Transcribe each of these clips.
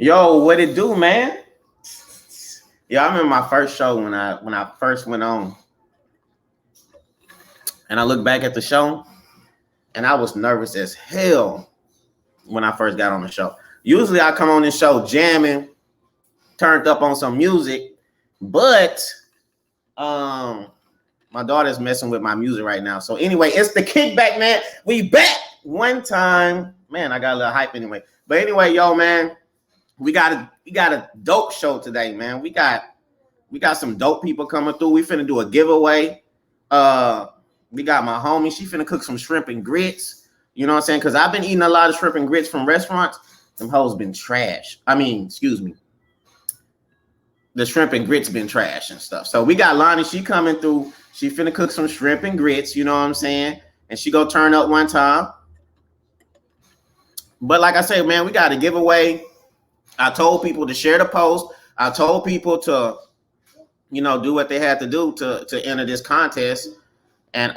Yo, what it do, man? Yeah, I remember my first show when I first went on, and I look back at the show, and I was nervous as hell when I first got on the show. Usually, I come on this show jamming, turned up on some music, but my daughter's messing with my music right now. So anyway, it's the KikBack, man. We back one time, man. I got a little hype anyway, but anyway, yo, man. We got a dope show today, man. We got some dope people coming through. We finna do a giveaway. We got my homie. She finna cook some shrimp and grits. You know what I'm saying? Because I've been eating a lot of shrimp and grits from restaurants. Them hoes been trash. I mean, excuse me. The shrimp and grits been trash and stuff. So we got Lonnie. She coming through. She finna cook some shrimp and grits. You know what I'm saying? And she go turn up one time. But like I said, man, we got a giveaway. I told people to share the post. I told people to, do what they had to do to enter this contest. And,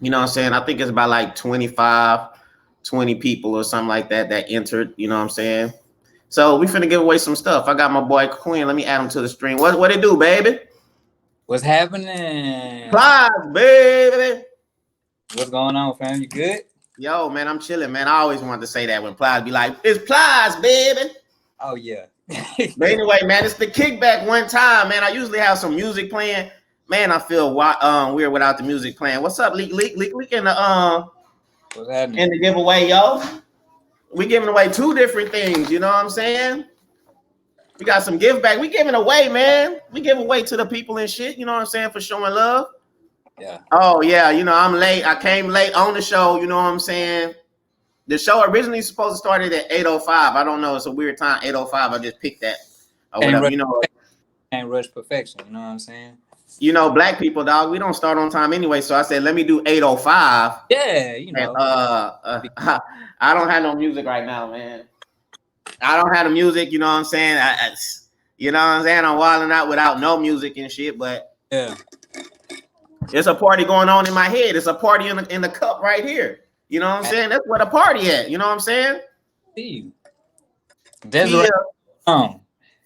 you know what I'm saying? I think it's about like 25, 20 people or something like that entered, you know what I'm saying? So we finna give away some stuff. I got my boy Quin. Let me add him to the stream. What it do, baby? What's happening? Plies, baby. What's going on, fam? You good? Yo, man, I'm chilling, man. I always wanted to say that when Plies be like, it's Plies, baby. Oh, yeah. But anyway, man, it's the KikBack one time, man. I usually have some music playing. Man, I feel weird without the music playing. What's up, Leak in the What's happening? In the giveaway, yo? We giving away two different things, you know what I'm saying? We got some give back. We giving away, man. We give away to the people and shit, you know what I'm saying, for showing love. Yeah. Oh, yeah, I'm late. I came late on the show, you know what I'm saying? The show originally supposed to start at 8:05. I don't know. It's a weird time, 8:05. I just picked that. Or whatever, Can't rush perfection, you know what I'm saying? Black people, dog, we don't start on time anyway. So I said, let me do 8:05. Yeah, you know. And, I don't have no music right now, man. I don't have the music, you know what I'm saying? You know what I'm saying? I'm wilding out without no music and shit, but yeah. It's a party going on in my head. It's a party in the cup right here. You know what I'm saying? That's where the party at. You know what I'm saying? That's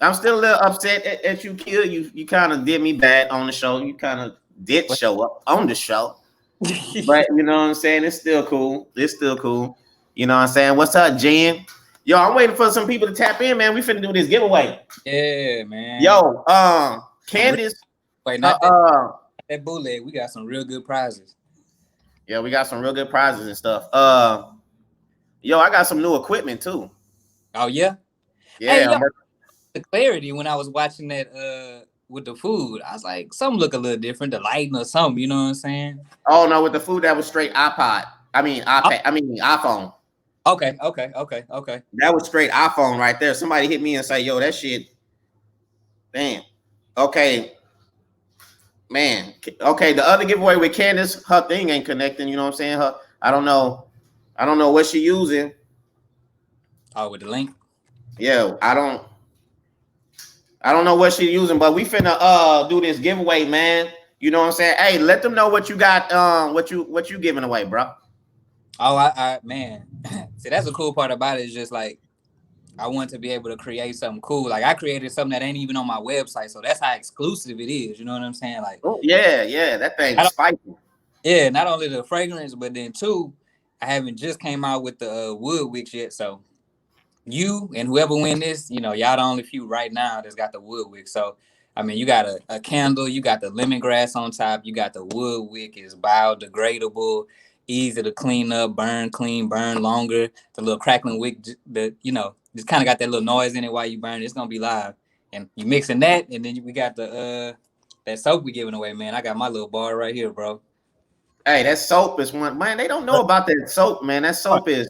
I'm still a little upset at you, Kid. You kind of did me bad on the show. You kind of did show up on the show. But you know what I'm saying? It's still cool. You know what I'm saying? What's up, Jen? Yo, I'm waiting for some people to tap in, man. We finna do this giveaway. Yeah, man. Yo, Candace. Wait, not that bootleg. We got some real good prizes. Yeah, we got some real good prizes and stuff. Yo, I got some new equipment too. Oh yeah? Yeah. Hey, yo, the clarity when I was watching that with the food, I was like, something look a little different, the lighting or something, you know what I'm saying? Oh no, with the food that was straight iPod. I mean iPhone. Okay. That was straight iPhone right there. Somebody hit me and say, yo, that shit. Damn. Okay. Man. Okay, the other giveaway with Candace, her thing ain't connecting, you know what I'm saying? I don't know what she using. Oh, with the link? Yeah, I don't know what she using, but we finna do this giveaway, man. You know what I'm saying? Hey, let them know what you got, what you giving away, bro. Oh, I man. See, that's the cool part about it, is just like I want to be able to create something cool. Like I created something that ain't even on my website, so that's how exclusive it is. You know what I'm saying? Like, oh yeah, that thing's spicy. Yeah, not only the fragrance, but then too, I haven't just came out with the wood wicks yet. So you and whoever win this, y'all the only few right now that's got the wood wick. So I mean, you got a candle, you got the lemongrass on top, you got the wood wick, is biodegradable, easy to clean up, burn clean, burn longer. The little crackling wick, just kind of got that little noise in it while you burn it. It's gonna be live, and you mixing that, and then we got the that soap we giving away, man. I got my little bar right here, bro. Hey, that soap is one, man. They don't know about that soap, man. That soap is.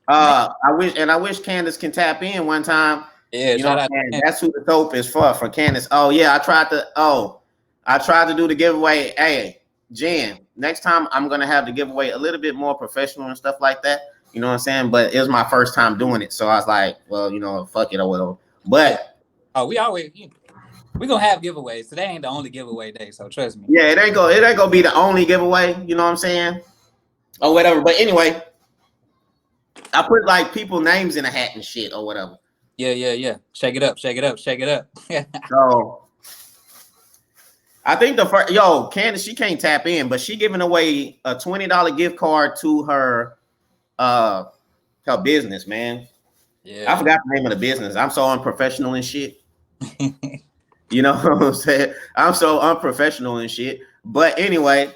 I wish Candace can tap in one time. Yeah, shout out. That's who the soap is for Candace. Oh yeah, I tried to do the giveaway. Hey, Jen, next time I'm gonna have the giveaway a little bit more professional and stuff like that. You know what I'm saying? But it was my first time doing it, so I was like, well, fuck it or whatever. But we gonna have giveaways. Today ain't the only giveaway day, so trust me. Yeah, it ain't gonna be the only giveaway. You know what I'm saying? Or whatever. But anyway, I put like people names in a hat and shit or whatever. Yeah. Shake it up, shake it up, shake it up. So I think the first Candace, she can't tap in, but she giving away a $20 gift card to uh her business, man. Yeah. I forgot the name of the business. I'm so unprofessional and shit. You know what I'm saying? I'm so unprofessional and shit. But anyway, she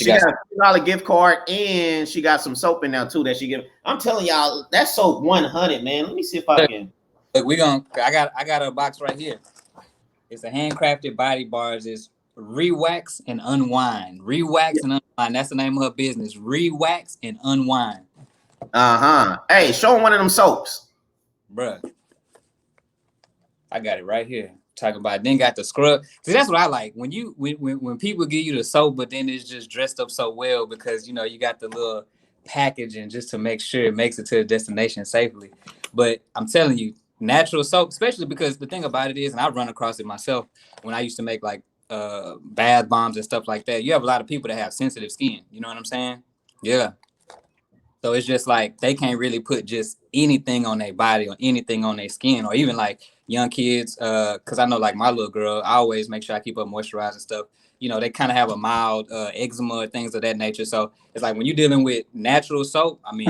got a $2 gift card and she got some soap in there too that she give. I'm telling y'all, that soap 100, man. Let me see if I can. Look, I got a box right here. It's a handcrafted body bars. It's Rewax and Unwind. Rewax and Unwind. That's the name of her business. Rewax and Unwind. Hey, show them one of them soaps. Bruh. I got it right here. Talking about then got the scrub. See, that's what I like. When people give you the soap, but then it's just dressed up so well because you got the little packaging just to make sure it makes it to the destination safely. But I'm telling you, natural soap, especially because the thing about it is, and I run across it myself when I used to make like bath bombs and stuff like that. You have a lot of people that have sensitive skin. You know what I'm saying? Yeah. So it's just like they can't really put just anything on their body or anything on their skin, or even like young kids. Because I know like my little girl, I always make sure I keep her moisturized and stuff. They kind of have a mild eczema, things of that nature. So it's like when you're dealing with natural soap, I mean,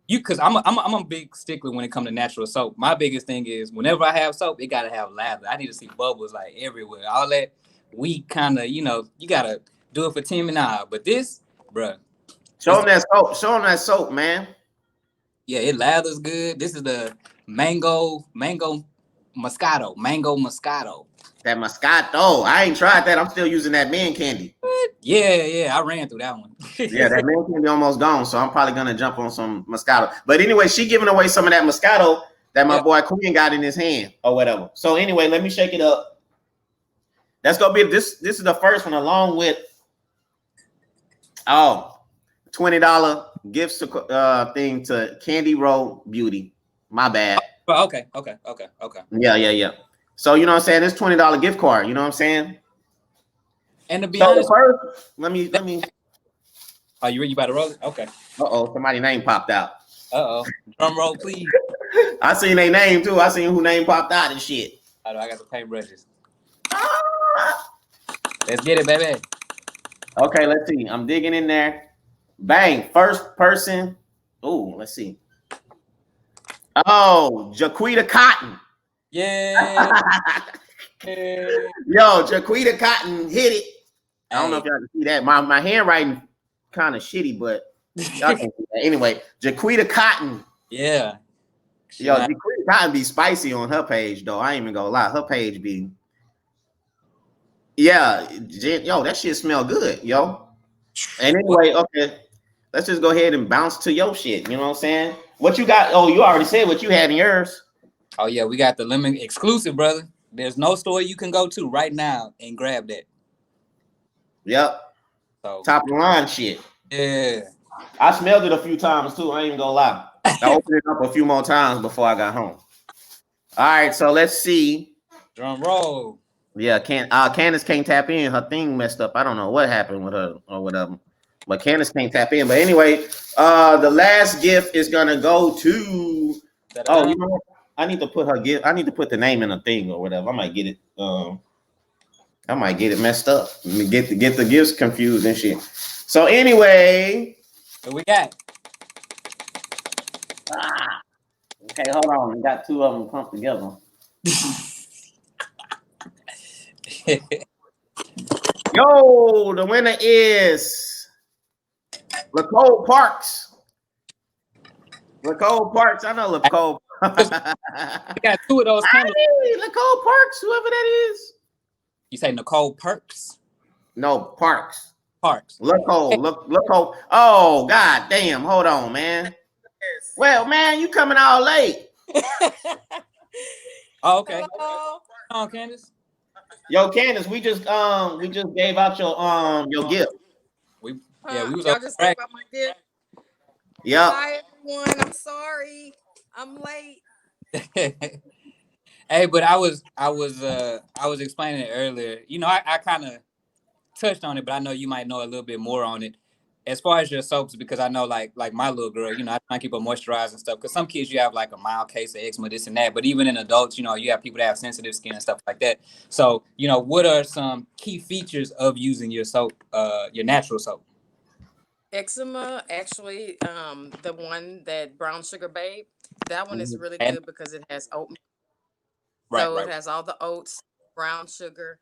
because I'm a big stickler when it comes to natural soap. My biggest thing is whenever I have soap, it gotta have lather. I need to see bubbles like everywhere. All that weak kind of, you gotta do it for Tim and I. But this, bruh. Show them that soap. Show them that soap, man. Yeah, it lathers good. This is the mango Moscato. Mango Moscato. That Moscato. I ain't tried that. I'm still using that man candy. What? Yeah, I ran through that one. Yeah, that man candy almost gone, so I'm probably gonna jump on some Moscato. But anyway, she giving away some of that Moscato that my boy Quin got in his hand or whatever. So anyway, let me shake it up. That's gonna be this. This is the first one, along with $20 gifts thing to Candy Roll Beauty. My bad. Okay. Yeah. So you know what I'm saying? This $20 gift card. You know what I'm saying? And to be honest, first, let me. Are you ready? You about to roll it? Okay. Somebody's name popped out. Drum roll, please. I seen their name too. I seen who name popped out and shit. I got the paintbrushes. Let's get it, baby. Okay, let's see. I'm digging in there. Bang. First person. Oh, let's see. Oh, Jaquita Cotton. Yeah. Yo, Jaquita Cotton hit it. I don't know if y'all can see that. My handwriting kind of shitty, but y'all can see that. Anyway, Jaquita Cotton. Yeah. Yo, Jaquita Cotton be spicy on her page, though. I ain't even gonna lie. Her page be. Yeah, yo, that shit smell good, yo. And anyway, okay, let's just go ahead and bounce to your shit. You know what I'm saying? What you got? Oh, you already said what you had in yours. Oh yeah, we got the lemon exclusive, brother. There's no store you can go to right now and grab that. Yep. So, top of the line shit. Yeah. I smelled it a few times too. I ain't even gonna lie. I opened it up a few more times before I got home. All right, so let's see. Drum roll. Yeah, Candace can't tap in. Her thing messed up. I don't know what happened with her or whatever. But Candace can't tap in. But anyway, the last gift is gonna go to. Oh, you know what? I need to put her gift. I need to put the name in a thing or whatever. I might get it. I might get it messed up. Get the gifts confused and shit. So anyway, what we got? Okay, hold on. We got two of them clumped together. Yo, the winner is LaCole Parks. LaCole Parks. I know LaCole. We got two of those. Hey, LaCole Parks, whoever that is. You say Nicole Perks? No, Parks. Parks. LaCole. Oh, god damn. Hold on, man. Well, man, you coming all late. Oh, okay. Hello. Oh, Candace. Yo, Candace, we just gave out your gift. We was y'all just gave out my gift. Yep. Hi everyone. I'm sorry. I'm late. Hey, but I was explaining it earlier. You know, I kind of touched on it, but I know you might know a little bit more on it. as far as your soaps, because I know like my little girl, you know, I try to keep her moisturized and stuff. Because some kids you have like a mild case of eczema, this and that. But even in adults, you know, you have people that have sensitive skin and stuff like that. So, you know, what are some key features of using your soap, your natural soap? Eczema, actually, the one that Brown Sugar Babe, that one is really And good because it has oat. right, So it right, has all the oats, brown sugar,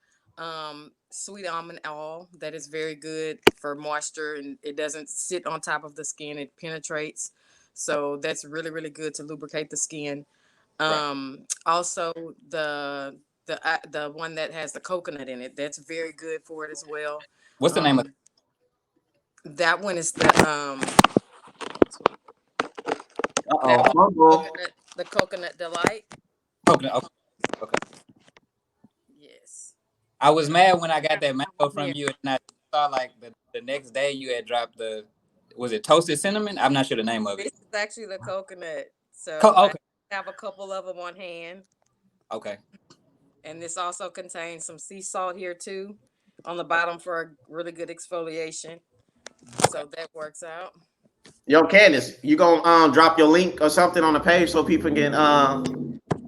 sweet almond oil that is very good for moisture and it doesn't sit on top of the skin. It penetrates. So that's really, really good to lubricate the skin. right. Also the one that has the coconut in it, that's very good for it as well. What's the name of Um, that one is that one Fumble. the coconut delight. coconut? Okay, okay. Yes. I was mad when I got that mango from Yeah. you, and I saw like the next day you had dropped the, was it toasted cinnamon? I'm not sure the name of This it. is actually the coconut. So I Okay, have a couple of them on hand. okay. And this also contains some sea salt here too on the bottom for a really good exfoliation. So that works out. Yo, Candace, you gonna drop your link or something on the page so people can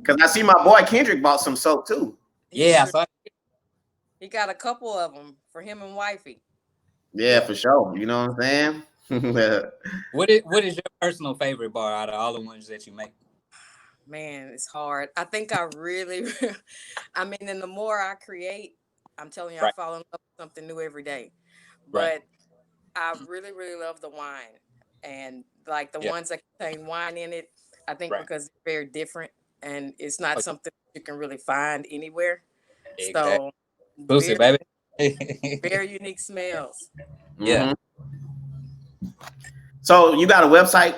because I see my boy Kendrick bought some soap too. He Yeah, I sure saw. he got a couple of them for him and wifey. Yeah, for sure. You know what I'm saying? What is your personal favorite bar out of all the ones that you make? Man, it's hard. I think I really, I mean, and the more I create, I'm telling you, I Right, fall in love with something new every day. right. But I really, really love the wine and like the Yeah, ones that contain wine in it. I think right. because it's very different and it's not Oh, something you can really find anywhere. exactly. So Exclusive, very, baby. very unique smells. Yeah. hmm So you got a website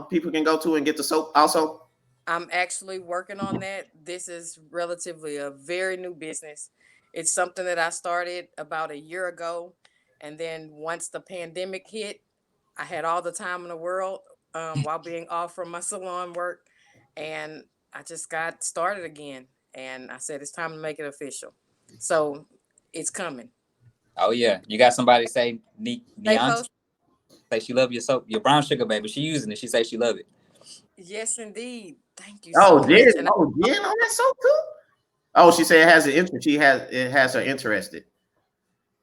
people can go to and get the soap also? I'm actually working on that. This is relatively a very new business. It's something that I started about a year ago. And then once the pandemic hit, I had all the time in the world while being off from my salon work. And I just got started again. And I said, it's time to make it official. So it's coming. Oh yeah. You got somebody say Stay Neon posted. say she love your soap, your brown sugar baby. She using it. She say she love it. Yes, indeed. Thank you Oh, so Jen. much. And Oh, Jen on that soap too? Oh, she said it has an interest. It has her interested.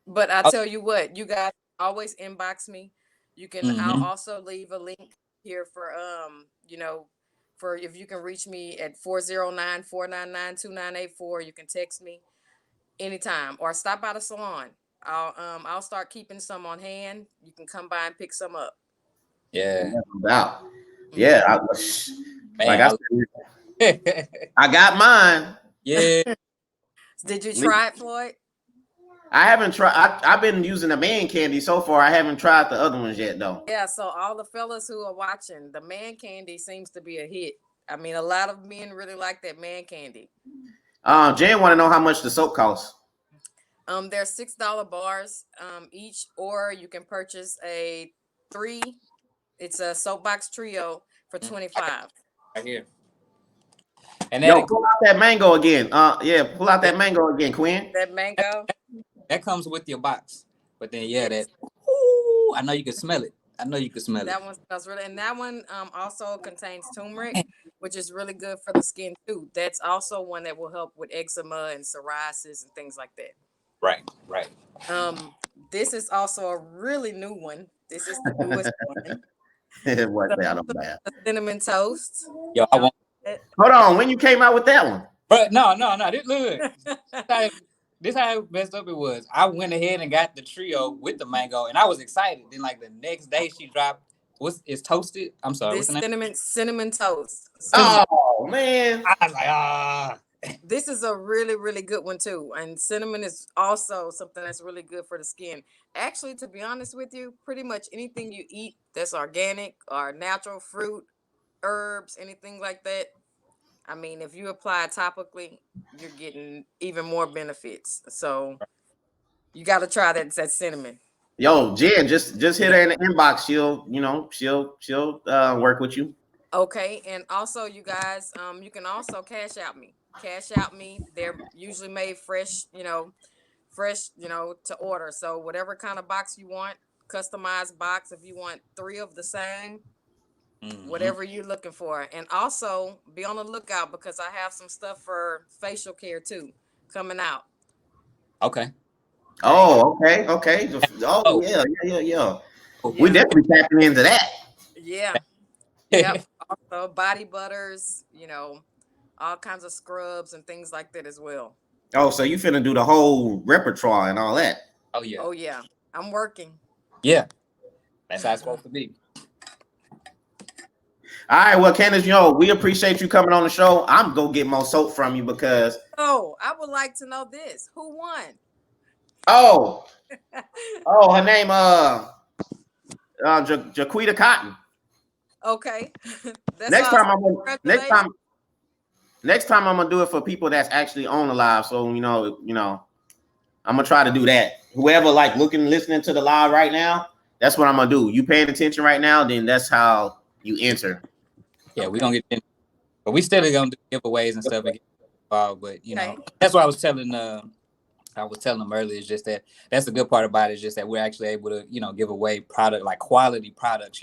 But I Oh, tell you what, you guys always inbox me. You can I'll mm-hmm. also leave a link here for for if you can reach me at 409-499-2984. You can text me anytime or stop by the salon. I'll start keeping some on hand. You can come by and pick some up. Yeah. No doubt. Mhm. Yeah, like Man, I I said, I got mine. yeah. Did you try it, Floyd? I haven't tried. I've been using the man candy so far. I haven't tried the other ones yet, though. Yeah, so all the fellas who are watching, the man candy seems to be a hit. I mean, a lot of men really like that man candy. Jan want to know how much the soap costs. They're $6 bars each, or you can purchase a three. It's a soapbox trio for I got 25. right here. And that Yo, includes pull out that mango again. Yeah, pull out that that, mango again, Quin. That mango, that comes with your box. But then yeah, that yes, ooh, I know you can smell it. I know you can smell it. that one smells really. And that one also contains turmeric, which is really good for the skin too. That's also one that will help with eczema and psoriasis and things like that. Right, right. Um, this is also a really new one. This is the newest one. What The, say I don't buy. the cinnamon toast. Yo, I Y'all want like Hold on, when you came out with that one? but no. This look. that? How- This how messed up it was. I went ahead and got the trio with the mango, and I was excited. Then, like the next day, she dropped what's it's toasted. I'm sorry, what's the This name? cinnamon toast. Cinnamon. So Oh man. I was like, ah, this is a really, really good one too. And cinnamon is also something that's really good for the skin. Actually, to be honest with you, pretty much anything you eat that's organic or natural fruit, herbs, anything like that. I mean, if you apply it topically, you're getting even more benefits. So you got to try that cinnamon. Yo, Jen, just hit her in the inbox. She'll work with you. Okay, and also you guys, you can also cash out me. Cash out me. They're usually made fresh, fresh, to order. So whatever kind of box you want, customized box if you want 3 of the same. Mm-hmm. Whatever you're looking for. And also be on the lookout because I have some stuff for facial care too coming out. Okay. Oh, okay. Oh, Oh, yeah. We Yeah. definitely tapping into that. Yeah. Yep. Also body butters, all kinds of scrubs and things like that as well. Oh, so you finna do the whole repertoire and all that. Oh yeah. Oh yeah. I'm working. Yeah. That's how it's supposed to be. All right, well, Candace, we appreciate you coming on the show. I'm gonna get more soap from you because I would like to know this. Who won? her name Jaquita Cotton. Okay. That's Next awesome. time I'm gonna do it for people that's actually on the live. So I'm gonna try to do that. Whoever like listening to the live right now, that's what I'm gonna do. You paying attention right now, then that's how you enter. Yeah, we're gonna get in, but we still gonna do giveaways and stuff and get involved. But that's what I was telling them earlier. Is just that's the good part about it. Is just that we're actually able to give away product, like quality products,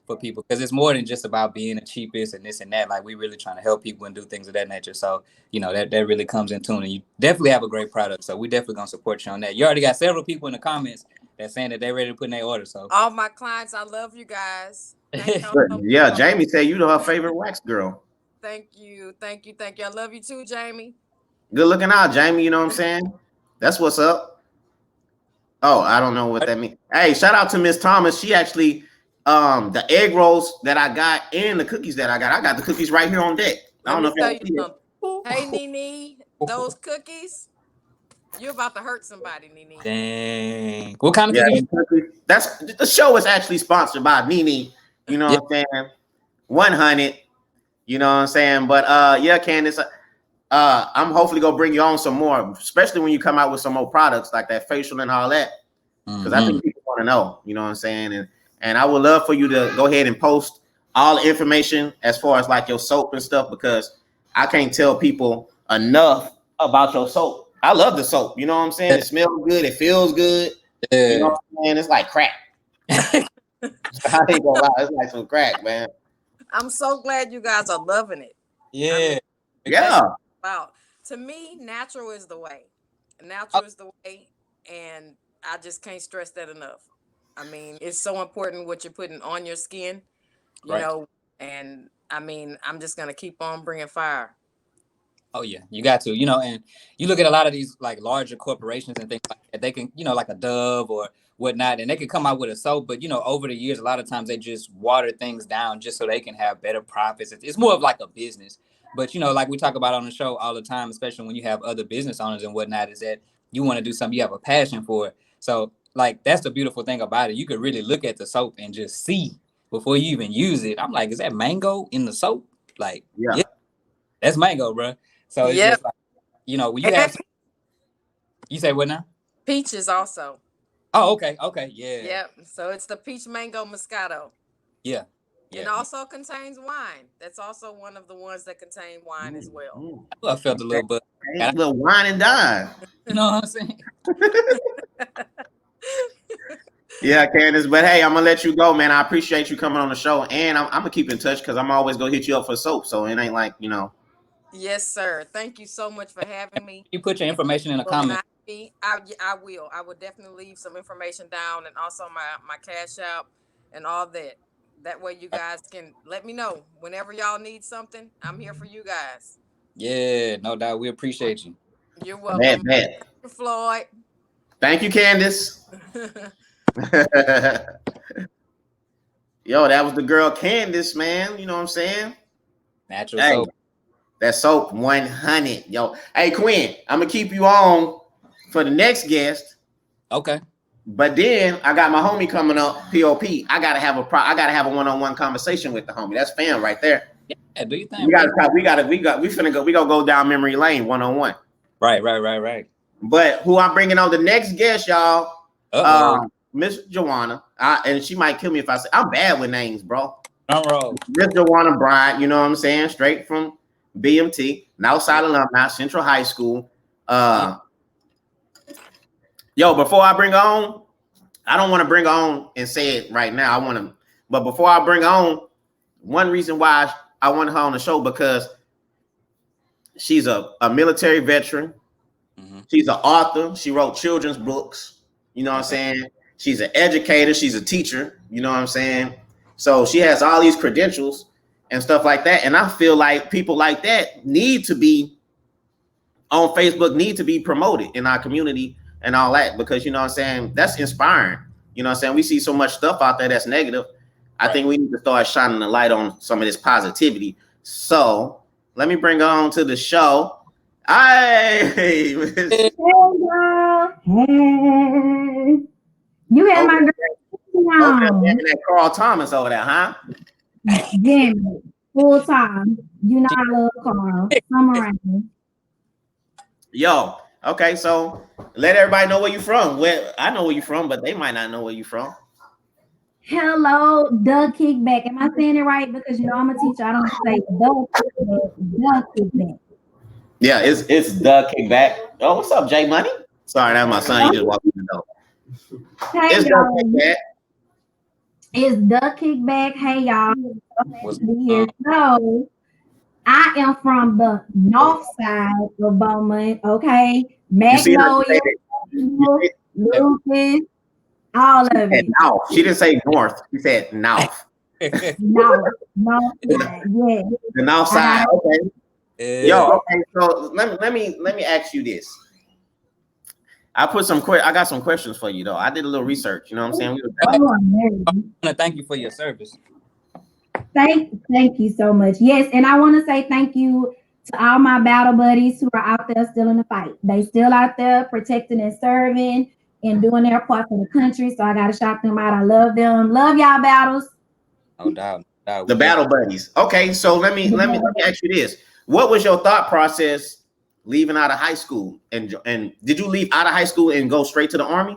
for people, because it's more than just about being the cheapest and this and that. Like, we really trying to help people and do things of that nature. So that really comes in tune, and you definitely have a great product. So we definitely gonna support you on that. You already got several people in the comments that saying that they're ready to put in their order. So all my clients, I love you guys. Yeah, Jamie said you her favorite wax girl. Thank you. I love you too, Jamie. Good looking out, Jamie. You know what I'm saying? That's what's up. Oh, I don't know what that means. Hey, shout out to Miss Thomas. She actually, the egg rolls that I got and the cookies that I got the cookies right here on deck. I don't know if y'all see it. Hey, Nene, those cookies, you're about to hurt somebody, Nene. Dang. What kind of cookies? That's the show is actually sponsored by Nene. You know what I'm saying? 100. You know what I'm saying? But yeah, Candace, I'm hopefully gonna bring you on some more, especially when you come out with some more products like that facial and all that. Because I think people want to know, you know what I'm saying? And I would love for you to go ahead and post all the information as far as like your soap and stuff, because I can't tell people enough about your soap. I love the soap, you know what I'm saying? It smells good, it feels good. Yeah. You know what I'm saying? It's like crack. I ain't gonna lie, it's like some crack, man. I'm so glad you guys are loving it. Yeah. Wow. To me, natural is the way. Natural is the way, and I just can't stress that enough. I mean, it's so important what you're putting on your skin, you know, and I mean, I'm just going to keep on bringing fire. Oh, yeah, you got to, and you look at a lot of these like larger corporations and things like that. They can, like a Dove or whatnot, and they can come out with a soap, but, over the years, a lot of times they just water things down just so they can have better profits. It's more of like a business. But, like we talk about on the show all the time, especially when you have other business owners and whatnot, is that you want to do something you have a passion for. So, like, that's the beautiful thing about it. You could really look at the soap and just see before you even use it. I'm like, is that mango in the soap? Like, yeah that's mango, bro. So it's just like, when you have, you say what now? Peaches also. Oh, okay. Yeah. Yep. So it's the peach mango moscato. Yeah. It also contains wine. That's also one of the ones that contain wine as well. I felt a little bit. A little wine and dine. You know what I'm saying? Yeah, Candace. But hey, I'm gonna let you go, man. I appreciate you coming on the show, and I'm gonna keep in touch because I'm always gonna hit you up for soap. So it ain't like Yes, sir. Thank you so much for having me. You put your information in a comment. I will. I will definitely leave some information down, and also my Cash App and all that. That way you guys can let me know whenever y'all need something. I'm here for you guys. Yeah, no doubt. We appreciate you. You're welcome. Thank you, Floyd. Thank you, Candace. Yo, that was the girl Candace, man. You know what I'm saying? Natural soap. That soap 100. Yo, hey Quin, I'm gonna keep you on for the next guest. Okay. But then I got my homie coming up, POP. I gotta have a one-on-one conversation with the homie. That's fam right there. Yeah, do you think we gonna go down memory lane one-on-one. Right. But who I'm bringing on the next guest, y'all? Miss Jaunda. And she might kill me if I say I'm bad with names, bro. I'm wrong. Miss Jaunda Bryant, you know what I'm saying? Straight from BMT, Northside alumni, Central High School. Yo, before I bring her on, I don't want to bring her on and say it right now. I want to, but before I bring her on, one reason why I want her on the show because she's a military veteran. Mm-hmm. She's an author. She wrote children's books. You know what I'm saying? She's an educator. She's a teacher. You know what I'm saying? So she has all these credentials and stuff like that. And I feel like people like that need to be on Facebook, need to be promoted in our community and all that, because you know what I'm saying? That's inspiring. You know what I'm saying? We see so much stuff out there that's negative. I think we need to start shining the light on some of this positivity. So let me bring her on to the show. Hey, girl. Hey. You had my girl. That Carl Thomas over there, huh? Yeah, full time. You know I love Carl. Come around. Yo, okay, so let everybody know where you from. Well, I know where you from, but they might not know where you from. Hello, the KikBack. Am I saying it right? Because you know I'm a teacher. I don't say the KikBack. Yeah, it's the KikBack. Oh, what's up, Jay Money? Sorry, that's my son. He just walked in the door. Hey, it's y'all. the KikBack. It's the KikBack. Hey, y'all. Here. So I am from the north side of Beaumont. Okay, Magnolia, Lucas, all of it. No, she didn't say north. She said north. North side. Yeah. The north side. Okay. Yo, okay. So let me ask you this. I got some questions for you though. I did a little research. You know what I'm saying? I want to thank you for your service. Thank you so much. Yes, and I want to say thank you to all my battle buddies who are out there still in the fight. They still out there protecting and serving and doing their part for the country. So I got to shout them out. I love them. Love y'all battles. No doubt. The battle buddies. Okay, so let me ask you this. What was your thought process leaving out of high school? And did you leave out of high school and go straight to the Army?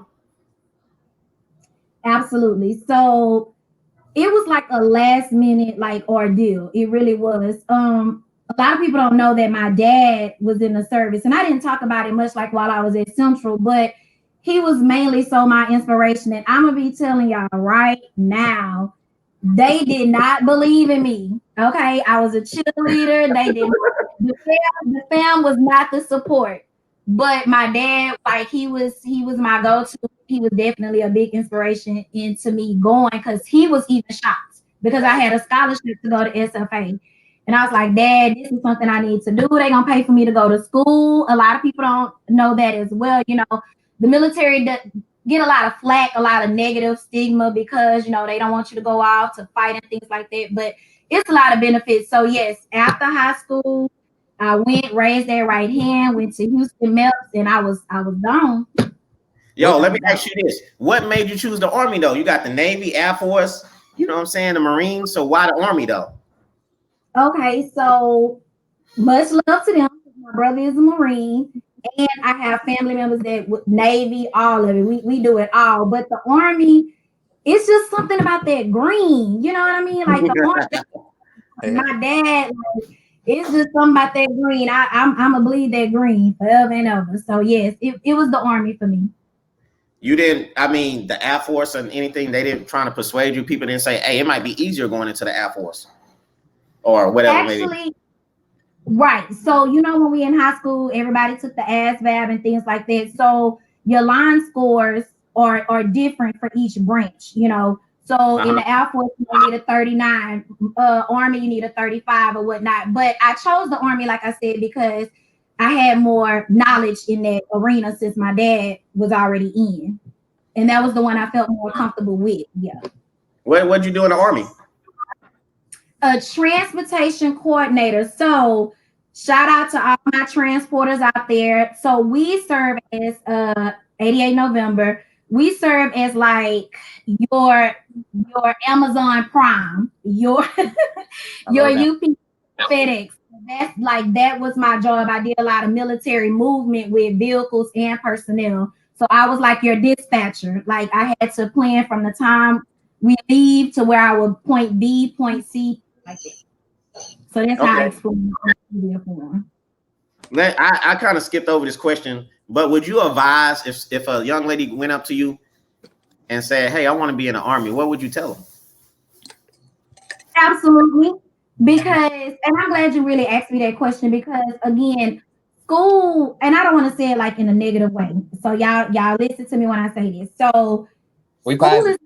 Absolutely. So it was like a last minute ordeal. It really was. A lot of people don't know that my dad was in the service, and I didn't talk about it much while I was at Central, but he was mainly my inspiration. And I'm gonna be telling y'all right now, they did not believe in me. Okay, I was a cheerleader. They didn't. The fam was not the support, but my dad, he was my go-to. He was definitely a big inspiration into me going, because he was even shocked because I had a scholarship to go to SFA. And I was like, Dad, this is something I need to do. They're going to pay for me to go to school. A lot of people don't know that as well. You know, the military get a lot of flack, a lot of negative stigma because, you know, they don't want you to go out to fight and things like that. But it's a lot of benefits. So, yes, after high school, I went, raised that right hand, went to Houston Melps, and I was gone. Yo, let me ask you this. What made you choose the Army, though? You got the Navy, Air Force, you know what I'm saying, the Marines. So why the Army, though? Okay, so much love to them. My brother is a Marine, and I have family members that Navy, all of it. We do it all. But the Army, it's just something about that green. You know what I mean? Like the Army, my dad, it's just something about that green. I'm gonna bleed that green forever and ever. So yes, it was the Army for me. You didn't, I mean, the Air Force and anything, they didn't try to persuade you. People didn't say, hey, it might be easier going into the Air Force or whatever. Actually, maybe. Right. So, you know, when we in high school, everybody took the ASVAB and things like that. So your line scores are different for each branch, you know. So in the Air Force, you need a 39, Army, you need a 35 or whatnot. But I chose the Army, like I said, because I had more knowledge in that arena since my dad was already in. And that was the one I felt more comfortable with. Yeah. What'd you do in the Army? A transportation coordinator. So shout out to all my transporters out there. So we serve as 88 November. We serve as like your Amazon Prime, your UP FedEx. That was my job. I did a lot of military movement with vehicles and personnel. So I was like your dispatcher. Like I had to plan from the time we leave to where I would point B, point C, like that. So that's how I explain it. I kind of skipped over this question, but would you advise if a young lady went up to you and said, "Hey, I want to be in the Army," what would you tell them? Absolutely. Because, and I'm glad you really asked me that question because again, school, and I don't want to say it like in a negative way. So y'all listen to me when I say this. So We school positive. is,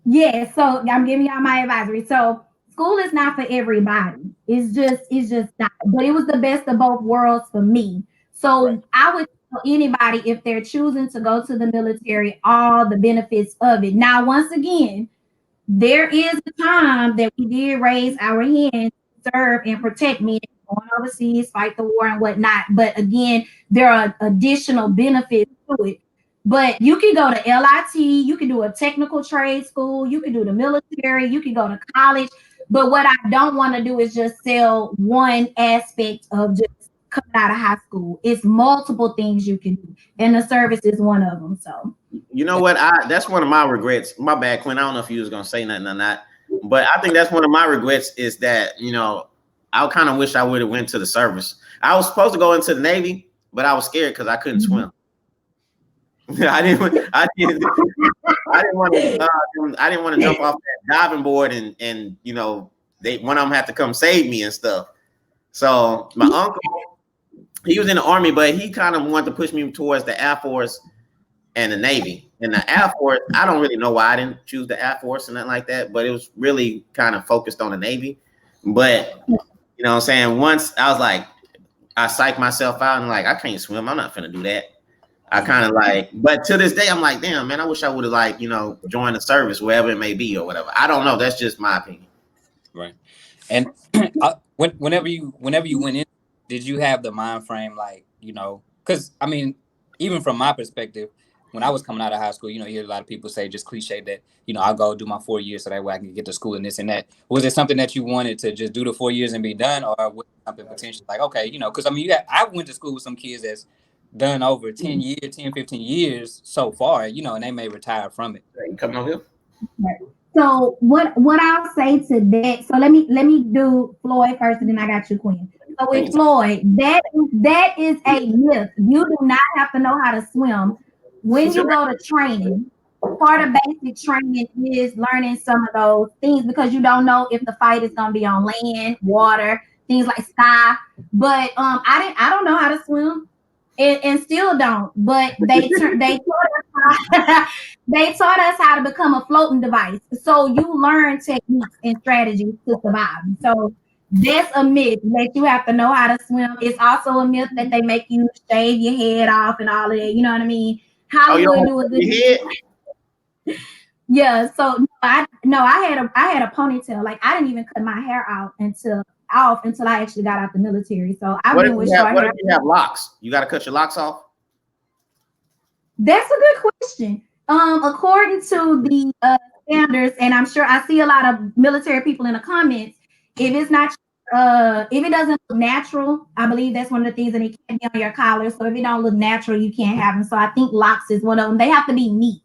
yeah, so I'm giving y'all my advisory. So school is not for everybody. It's just not. But it was the best of both worlds for me. So Right. I would tell anybody if they're choosing to go to the military, all the benefits of it. Now, once again, there is a time that we did raise our hands, serve and protect men, going overseas, fight the war and whatnot. But again, there are additional benefits to it. But you can go to LIT, you can do a technical trade school, you can do the military, you can go to college. But what I don't want to do is just sell one aspect of just coming out of high school. It's multiple things you can do, and the service is one of them. So You know what? That's one of my regrets. My bad, Quinn. I don't know if you was gonna say nothing or not, but I think that's one of my regrets is that I kind of wish I would have went to the service. I was supposed to go into the Navy, but I was scared because I couldn't swim. I didn't. I didn't. I didn't want to. I didn't want to jump off that diving board and one of them had to come save me and stuff. So my uncle, he was in the Army, but he kind of wanted to push me towards the Air Force and the Navy. And the Air Force, I don't really know why I didn't choose the Air Force and nothing like that, but it was really kind of focused on the Navy. But you know what I'm saying? Once I was like, I psyched myself out and like, I can't swim. I'm not finna do that. I kind of like, but to this day, I'm like, damn, man, I wish I would have like, joined the service, wherever it may be or whatever. I don't know. That's just my opinion. Right. And whenever you went in, did you have the mind frame like, because I mean, even from my perspective, when I was coming out of high school, you hear a lot of people say just cliche that, I'll go do my 4 years so that way I can get to school and this and that. Was it something that you wanted to just do the 4 years and be done, or was it something potentially like, okay, because I mean, I went to school with some kids that's done over 10 years, 10, 15 years so far, and they may retire from it. You coming over here? So what I'll say to that, so let me do Floyd first and then I got you, Quin. So with Floyd, that is a myth. You do not have to know how to swim. When you go to training, part of basic training is learning some of those things because you don't know if the fight is gonna be on land, water, things like sky. But I don't know how to swim. And still don't, but they taught us how to become a floating device. So you learn techniques and strategies to survive. So that's a myth that you have to know how to swim. It's also a myth that they make you shave your head off and all of that. You know what I mean? Hollywood do a good. Yeah. So I had a ponytail. Like I didn't even cut my hair out until I actually got out the military. So what if you have locks? You got to cut your locks off? That's a good question. According to the standards, and I'm sure I see a lot of military people in the comments, if it's not if it doesn't look natural, I believe that's one of the things that it can't be on your collar. So if it don't look natural, you can't have them. So I think locks is one of them. They have to be neat.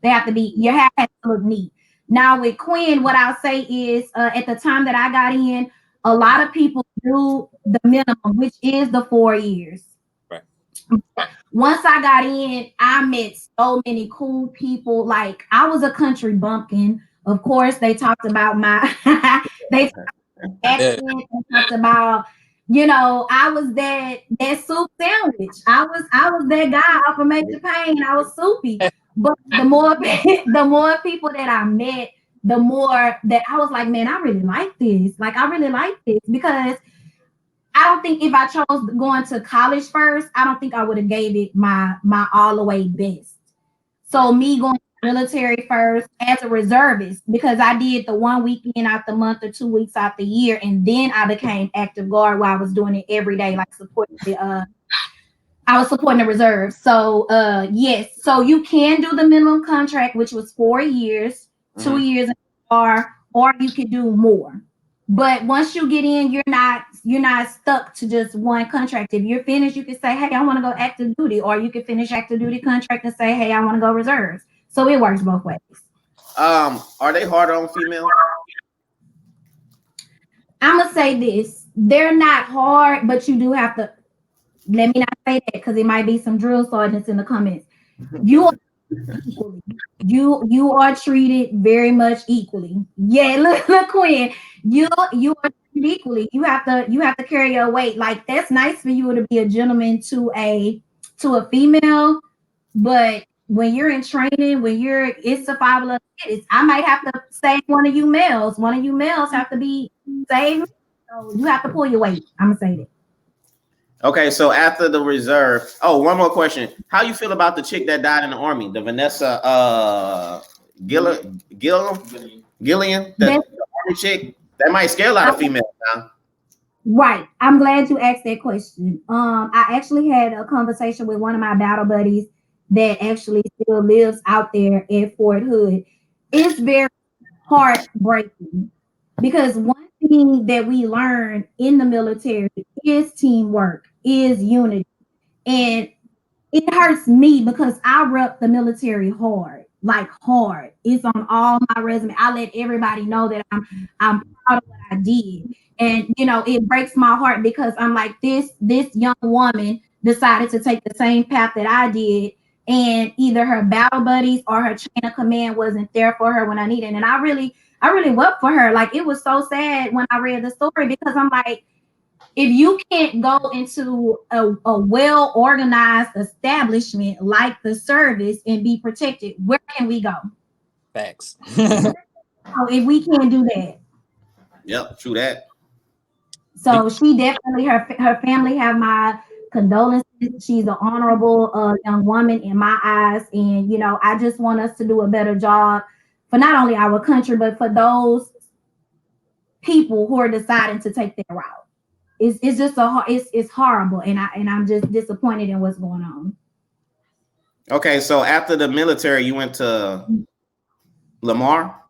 Your hair has to look neat. Now with Quin, what I'll say is at the time that I got in, a lot of people do the minimum, which is the 4 years. Right. Once I got in, I met so many cool people. Like I was a country bumpkin. Of course, they talked about my they accent. They talked about, I was that soup sandwich. I was that guy off of Major Payne. I was soupy. But the more people that I met, the more that I was like, man, I really like this. Like, I really like this because I don't think if I chose going to college first, I don't think I would have gave it my all the way best. So me going to the military first as a reservist, because I did the 1 weekend out the month or 2 weeks out the year, and then I became active guard where I was doing it every day, like supporting I was supporting the reserve. So yes, so you can do the minimum contract, which was 4 years, 2 years in the or you could do more. But once you get in, you're not stuck to just one contract. If you're finished, you can say, hey, I want to go active duty, or you can finish active duty contract and say, hey, I want to go reserves. So it works both ways. Are they harder on females? I'm gonna say this: they're not hard, but you do have to. Let me not say that because it might be some drill sergeants in the comments. You are equally. You are treated very much equally. Yeah, look, Quinn, you are treated equally. You have to carry your weight. Like that's nice for you to be a gentleman to a female, but when you're in training, it's survival of the fittest. I might have to save one of you males. One of you males have to be saved. So you have to pull your weight. I'm gonna say that. Okay, so after the reserve, one more question. How you feel about the chick that died in the army, the Vanessa Gillian, the army chick? That might scare a lot of females now. Right. I'm glad you asked that question. I actually had a conversation with one of my battle buddies that actually still lives out there at Fort Hood. It's very heartbreaking because one thing that we learn in the military is teamwork, is unity. And it hurts me because I rep the military hard, like hard. It's on all my resume. I let everybody know that I'm proud of what I did. And it breaks my heart because I'm like, this young woman decided to take the same path that I did, and either her battle buddies or her chain of command wasn't there for her when I needed. And I really wept for her. Like it was so sad when I read the story because I'm like, if you can't go into a well-organized establishment like the service and be protected, where can we go? Facts. If we can't do that. Yep, true that. So she definitely, her family have my condolences. She's an honorable young woman in my eyes. And, I just want us to do a better job for not only our country, but for those people who are deciding to take that route. It's just it's horrible, and I'm just disappointed in what's going on. Okay, so after the military, you went to Lamar.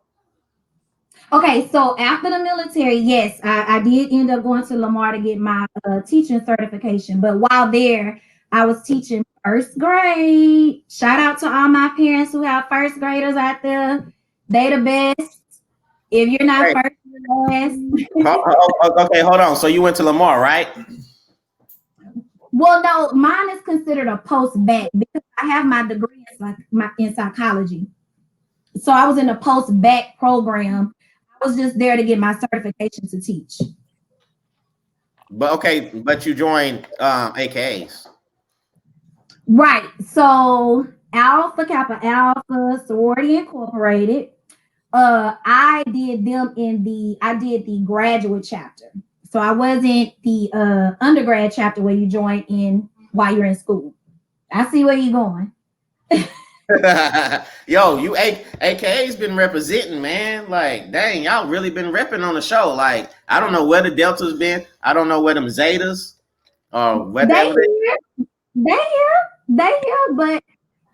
Okay, so after the military, yes, I did end up going to Lamar to get my teaching certification. But while there, I was teaching first grade. Shout out to all my parents who have first graders out there. They the best. If you're not first, you're last. Okay, hold on. So you went to Lamar, right? Well, no, mine is considered a post-bac because I have my degree in psychology. So I was in a post-bac program. I was just there to get my certification to teach. But you joined AKAs. Right. So Alpha Kappa Alpha Sorority Incorporated. I did the graduate chapter. So I wasn't the undergrad chapter where you join in while you're in school. I see where you're going. Yo, you AKA's been representing, man. Like, dang, y'all really been repping on the show. Like, I don't know where the Delta's been. I don't know where them Zetas or whatever. They here, but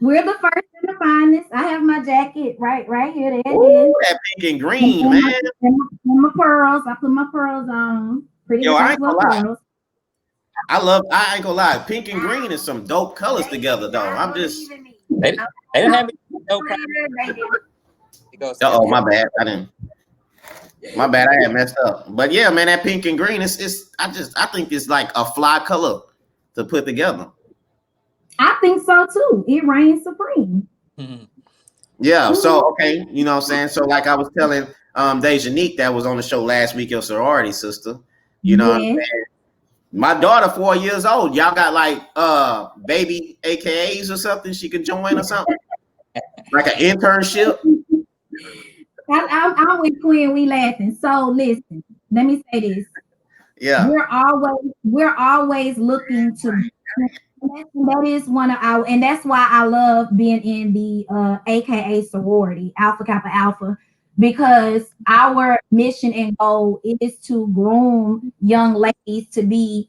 we're the first and the finest. I have my jacket right here. There it is. That pink and green, man. And my pearls. I put my pearls on. Pretty Yo, I ain't gonna lie. Pearls. I ain't gonna lie. Pink and green is some dope colors together, though. I'm just. They didn't have no Oh, my bad. My bad. I had messed up. But yeah, man, that pink and green I think it's like a fly color to put together. I think so too. It reigns supreme. Mm-hmm. Yeah. So okay, you know what I'm saying. So like I was telling Dejanique that was on the show last week, your sorority sister. You know what I'm saying? My daughter, 4 years old. Y'all got like baby AKAs or something she could join or something? Like an internship? I'm with Quin. We laughing. So listen, let me say this. Yeah. We're always looking to. That is one of our, and that's why I love being in the AKA sorority, Alpha Kappa Alpha, because our mission and goal is to groom young ladies to be,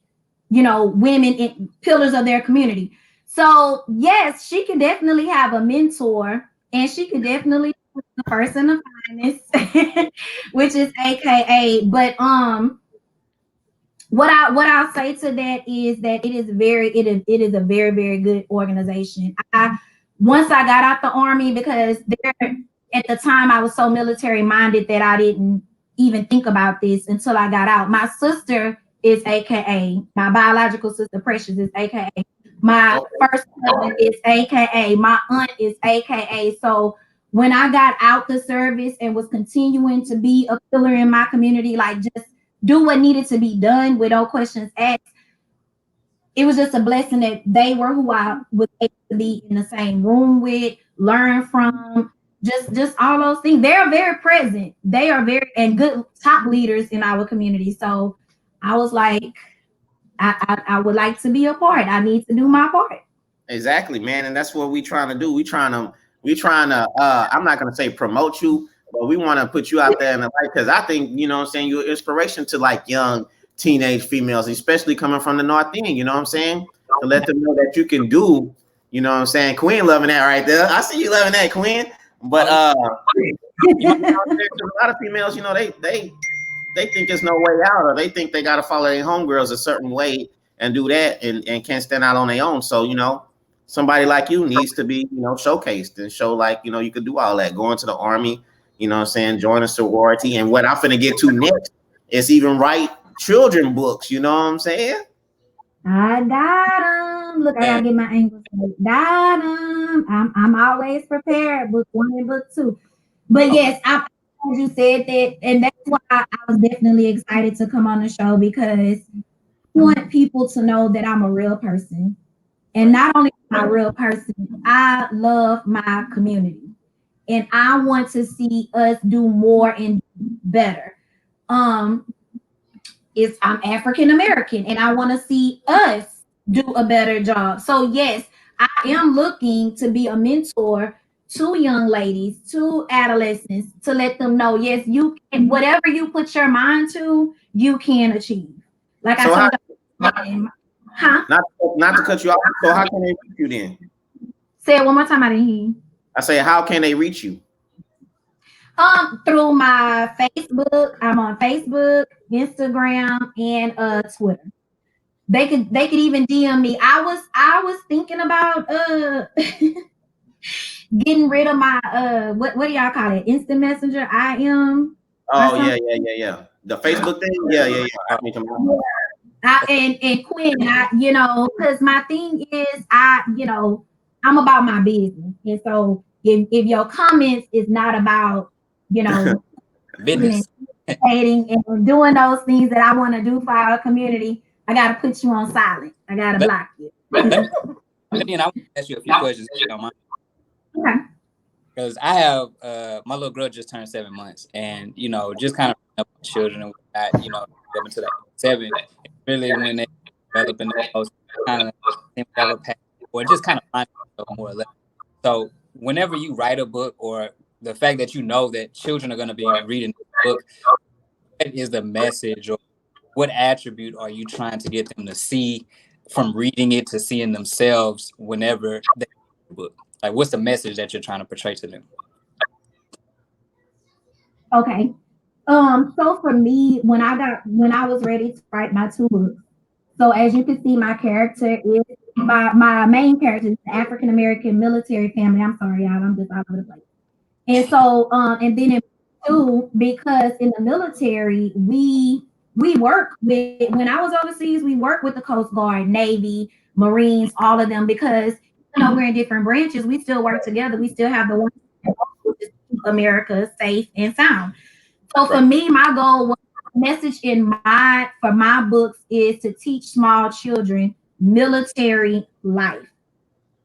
women in pillars of their community. So yes, she can definitely have a mentor, and she can definitely be the person of finest, which is AKA. But what I'll say to that is that it is a very, very good organization. Once I got out the Army, because at the time I was so military minded that I didn't even think about this until I got out. My sister is AKA, my biological sister Precious is AKA, My first cousin is AKA. My aunt is AKA. So when I got out the service and was continuing to be a pillar in my community, like just do what needed to be done with no questions asked, it was just a blessing that they were who I was able to be in the same room with, learn from, just all those things. They are very present. They are very and good top leaders in our community. So I was like, I would like to be a part. I need to do my part. Exactly, man, and that's what we trying to do. We trying to I'm not gonna say promote you, but we want to put you out there in the light, because I think, you know what I'm saying, you're an inspiration to like young teenage females, especially coming from the North End, you know what I'm saying? To let them know that you can do, you know what I'm saying? Quin loving that right there. I see you loving that, Quin. But you know, a lot of females, you know, they think there's no way out, or they think they gotta follow their homegirls a certain way and do that and can't stand out on their own. So, you know, somebody like you needs to be, you know, showcased and show like, you know, you could do all that. Go into the army, you know what I'm saying, join a sorority. And what I'm finna get to next is even write children books, you know what I'm saying? I got them. Look, I gotta get my angles straight. Got them. I'm always prepared. Book 1 and book 2. But yes, as you said that, and that's why I was definitely excited to come on the show, because I want people to know that I'm a real person. And not only am I a real person, I love my community. And I want to see us do more and better. I'm African American, and I want to see us do a better job. So yes, I am looking to be a mentor to young ladies, to adolescents, to let them know, yes, you can, whatever you put your mind to, you can achieve. Like So I told you, huh? Not to cut you off. So how can they reach you then? Say it one more time. I didn't hear you. I say, how can they reach you? Through my Facebook. I'm on Facebook, Instagram, and Twitter. They could even DM me. I was thinking about getting rid of my what do y'all call it? Instant messenger. I am. Oh yeah. The Facebook thing. Yeah. And Quin, you know, because my thing is, you know, I'm about my business, and so if your comments is not about, you know, business, and doing those things that I want to do for our community, I got to put you on silent. I got to block you. Let me, and I want to ask you a few questions if you don't mind. Okay. Because I have my little girl just turned 7 months, and you know, just kind of up with children and whatnot, you know, up until that 7, really when they develop in those kind of have a path, or just kind of find themselves more or less. So whenever you write a book, or the fact that you know that children are going to be reading the book, what is the message, or what attribute are you trying to get them to see from reading it to seeing themselves whenever they read the book? Like, what's the message that you're trying to portray to them? Okay. So for me, when I was ready to write my 2 books, so as you can see, my character is my main character is an African American military family. I'm sorry, y'all, I'm just all over the place. And so, and then in 2, because in the military, we work with, when I was overseas, we work with the Coast Guard, Navy, Marines, all of them, because you know we're in different branches. We still work together. We still have the one to keep America safe and sound. So for me, my goal was, message for my books is to teach small children military life.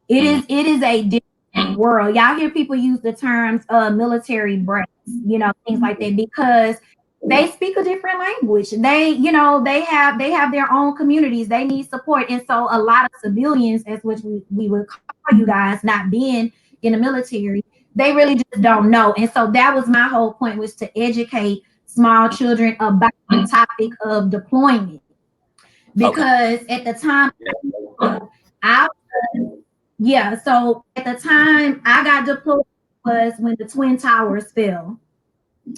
It is a different world. Y'all hear people use the terms military brats, you know, things like that, because they speak a different language. They, you know, they have their own communities. They need support. And so a lot of civilians, as which we would call you guys, not being in the military, they really just don't know. And so that was my whole point, was to educate small children about the topic of deployment. Because at the time, so at the time I got deployed was when the Twin Towers fell.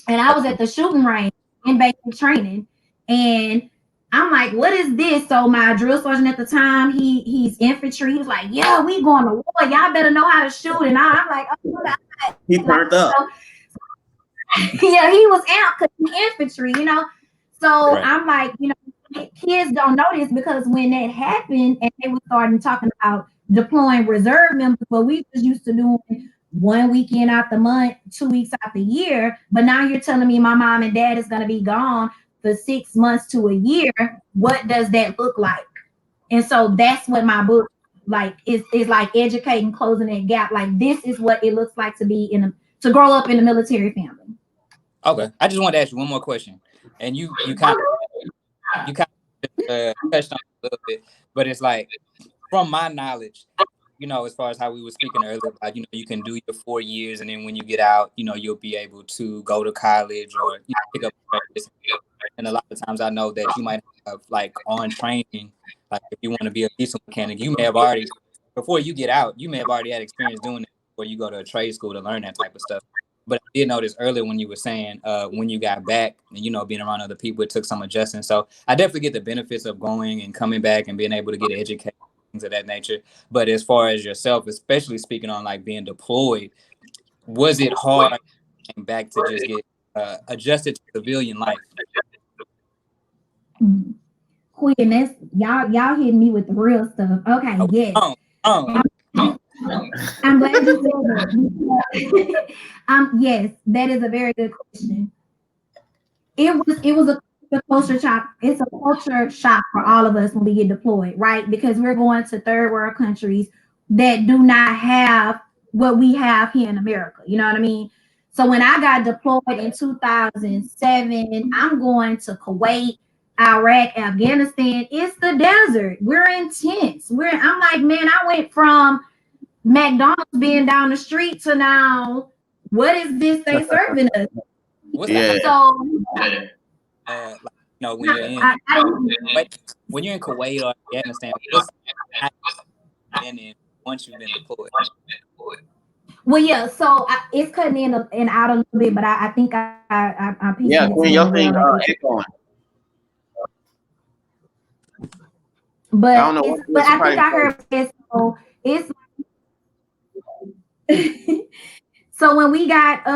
And I was at the shooting range in basic training. And I'm like, what is this? So my drill sergeant at the time, he's infantry. He was like, yeah, we going to war. Y'all better know how to shoot. And I'm like, oh God. He turned up. Yeah, he was out because he's infantry, you know. So I'm like, you know, kids don't know this because when that happened and they were starting talking about deploying reserve members, but we just used to doing 1 weekend out the month, 2 weeks out the year. But now you're telling me my mom and dad is going to be gone for 6 months to a year. What does that look like? And so that's what my book like is like educating, closing that gap. Like this is what it looks like to be to grow up in a military family. Okay, I just wanted to ask you one more question, and you kind of touched on it a little bit, but it's like from my knowledge, as far as how we were speaking earlier about, you can do your 4 years, and then when you get out, you'll be able to go to college or pick up practice. And a lot of times I know that you might have like on training, like if you want to be a diesel mechanic, you may have already, before you get out, you may have already had experience doing it before you go to a trade school to learn that type of stuff. But I did notice earlier when you were saying when you got back and, being around other people, it took some adjusting. So I definitely get the benefits of going and coming back and being able to get educated, things of that nature. But as far as yourself, especially speaking on like being deployed, was it hard back to just get adjusted to civilian life? Quin, that's y'all hitting me with the real stuff. Okay, yes. I'm glad you said that. Yes, that is a very good question. It was a culture shock. It's a culture shock for all of us when we get deployed, right? Because we're going to third world countries that do not have what we have here in America. You know what I mean? So when I got deployed in 2007, I'm going to Kuwait, Iraq, Afghanistan. It's the desert. We're in tents. I'm like, man, I went from McDonald's being down the street to now, what is this they serving us? So when you're in Kuwait or Afghanistan, and then once you've been deployed. Well, yeah. So it's cutting in and out a little bit, but I think I'm piecing it together your thing echoing. But I think I heard it. So it's so when we got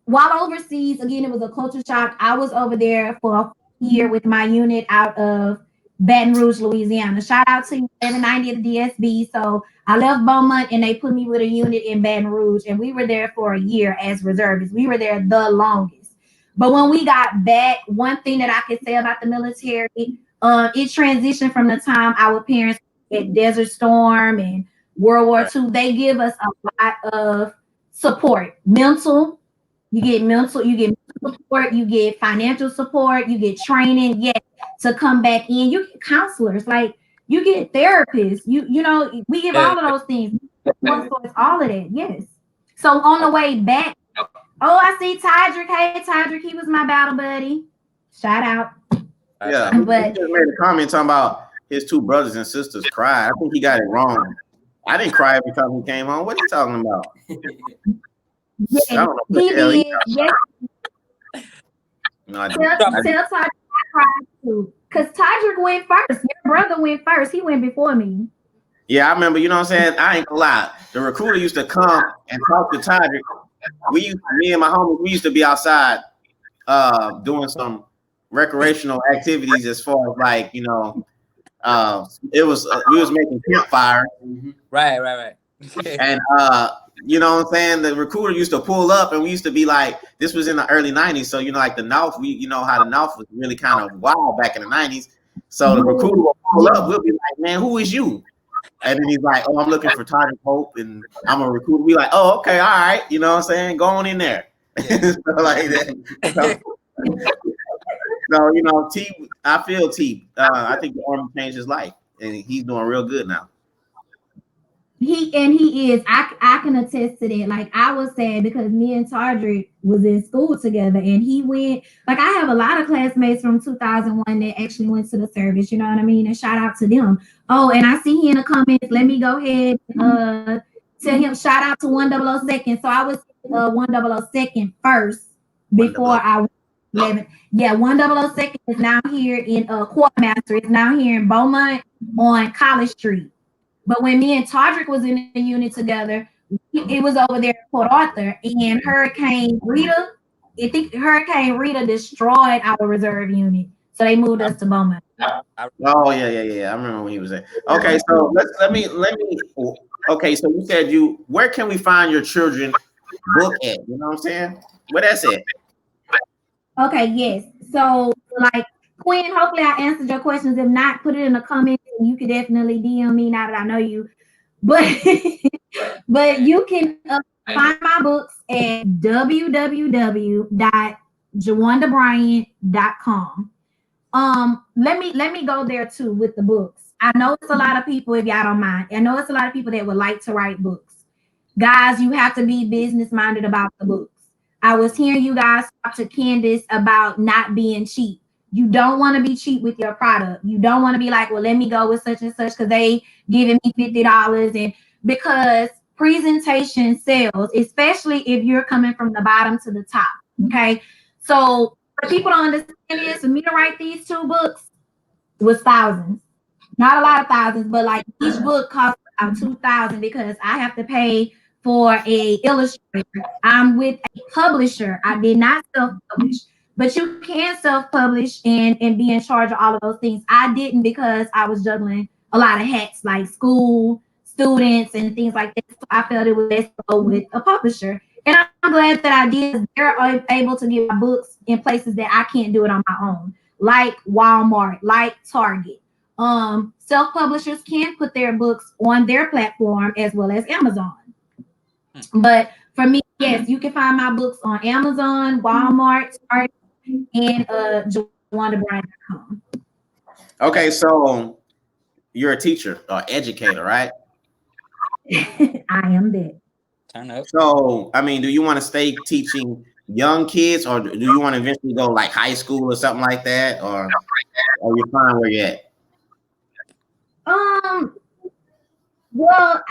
while overseas, again, it was a culture shock. I was over there for a year with my unit out of Baton Rouge, Louisiana. Shout out to 1190 of the DSB. So I left Beaumont and they put me with a unit in Baton Rouge, and we were there for a year as reservists. We were there the longest. But when we got back, one thing that I could say about the military, it transitioned from the time our parents at Desert Storm and World War II. They give us a lot of support, you get mental support, you get financial support, you get training, yes, to come back in. You get counselors, like you get therapists, we give all of those things. All of that, yes. So on the way back, I see Tydrick. Hey, Tydrick, he was my battle buddy. Shout out. Yeah, but he just made a comment talking about his two brothers and sisters cried. I think he got it wrong. I didn't cry every time he came home. What are you talking about? Yeah, he did. Yes. No, I tell Tydrick I cried too. Because Tydrick went first. Your brother went first. He went before me. Yeah, I remember, you know what I'm saying? I ain't gonna lie. The recruiter used to come and talk to Tydrick. Me and my homies, we used to be outside doing some recreational activities as far as like, it was we was making campfire. Right. And you know what I'm saying? The recruiter used to pull up and we used to be like, this was in the early 90s. So, like the North, how the North was really kind of wild back in the 90s. So the recruiter will pull up, we'll be like, man, who is you? And then he's like, oh, I'm looking for Tydrick Hope and I'm a recruiter. We like, oh, okay, all right. You know what I'm saying? Go on in there. So like that. So, T, I feel T. I think the Army changed his life and he's doing real good now. He is. I can attest to that. Like I was sad because me and Tydrick was in school together, and he went. Like I have a lot of classmates from 2001 that actually went to the service. You know what I mean? And shout out to them. Oh, and I see here in the comments. Let me go ahead tell him shout out to 100 So I was 100 first before I was 11. Yeah, 100 is now here in Quartermaster. It's now here in Beaumont on College Street. But when me and Tydrick was in the unit together, it was over there at Port Arthur, and Hurricane Rita destroyed our reserve unit. So they moved us to Beaumont. Oh yeah. I remember when he was there. Okay, so let me. Okay, so you said where can we find your children book at? You know what I'm saying? Where that's at? Okay, yes. So like Quinn, hopefully I answered your questions. If not, put it in the comments and you could definitely DM me now that I know you. But but you can find my books at www.jawandabryant.com. Let me go there too with the books. I know it's a lot of people, if y'all don't mind. I know it's a lot of people that would like to write books. Guys, you have to be business minded about the books. I was hearing you guys talk to Candace about not being cheap. You don't want to be cheap with your product. You don't want to be like, well, let me go with such and such because they giving me $50. And because presentation sells, especially if you're coming from the bottom to the top. Okay. So what people don't understand is for me to write these 2 books was thousands. Not a lot of thousands, but like each book costs about $2,000 because I have to pay for a illustrator. I'm with a publisher. I did not self-publish, but you can self-publish and be in charge of all of those things. I didn't because I was juggling a lot of hats like school, students, and things like that. So I felt it was best to go with a publisher. And I'm glad that I did. They're able to get my books in places that I can't do it on my own, like Walmart, like Target. Self-publishers can put their books on their platform as well as Amazon. But for me, yes, you can find my books on Amazon, Walmart, Target, and JawandaBryant.com. Okay, so you're a teacher or educator, right? I am that. Turn up. So, I mean, do you want to stay teaching young kids, or do you want to eventually go like high school or something like that, or are you fine where you're at? Well,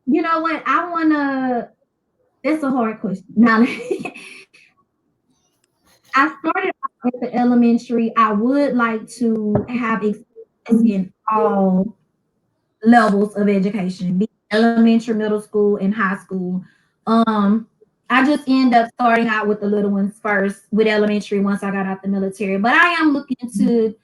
you know what? I wanna. That's a hard question. Now, I started off at the elementary. I would like to have experience in all levels of education, be elementary, middle school, and high school. I just end up starting out with the little ones first with elementary once I got out the military. But I am looking to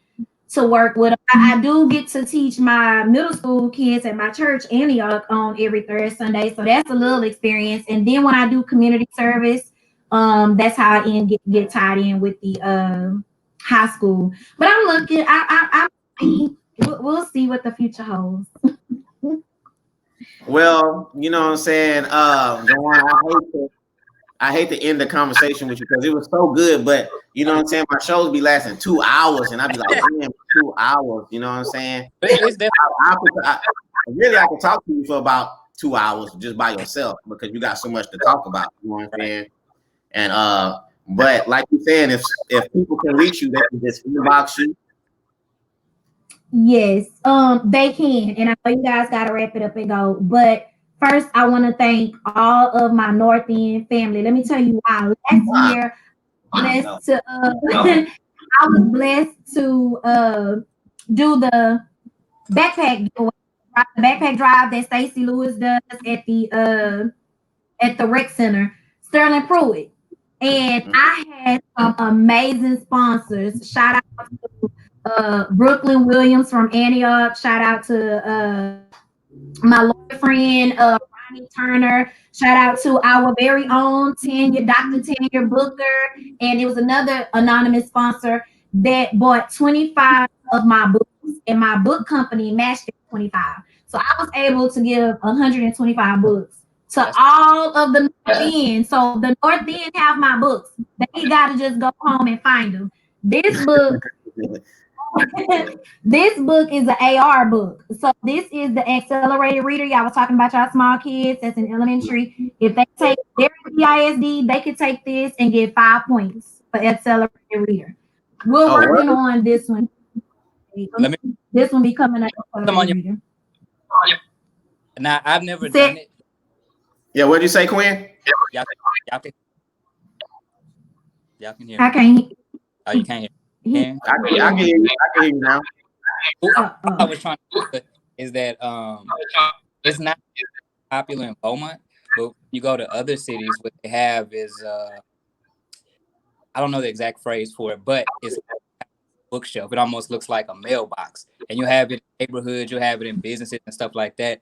work with them. I do get to teach my middle school kids at my church, Antioch, on every third Sunday. So that's a little experience. And then when I do community service, that's how I get tied in with the high school. But I'm looking. We'll see what the future holds. Well, you know what I'm saying. I hate to end the conversation with you because it was so good, but you know what I'm saying. My shows be lasting 2 hours, and I'd be like, damn, 2 hours. You know what I'm saying? I could talk to you for about 2 hours just by yourself because you got so much to talk about. You know what I'm saying? And but like you're saying, if people can reach you, they can just inbox you. Yes, they can, and I know you guys got to wrap it up and go. But first, I want to thank all of my North End family. Let me tell you why. Last year, I was blessed to do the backpack drive that Stacey Lewis does at the rec center, Sterling Pruitt, and I had some amazing sponsors. Shout out to Brooklyn Williams from Antioch. Shout out to my lawyer friend Ronnie Turner. Shout out to our very own Dr. Tanya Booker, and it was another anonymous sponsor that bought 25 of my books, and my book company matched it 25. So I was able to give 125 books to all of the North End. So the North End have my books. They got to just go home and find them. This book this book is an AR book. So this is the accelerated reader. Y'all was talking about y'all small kids that's in elementary. If they take their DISD, they could take this and get 5 points for accelerated reader. We're working on this one. This one be coming up. Reader. Now I've never done it. Yeah, what'd you say, Quin? Y'all can hear me. I can't. Oh, you can't hear me. I can hear you. I can hear you now. What I was trying to do is that it's not popular in Beaumont, but you go to other cities, what they have is I don't know the exact phrase for it, but it's bookshelf. It almost looks like a mailbox, and you have it in neighborhoods, you have it in businesses and stuff like that.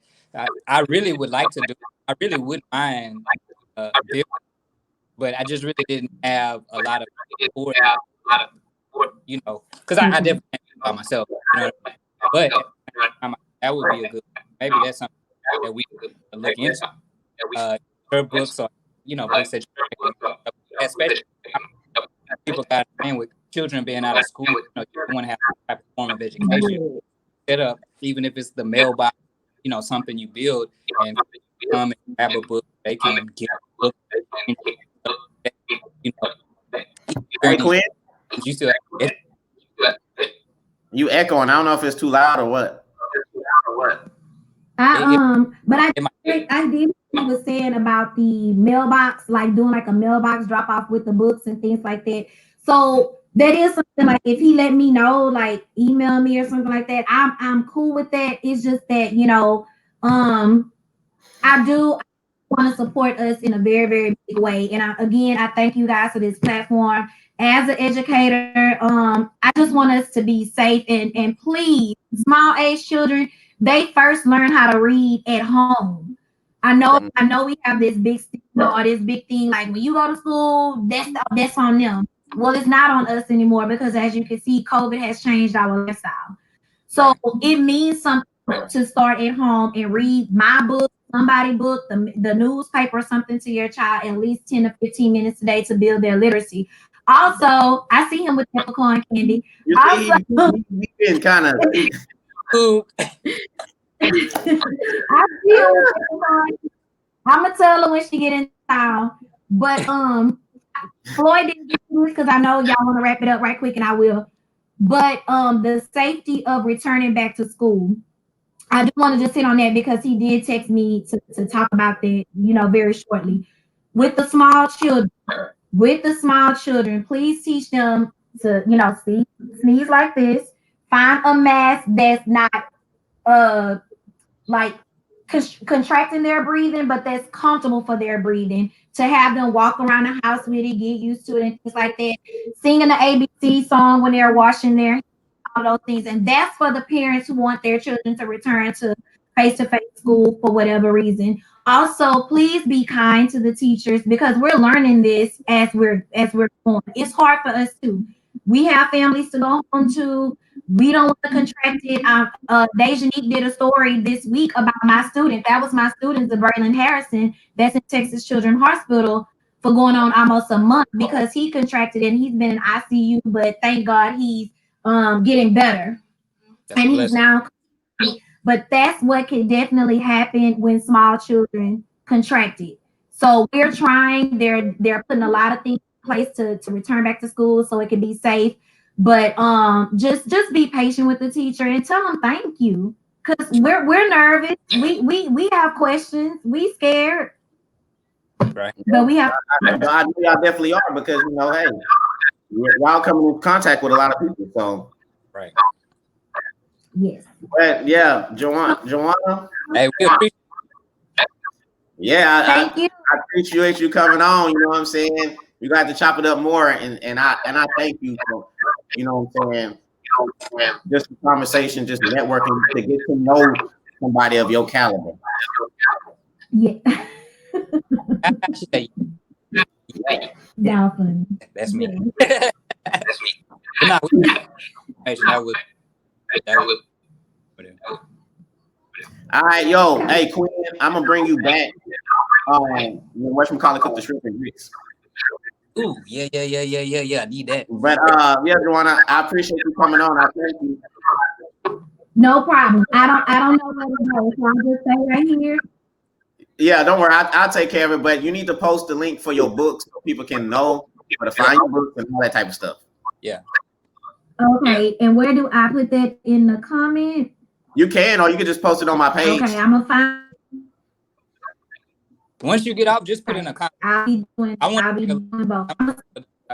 I really would like to do. I really wouldn't mind building, but I just really didn't have a lot of support, you know, because I definitely can't do it by myself. You know what I mean? But that would be a good. Maybe that's something that we could look into. Her books or books that especially people got in with children being out of school. You want to have some type of form of education set up, even if it's the mailbox. Something you build and come and grab a book. They can get a book. Hey, Quin, You still you echoing. I don't know if it's too loud or what. But I did what you were saying about the mailbox, like doing like a mailbox drop off with the books and things like that. So that is something like if he let me know, like email me or something like that, I'm cool with that. It's just that I do want to support us in a very, very big way. And I thank you guys for this platform. As an educator, I just want us to be safe and please, small age children, they first learn how to read at home. I know we have this big stigma or this big thing like when you go to school, that's on them. Well, it's not on us anymore because as you can see, COVID has changed our lifestyle. So it means something to start at home and read my book, somebody's book, the newspaper, something to your child at least 10 to 15 minutes a day to build their literacy. Also, I see him with peppercorn candy. You see, he's been kind of. I see him with peppercorn. I'm gonna tell her when she get in town. But Floyd didn't do this because I know y'all want to wrap it up right quick, and I will. But the safety of returning back to school, I do want to just hit on that because he did text me to talk about that, very shortly. With the small children, please teach them to, sneeze like this. Find a mask that's not like contracting their breathing, but that's comfortable for their breathing. To have them walk around the house with it, get used to it, and things like that. Singing the ABC song when they're washing their hands, all those things. And that's for the parents who want their children to return to face-to-face school for whatever reason. Also, please be kind to the teachers because we're learning this as we're going. It's hard for us too. We have families to go home to. We don't want to contract it. Dejanique did a story this week about my student. That was my student, Zabraylon Harrison, that's in Texas Children's Hospital for going on almost a month because he contracted it and he's been in ICU, but thank God he's getting better. And he's now, but that's what can definitely happen when small children contract it. So we're trying, they're putting a lot of things in place to return back to school so it can be safe. But just be patient with the teacher and tell them thank you. Cause we're nervous. We have questions. We scared. Right. But we have y'all definitely are because hey, y'all coming in contact with a lot of people. So right. Yes. But yeah, Jaunda. Hey, we appreciate. Yeah, Thank you. I appreciate you coming on. You know what I'm saying? We got to chop it up more, and I thank you for, what I'm saying, just the conversation, just networking to get to know somebody of your caliber. Yeah. That's me. That's me. No, that was. All right, yo, hey Quin, I'm gonna bring you back. Whatchamacallit cook the shrimp and grits. Ooh, yeah. I need that. But yeah, Jaunda, I appreciate you coming on. I thank you. No problem. I don't know where to go, so I'll just stay right here. Yeah, don't worry. I'll take care of it. But you need to post the link for your books so people can know where to find your books and all that type of stuff. Yeah. Okay, and where do I put that in the comment? You can, or you can just post it on my page. Okay, I'm gonna find. Once you get off, just put in a comment. I'll be doing both.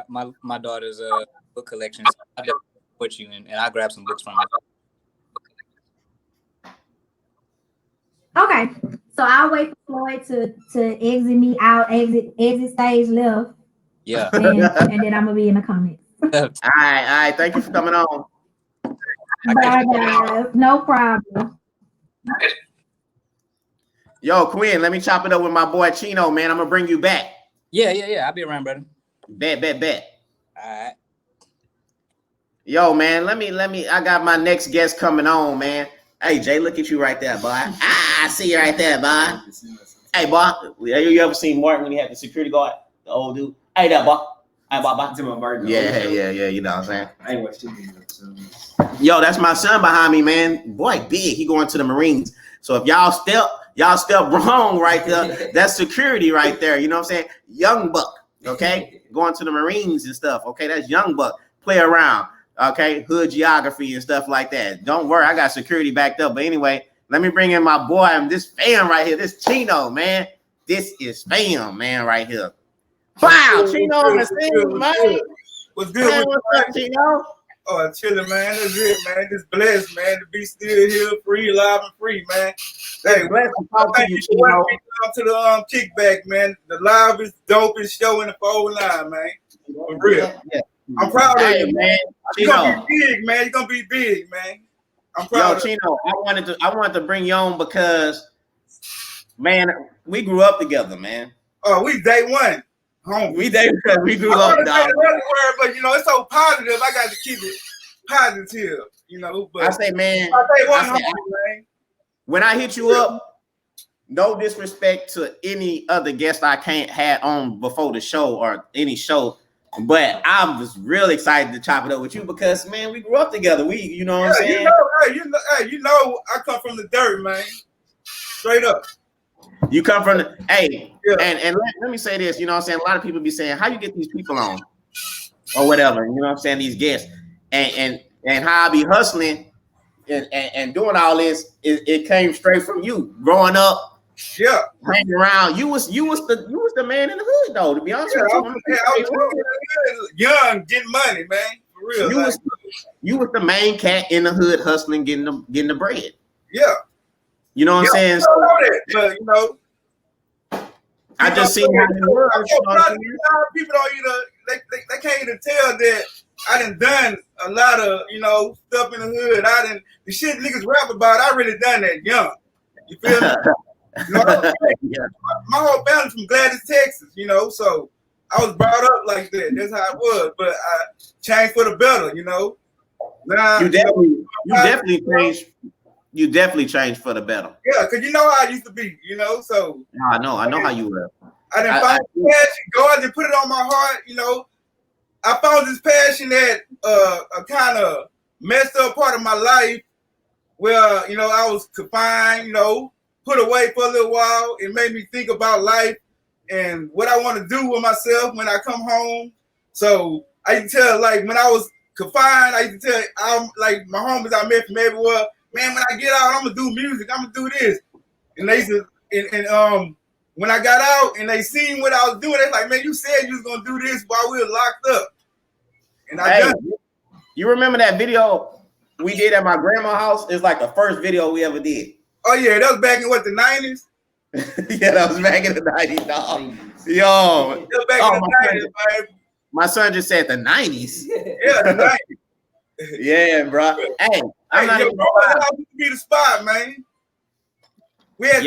My daughter's book collection. So I'll definitely put you in, and I'll grab some books from her. Okay, so I'll wait for Floyd to exit me out, exit stage left. Yeah, and then I'm gonna be in the comments. right. Thank you for coming on. Bye, guys. No problem. Yo, Quin, let me chop it up with my boy Chino, man. I'm gonna bring you back. Yeah. I'll be around, brother. Bet. All right. Yo, man, let me. I got my next guest coming on, man. Hey, Jay, look at you right there, boy. I see you right there, boy. Hey, boy, you ever seen Martin when he had the security guard, the old dude? Hey, that boy. Hey, boy. Yeah. You know what I'm saying? I ain't watched too many episodes. Yo, that's my son behind me, man. Boy, big. He going to the Marines. So if y'all step wrong right there, that's security right there. You know what I'm saying? Young buck, okay? Going to the Marines and stuff, okay? That's young buck. Play around, okay? Hood geography and stuff like that. Don't worry, I got security backed up. But anyway, let me bring in my boy and this fam right here. This Chino, man. This is fam, man, right here. Wow, Chino on the scene, man. What's good? Man, what's up, Chino? Oh, chilling, man. That's it, man. Just blessed, man, to be still here, free, alive, and free, man. Hey, Blessed to talk to thank you, you for Chino. welcoming me to the KikBack, man. The live is dopest show in the 409, man. For real. Yeah. I'm proud of you, man. You're Chino. gonna be big, man. You're gonna be big, man. I'm proud of you. Chino, I wanted to bring you on because, man, we grew up together, man. Oh, we day one. Home. We grew I up, want to say dog. another word, but you know, it's so positive. I got to keep it positive, you know. But I say, man, when I hit you up, no disrespect to any other guest I can't had on before the show or any show, but I was really excited to chop it up with you because, man, we grew up together. You know what I'm saying? You know, I come from the dirt, man. Straight up. You come from the Yeah. and let me say this, you know what I'm saying? A lot of people be saying, how you get these people on or whatever, you know what I'm saying? These guests and how I be hustling and doing all this, it came straight from you growing up, Yeah. hanging around. You was the man in the hood though, to be honest with you. I was young, getting money, man. For real. You was the main cat in the hood hustling, getting the bread. Yeah. You know what I'm saying? I know that, but you know, I just seen how you were. People don't either they can't even tell that I done a lot of, you know, stuff in the hood. The shit niggas rap about, I really done that young. You feel me? You know, Yeah. my whole family's from Gladys, Texas, you know, so I was brought up like that. That's how it was. But I changed for the better, you know. Now You definitely changed for the better. Yeah, because you know how I used to be, you know, so I know how you were. I didn't find passion. God didn't put it on my heart, you know. I found this passion that a kind of messed up part of my life where, you know, I was confined, you know, put away for a little while. It made me think about life and what I want to do with myself when I come home. So I used to tell, like, when I was confined, I used to tell, like, my homies I met from everywhere, man, when I get out, I'm going to do music. I'm going to do this. And they used to, when I got out and they seen what I was doing, they're like, man, you said you was going to do this while we were locked up. And I done it. You remember that video we did at my grandma's house? It's like the first video we ever did. Oh, yeah, that was back in, what, the 90s? Yeah, that was back in the 90s, dog. Yo. That was back in the 90s, man. My son just said the 90s. Yeah, the 90s. Yeah, bro. Hey, I'm not even gonna lie. To be the spot, man. We had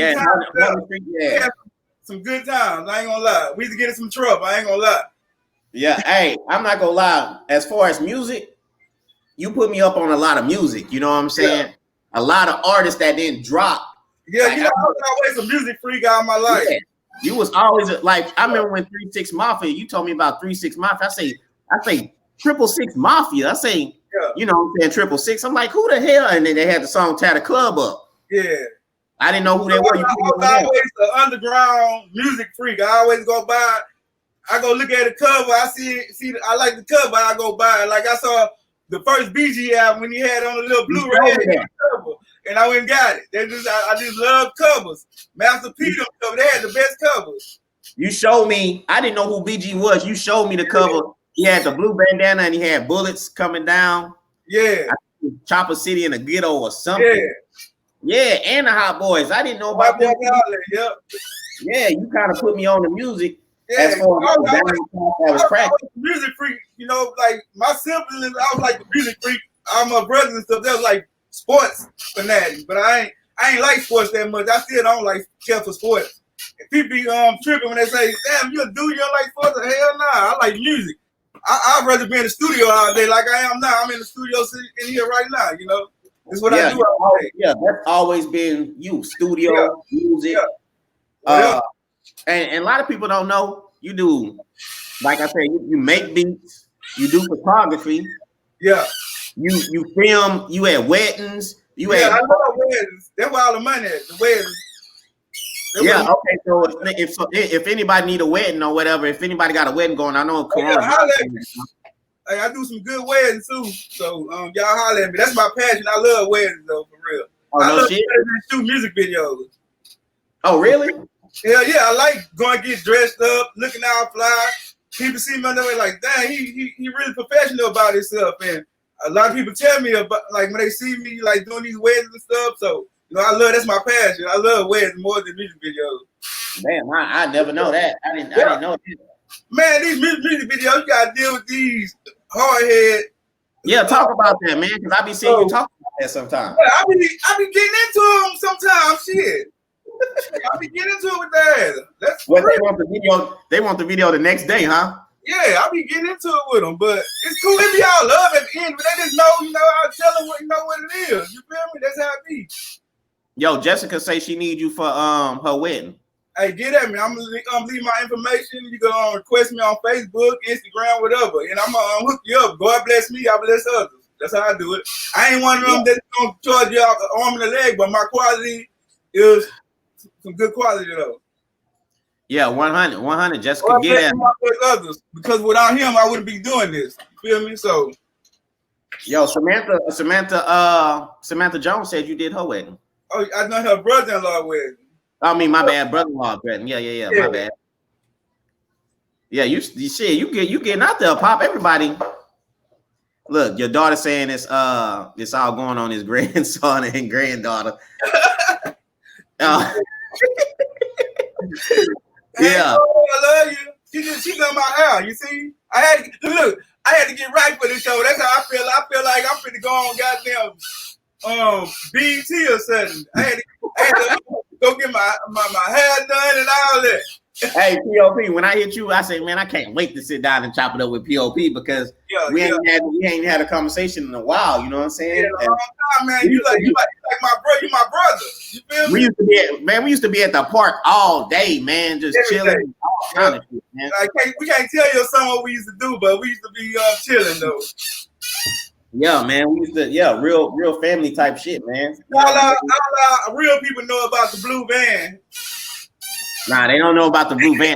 some good times. I ain't gonna lie. We used to get in some trouble. I ain't gonna lie. Yeah, hey, I'm not gonna lie. As far as music, you put me up on a lot of music. You know what I'm saying? Yeah. A lot of artists that didn't drop. Yeah, like, you know, I was always a music freak all my life. Yeah. You was always like, I remember when 3 6 Mafia. You told me about 3 6 Mafia. I say 666 Mafia. I say, yeah. You know, I'm saying 666. I'm like, who the hell? And then they had the song "Tear the Club Up." Yeah. I didn't know who they were. I was always the underground music freak. I always go by. I go look at the cover. I see. I like the cover. I go by. Like I saw the first BG album when he had on a little Blu-ray cover, and I went and got it. I just love covers. Master Peter cover. They had the best covers. You showed me. I didn't know who BG was. You showed me the cover. He had the blue bandana and he had bullets coming down. Yeah. Chopper City in a ghetto or something. Yeah. Yeah, and the Hot Boys. I didn't know about that. Yep. Yeah, you kind of put me on the music. Yeah, as far as I that was was practice. a music freak, you know, like my siblings, I was like the music freak. All my brothers and stuff, they was like sports fanatics, but I ain't like sports that much. I still don't like care for sports. People be tripping when they say, "Damn, you a dude, you don't like sports?" Hell nah, I like music. I'd rather be in the studio all day like I am now. I'm in the studio sitting in here right now, you know. This is what I do all day. Yeah, that's always been you, studio, music. Yeah. And a lot of people don't know you do, like I said, you make beats, you do photography. Yeah. You film, you at weddings, I love weddings. That's where all the money is, the weddings. Yeah, okay. So if anybody need a wedding or whatever, if anybody got a wedding going, I know Corona. Hey, I do some good weddings too. So y'all holler at me. That's my passion. I love weddings though, for real. I love shoot music videos. Oh, really? Hell yeah, I like going to get dressed up, looking out fly. People see me on the way like, dang, he really professional about himself. And a lot of people tell me about, like, when they see me like doing these weddings and stuff. So, you know, that's my passion. I love weddings more than music videos. Damn, I never know that. I didn't know that. Man, these music videos, you gotta deal with these hard head. Yeah, talk about that, man, because I be seeing you talk about that sometimes. Yeah, I be getting into them sometimes. Shit. I be getting into it with that. That's well, they want the video the next day, huh? Yeah, I be getting into it with them, but it's cool. It be all love at the end, but they just know, you know, I tell them what it is. You feel me? That's how it be. Yo, Jessica say she need you for her wedding. Hey, get at me. I'm gonna leave my information. You can request me on Facebook, Instagram, whatever, and I'm gonna hook you up. God bless me, I bless others. That's how I do it. I ain't one of them that's gonna charge you out the arm and the leg, but my quality is some good quality though. Yeah, 100. Jessica, get at me. Others, because without him, I wouldn't be doing this. You feel me? So, yo, Samantha Jones said you did her wedding. Oh, I done her brother-in-law wedding. I mean, my bad, brother-in-law wedding. Yeah, my bad. Yeah, you getting out there, Pop. Everybody, look, your daughter saying it's all going on his grandson and granddaughter. Yeah, I love you. She done my hair. You see, I had to get right for this show. That's how I feel. I feel like I'm finna go on goddamn BET or something. I had to go get my hair done and all that. Hey, POP, when I hit you, I say, man, I can't wait to sit down and chop it up with POP because we ain't had a conversation in a while. You know what I'm saying? Yeah, a long time, man. You like my brother. You my brother. You feel me? We used to be at the park all day, man, just chilling. All kind of shit, man. We can't tell your son what we used to do, but we used to be chilling though. Yeah, man, we used to, real family type shit, man. Real people know about the blue van. Nah, they don't know about the blue van.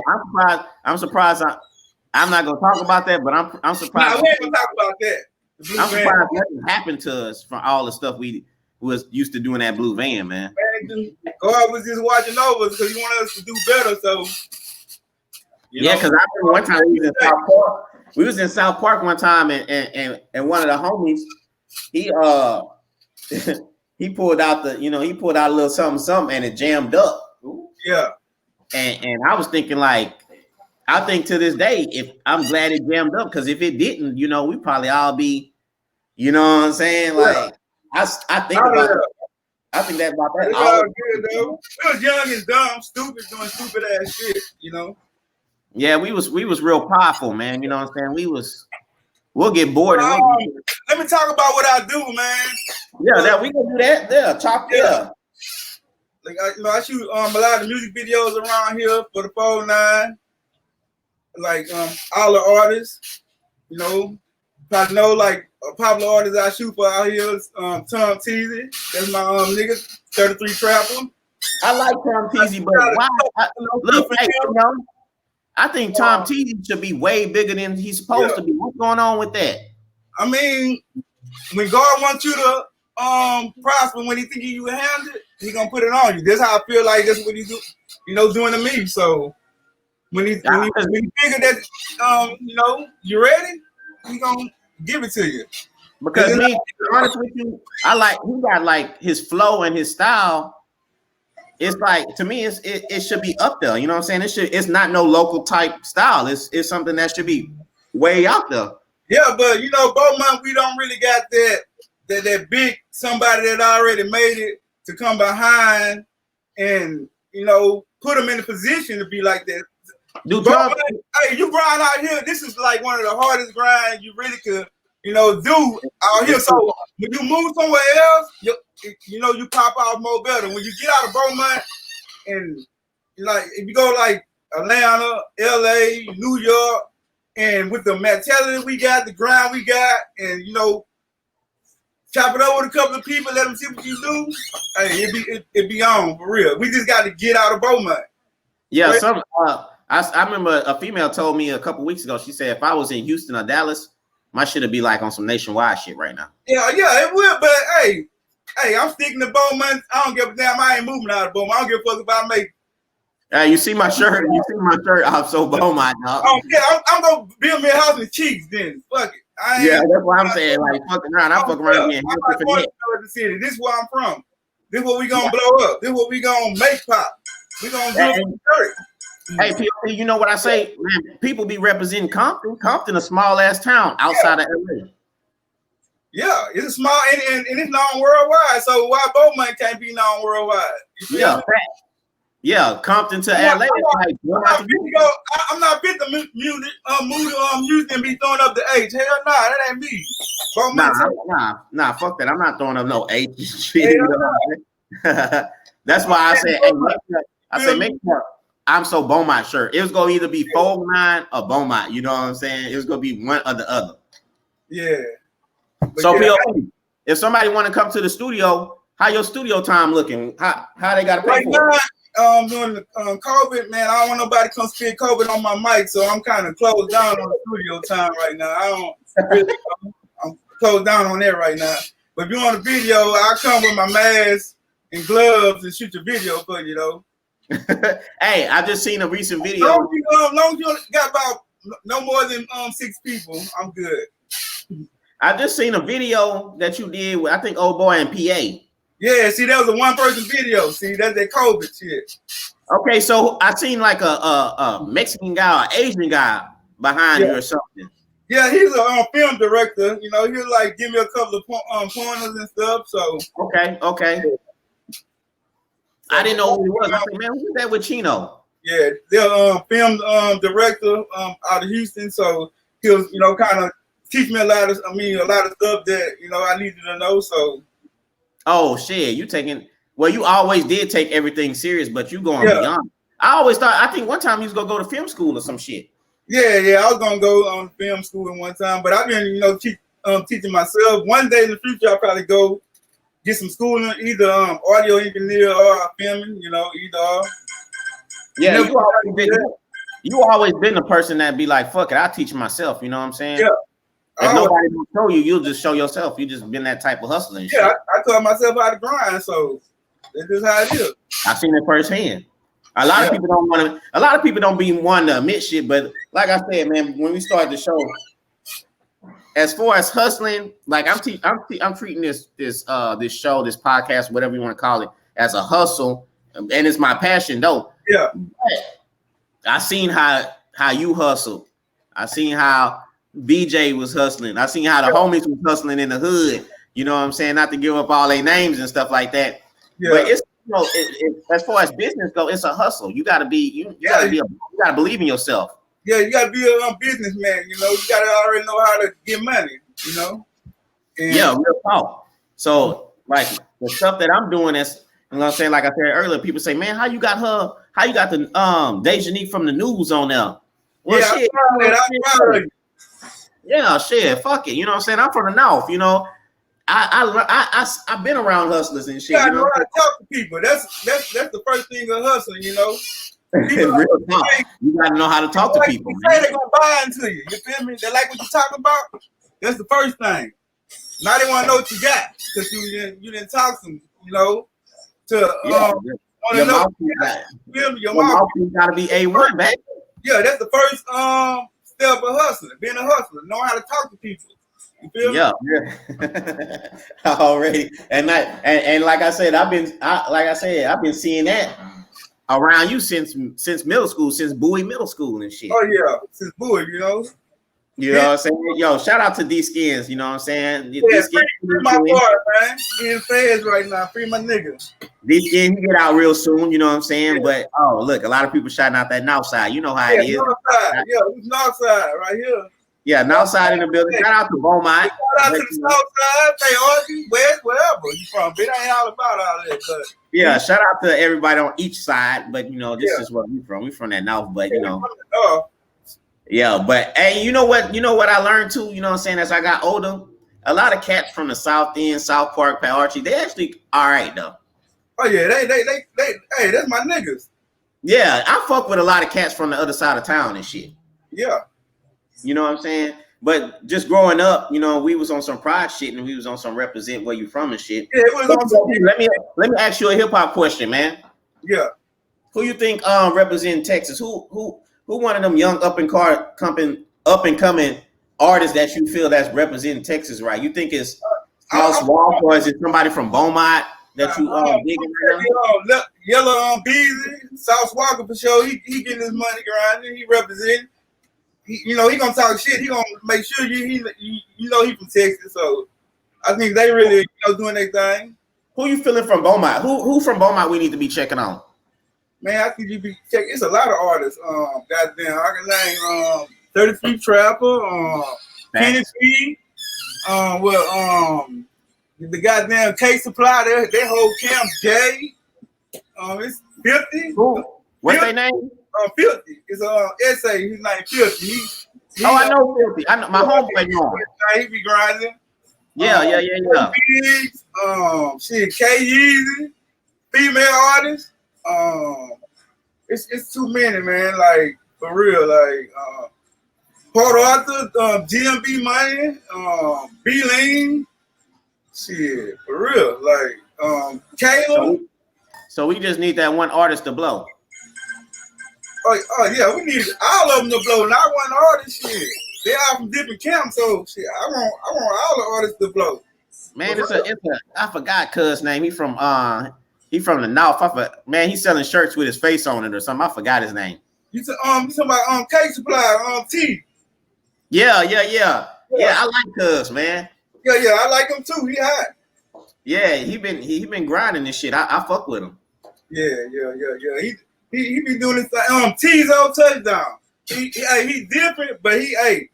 I'm surprised. I'm not gonna talk about that, but I'm surprised. Nah, we ain't gonna talk about that. I'm surprised nothing happened to us from all the stuff we was used to doing that blue van, man. God was just watching over us because he wanted us to do better. So because I remember one time we was in South Park. We was in South Park one time, and one of the homies, he pulled out a little something, and it jammed up. Yeah. And I was thinking, like, I think to this day, if I'm glad it jammed up, because if it didn't, we probably all be, you know what I'm saying? Like, I think about that. I think that about that. It's all good, though. We was young and dumb, stupid, doing stupid ass shit, Yeah, we was real powerful, man. You know what I'm saying? We'll get bored. Let me talk about what I do, man. Yeah, we can do that. Yeah. Like I shoot a lot of music videos around here for the 409. Like all the artists, probably know like a popular artist I shoot for out here is Tom Teasy. That's my nigga, 33 Trapper. I like Tom Teasy, but why? I think Tom Teasy should be way bigger than he's supposed to be. What's going on with that? I mean, when God wants you to prosper, when he think you can handle it, he gonna put it on you. That's how I feel like that's what he's doing to me. So when he figure that you ready, he gonna give it to you. Because me, to be honest with you, he got like his flow and his style. it's like to me, it should be up there. You know what I'm saying? It's not no local type style. It's something that should be way out there. Yeah, but you know, Beaumont, we don't really got that big somebody that already made it to come behind and you know put them in a position to be like that. Beaumont, hey, you grind out here. This is like one of the hardest grinds you really could, you know, do out here. So when you move somewhere else, you know, you pop off more better. When you get out of Beaumont and like if you go like Atlanta, LA, New York, and with the mentality we got, the grind we got, and you know, chop it up with a couple of people, let them see what you do. Hey, it be on for real. We just got to get out of Beaumont. Yeah, right? I remember a female told me a couple weeks ago. She said if I was in Houston or Dallas, my shit would be like on some nationwide shit right now. Yeah, it would. But hey, I'm sticking to Beaumont. I don't give a damn. I ain't moving out of Beaumont. I don't give a fuck about making. You see my shirt? You see my shirt? I'm so Beaumont now. Oh yeah, I'm gonna build me a house in Cheeks then. Fuck it. Yeah, that's what I'm saying. Like fucking around. I'm fucking around here. I'm not going to the city. This is where I'm from. This is what we gonna blow up. This is what we gonna make pop. We gonna do it. Hey, people, you know what I say? Man, people be representing Compton. Compton, a small ass town outside of LA. Yeah, it's a small and it's known worldwide. So why Beaumont can't be known worldwide? Yeah, yeah, Compton to LA. I'm not fit the music and be throwing up the H. Hell nah, that ain't me. Nah, fuck that. I'm not throwing up no H shit. That's why I said, hey, make sure I'm so Beaumont shirt. It was gonna either be 409 or Beaumont. You know what I'm saying? It was gonna be one or the other. Yeah. So POP, if somebody want to come to the studio, how your studio time looking? How they gotta pay for it? During the COVID, man, I don't want nobody come spit COVID on my mic, so I'm kind of closed down on the studio time right now. I don't really, I'm closed down on that right now. But if you want a video, I'll come with my mask and gloves and shoot your video for you, though. Hey, I just seen a recent video. Long as you got about no more than 6 people, I'm good. I just seen a video that you did with, I think, old boy in PA. Yeah, see, that was a one-person video. See, that's that COVID shit. Okay, so I seen like a Mexican guy or Asian guy behind you or something. Yeah, he's a film director. You know, he'll like give me a couple of pointers and stuff. So okay. I didn't know who he was. I said, man, who's that with Chino? Yeah, they're film director out of Houston. So he'll kind of teach me a lot of stuff that I needed to know. So. Oh shit, you always did take everything serious, but you going beyond. I always thought, I think one time you was gonna go to film school or some shit. Yeah, I was gonna go on film school one time, but I've been, teaching myself. One day in the future, I'll probably go get some schooling, either audio engineer or filming, either or. Yeah, you always been the person that be like, fuck it, I'll teach myself, you know what I'm saying? Yeah. If nobody will show you, you'll just show yourself. You just been that type of hustling. Yeah, I taught myself how to grind, so that's just how it is. I've seen it firsthand. A lot of people don't be wanting to admit shit, but like I said, man, when we started the show, as far as hustling, like I'm treating this show, this podcast, whatever you want to call it, as a hustle, and it's my passion though. Yeah. But I seen how you hustle. I seen how BJ was hustling. I seen how the homies was hustling in the hood. You know what I'm saying? Not to give up all their names and stuff like that. Yeah. But it's as far as business go, it's a hustle. You gotta you gotta believe in yourself. Yeah, you gotta be a businessman. You gotta already know how to get money. And yeah, real talk. So like the stuff that I'm doing is, saying, like I said earlier, people say, man, how you got the Dejanique from the news on there? Well, shit. Yeah, shit, fuck it. You know what I'm saying? I'm from the North, I've been around hustlers and shit. You gotta know how to talk to people. That's the first thing of hustling, Real talk. You gotta know how to talk to people. They say they're gonna buy into you. You feel me? They like what you talking about. That's the first thing. Now they want to know what you got because you didn't talk to them, your mouth gotta be A1, man. Yeah, that's the first step of hustling. Being a hustler, know how to talk to people. You feel me? Yeah. Already. And like I said, I've been seeing that around you since middle school, since Bowie Middle School and shit. Oh yeah, since Bowie, you know. You know what I'm saying? Yo, shout out to D Skins, you know what I'm saying? Yeah, D Skins, free my boy, man. He in feds right now. Free my nigga. D Skins, he get out real soon, you know what I'm saying? Yeah. But oh look, a lot of people shouting out that north side. You know how it is. North side. Yeah, north side right here. Yeah, north side in the building. Shout out to Beaumont. Shout out to the south side, Payorchi, west, wherever you from. It ain't all about all that, but yeah, shout out to everybody on each side. But you know, this is where we from. We from that north, but you know. Yeah, but hey, you know what I learned too, you know what I'm saying, as I got older, a lot of cats from the South End, South Park, Payorchi, they actually all right though. Oh yeah, they hey, that's my niggas. Yeah, I fuck with a lot of cats from the other side of town and shit. Yeah. You know what I'm saying? But just growing up, you know, we was on some pride shit and we was on some represent where you from and shit. Yeah, it was on some let me ask you a hip hop question, man. Yeah. Who you think represent Texas? Who one of them young up and coming artists that you feel that's representing Texas, right? You think it's House Walk or is it somebody from Beaumont that you digging right Yellow Beezy, South Walker for sure. He getting his money grinding. He representing. He gonna talk shit. He gonna make sure he from Texas. So I think they really doing their thing. Who you feeling from Beaumont? Who from Beaumont we need to be checking on? Man, I think you be checking. It's a lot of artists. Goddamn, I can name 33 Trapper, Kenny P. The goddamn K Supply. Their whole camp J. It's 50. What's their name? 50. It's essay. His name 50. I know 50. I know my homeboy know him. He be grinding. Yeah. Biggs, shit, K Yeezy, female artists. It's too many, man. Like for real, like Port Arthur, GMB Money, B-Lean, shit, for real. Like Kayla. So we just need that one artist to blow. Oh yeah, we need all of them to blow, not one artist. Shit, they all from different camps, so shit. I want all the artists to blow. Man, it's a I forgot cuz name. He from the north. Man, he's selling shirts with his face on it or something. I forgot his name. You talking about K Supply, T. Yeah. I like cuz, man. Yeah, I like him too. He hot. Yeah, he been grinding this shit. I fuck with him. Yeah. He be doing this thing. Tizo touchdown. He different, but I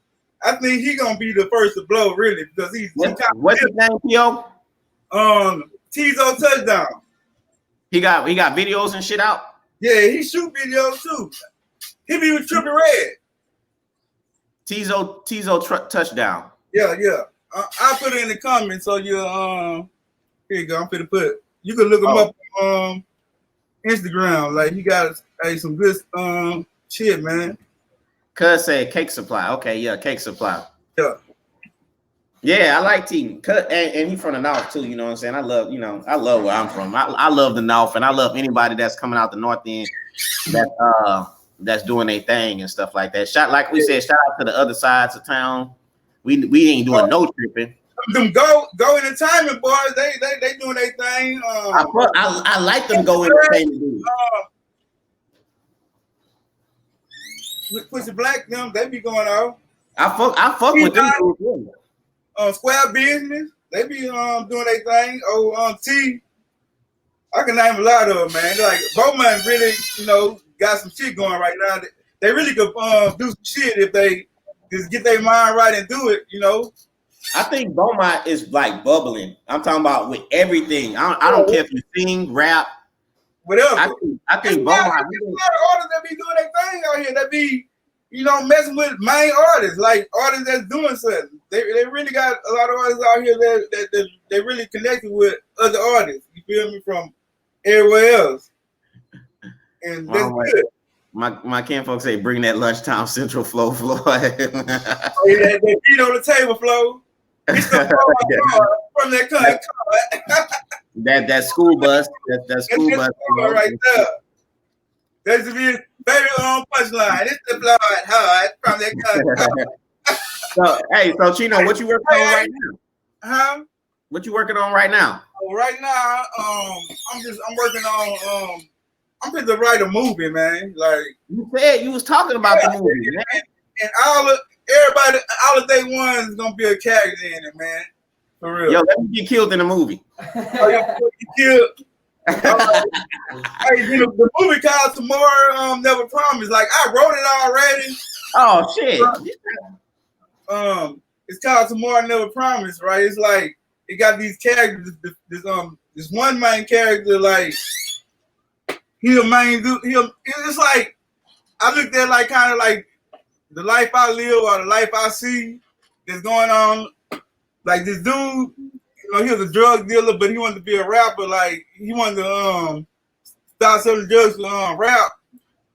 think he gonna be the first to blow really because he's what's his name, P.O.? Tizo touchdown. He got videos and shit out. Yeah, he shoot videos too. He be with Triple Red. Tizo touchdown. Yeah. I'll put it in the comments so you here you go. I'm finna put. You can look him up on Instagram. Like he got some good shit, man. Cuz said Cake Supply. Okay, yeah, Cake Supply. Yeah, I like T. And he from the north too. You know what I'm saying? I love where I'm from. I love the north, and I love anybody that's coming out the north end that's doing their thing and stuff like that. Like we said, shout out to the other sides of town. We ain't doing no tripping. Them go entertainment boys, they doing their thing. I like them go entertainment dudes. Pussy Black, them they be going out. I fuck with them dudes. Square Business, they be doing their thing. T. I can name a lot of them, man. Like Beaumont really, got some shit going right now. They really could do some shit if they just get their mind right and do it, I think Beaumont is like bubbling. I'm talking about with everything. I don't care if you sing, rap, whatever. I think Beaumont. There's a lot of artists that be doing their thing out here. That be, messing with main artists, like artists that's doing something. They really got a lot of artists out here that they really connected with other artists. You feel me? From everywhere else, and that's good. My kinfolk say bring that lunchtime central flow. That beat on the table flow. It's the from that car. that school bus. That school bus right there. That's the very punchline. It's the blood hard from that car. So Chino, what you working on right now? Huh? What you working on right now? Right now, I'm working on I'm just to write a movie, man. Like You said you was talking about the movie, man. And all of day one is gonna be a character in it, man. For real. Yo, let me get killed in the movie. You killed. Hey, the movie called Tomorrow Never Promised. Like I wrote it already. Oh shit. It's called Tomorrow Never Promised, right? It's like it got these characters. This one main character, like it's like I looked at like kind of like the life I live or the life I see that's going on. Like this dude, he was a drug dealer, but he wanted to be a rapper. Like he wanted to start selling drugs to rap,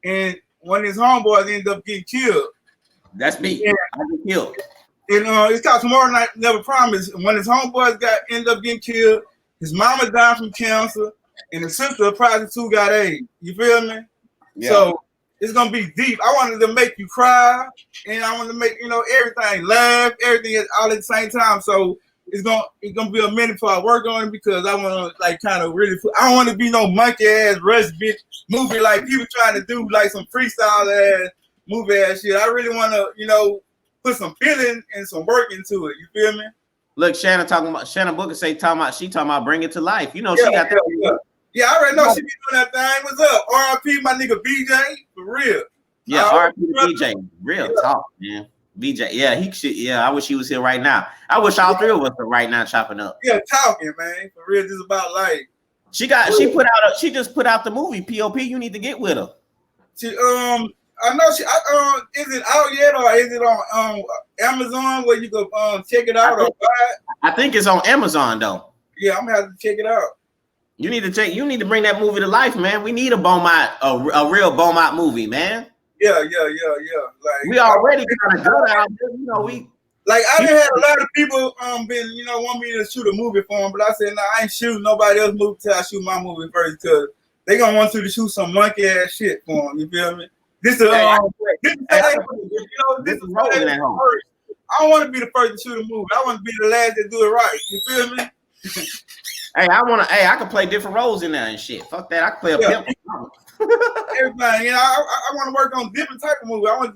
and one of his homeboys ended up getting killed. That's me. Yeah. I get killed. And it's called Tomorrow Night Never Promised. And when his homeboys ended up getting killed, his mama died from cancer, and his sister, a prostitute, got AIDS. You feel me? Yeah. So it's gonna be deep. I wanted to make you cry, and I wanted to make everything laugh, everything all at the same time. So it's gonna be a minute before I work on it because I want to like kind of really. I don't want to be no monkey ass rush bitch movie like people trying to do like some freestyle ass movie ass shit. I really want to put some feeling and some work into it. You feel me? Look, Shannon Booker talking about bring it to life. She got that. Yeah, I already know she be doing that thing. What's up? R.I.P. my nigga BJ, for real. Yeah, R.I.P. to BJ. Real talk, man. BJ, yeah, he should. Yeah, I wish he was here right now. I wish all three of us were right now chopping up. Yeah, talking, man. For real, this is about life. She just put out the movie POP. You need to get with her. I know she. Is it out yet, or is it on Amazon where you go check it out or buy it? I think it's on Amazon though. Yeah, I'm gonna have to check it out. You need to bring that movie to life, man. We need a real Beaumont movie, man. Yeah. Like we already kind of good out there, we. Like I done had a lot of people want me to shoot a movie for them, but I said no, I ain't shooting nobody else's movie till I shoot my movie first because they gonna want you to shoot some monkey ass shit for them. You feel me? This is rolling at home. I don't want to be the first to shoot a movie. I want to be the last to do it right. You feel me? I can play different roles in there and shit. Fuck that. I can play a pimp. Everything. I want to work on different type of movies. I want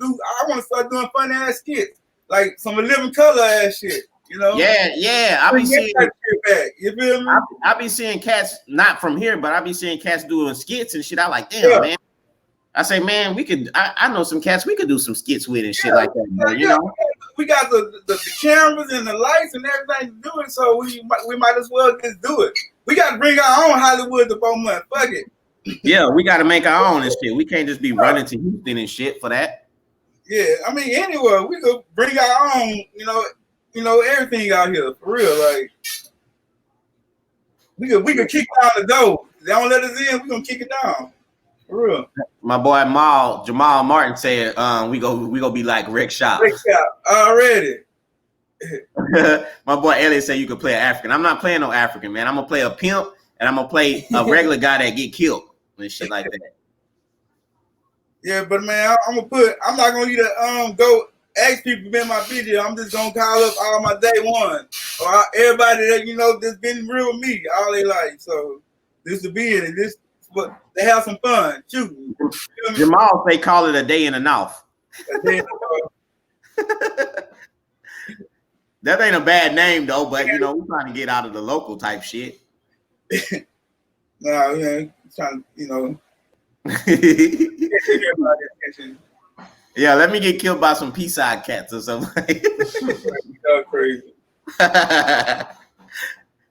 to start doing funny ass skits. Like some living color ass shit. Yeah. I be seeing back. You feel me? I be seeing cats not from here, but I be seeing cats doing skits and shit. I like damn man. I say, man, we could. I know some cats we could do some skits with and shit like that. Bro, we got the cameras and the lights and everything to do it, so we might as well just do it. We got to bring our own Hollywood to Beaumont. Fuck it. Yeah, we got to make our own and shit. We can't just be running to Houston and shit for that. Yeah, I mean, anywhere we could bring our own. Everything out here for real. Like we could kick down the door. They don't let us in. We gonna kick it down. For real. My boy Jamal Martin said, we go be like Rick Shop. Rick Shop already. My boy Elliot said you could play an African. I'm not playing no African, man. I'm gonna play a pimp and I'm gonna play a regular guy that get killed and shit like that. Yeah, but man, I'm not gonna either go ask people to be in my video. I'm just gonna call up all my day one or everybody that that's been real with me all their life. So this to be in it. This. But they have some fun shooting. Jamal say call it a day in the north. That ain't a bad name though, but we're trying to get out of the local type shit. No, trying Yeah, let me get killed by some P-side cats or something. That's crazy.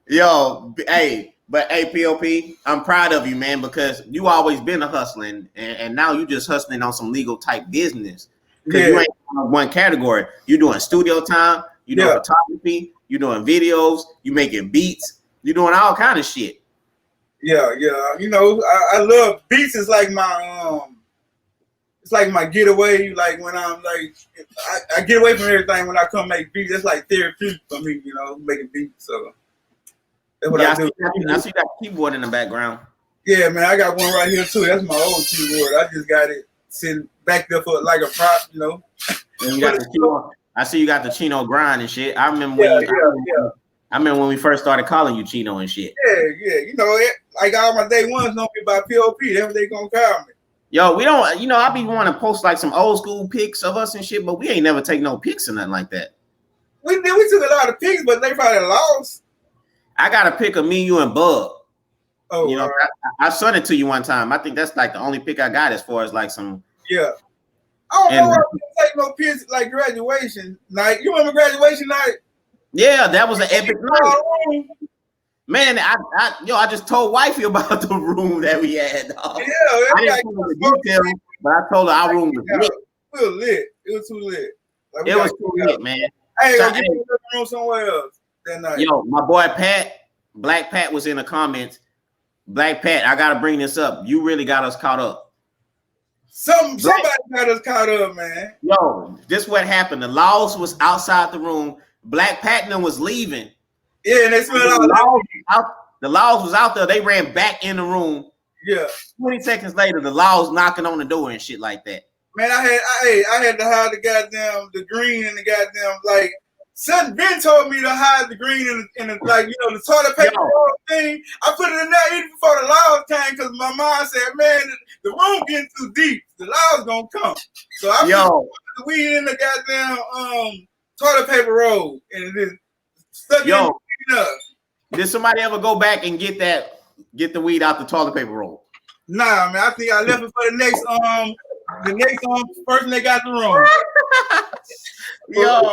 Yo, hey. But hey, POP, I'm proud of you, man, because you always been a hustling, and now you just hustling on some legal type business. Because you ain't on one category. You doing studio time, you doing photography, you doing videos, you making beats, you doing all kind of shit. Yeah. I love beats. Is like my it's like my getaway. Like when I'm like, I get away from everything when I come make beats. It's like therapeutic for me, making beats. So. I see that keyboard in the background. Yeah, man, I got one right here too. That's my old keyboard. I just got it sitting back there for like a prop, And you got the I see you got the Chino grind and shit. I remember when I remember when we first started calling you Chino and shit. Yeah. You know, like all my day ones know me by POP. That's what they gonna call me. Yo, we don't, you know, I be wanting to post like some old school pics of us and shit, but we ain't never take no pics or nothing like that. We took a lot of pics, but they probably lost. I got a pic of me, you, and Bug. Oh, you know, I sent it to you one time. I think that's like the only pic I got as far as like some. Yeah. I don't know why we didn't take no pics like graduation night. You remember graduation night? Yeah, that was an epic night. Man, I just told wifey about the room that we had. Dog. Yeah, I didn't tell her the details, but I told her our room was lit. We were lit. It was too lit. Like, it was too lit, man. Hey, go get the room somewhere else that night. Yo, my boy Pat, Black Pat was in the comments. Black Pat, I gotta bring this up. You really got us caught up. Somebody got us caught up, man. Yo, this what happened. The Laws was outside the room. Black Platinum was leaving. Yeah, and they smelled the Laws was out there. They ran back in the room. Yeah. 20 seconds later, the Laws knocking on the door and shit like that. Man, I had to hide the green and the goddamn like. Son Ben told me to hide the green in the like, you know, the toilet paper thing. I put it in there even before the Laws came because my mom said, man, the room getting too deep. The Laws gonna come. So I put the weed in the goddamn toilet paper roll and then stuck it in up. Did somebody ever go back and get the weed out the toilet paper roll? Nah, man. I think I left it for the next person that got the room. Yo,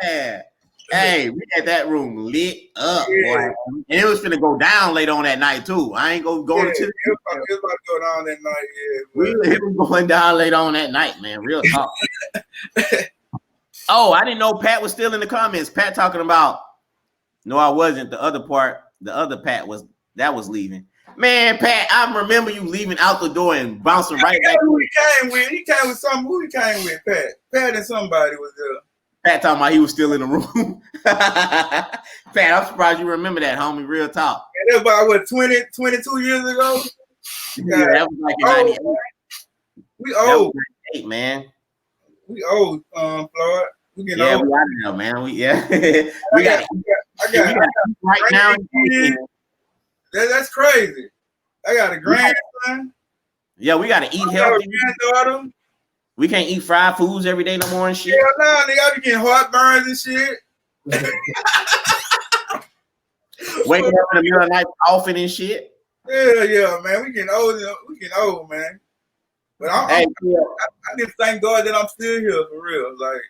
man. Hey, we had that room lit up, boy. And it was finna go down later on that night, too. I ain't going to it was about to go down that night, it was going down later on that night, man. Real talk. Oh, I didn't know Pat was still in the comments. Pat talking about, no, I wasn't. The other Pat was leaving. Man, Pat, I remember you leaving out the door and bouncing right back. Who he came with? He came with something. Who he came with? Pat and somebody was there. Pat talking about he was still in the room. Pat, I'm surprised you remember that, homie. Real talk. And that was about 22 years ago. Yeah, that was like in 98. We old. 98, man. We old, Floyd. We getting old. We got it now, man. We got right now. That's crazy. I got a grandson. Yeah, we gotta eat healthy. Granddaughter. We can't eat fried foods every day no more and shit. Yeah, nah, they gotta be getting heartburns and shit. Waking up in the middle of the night coughing and shit. Yeah, man. We getting old, man. But I just thank God that I'm still here for real. Like,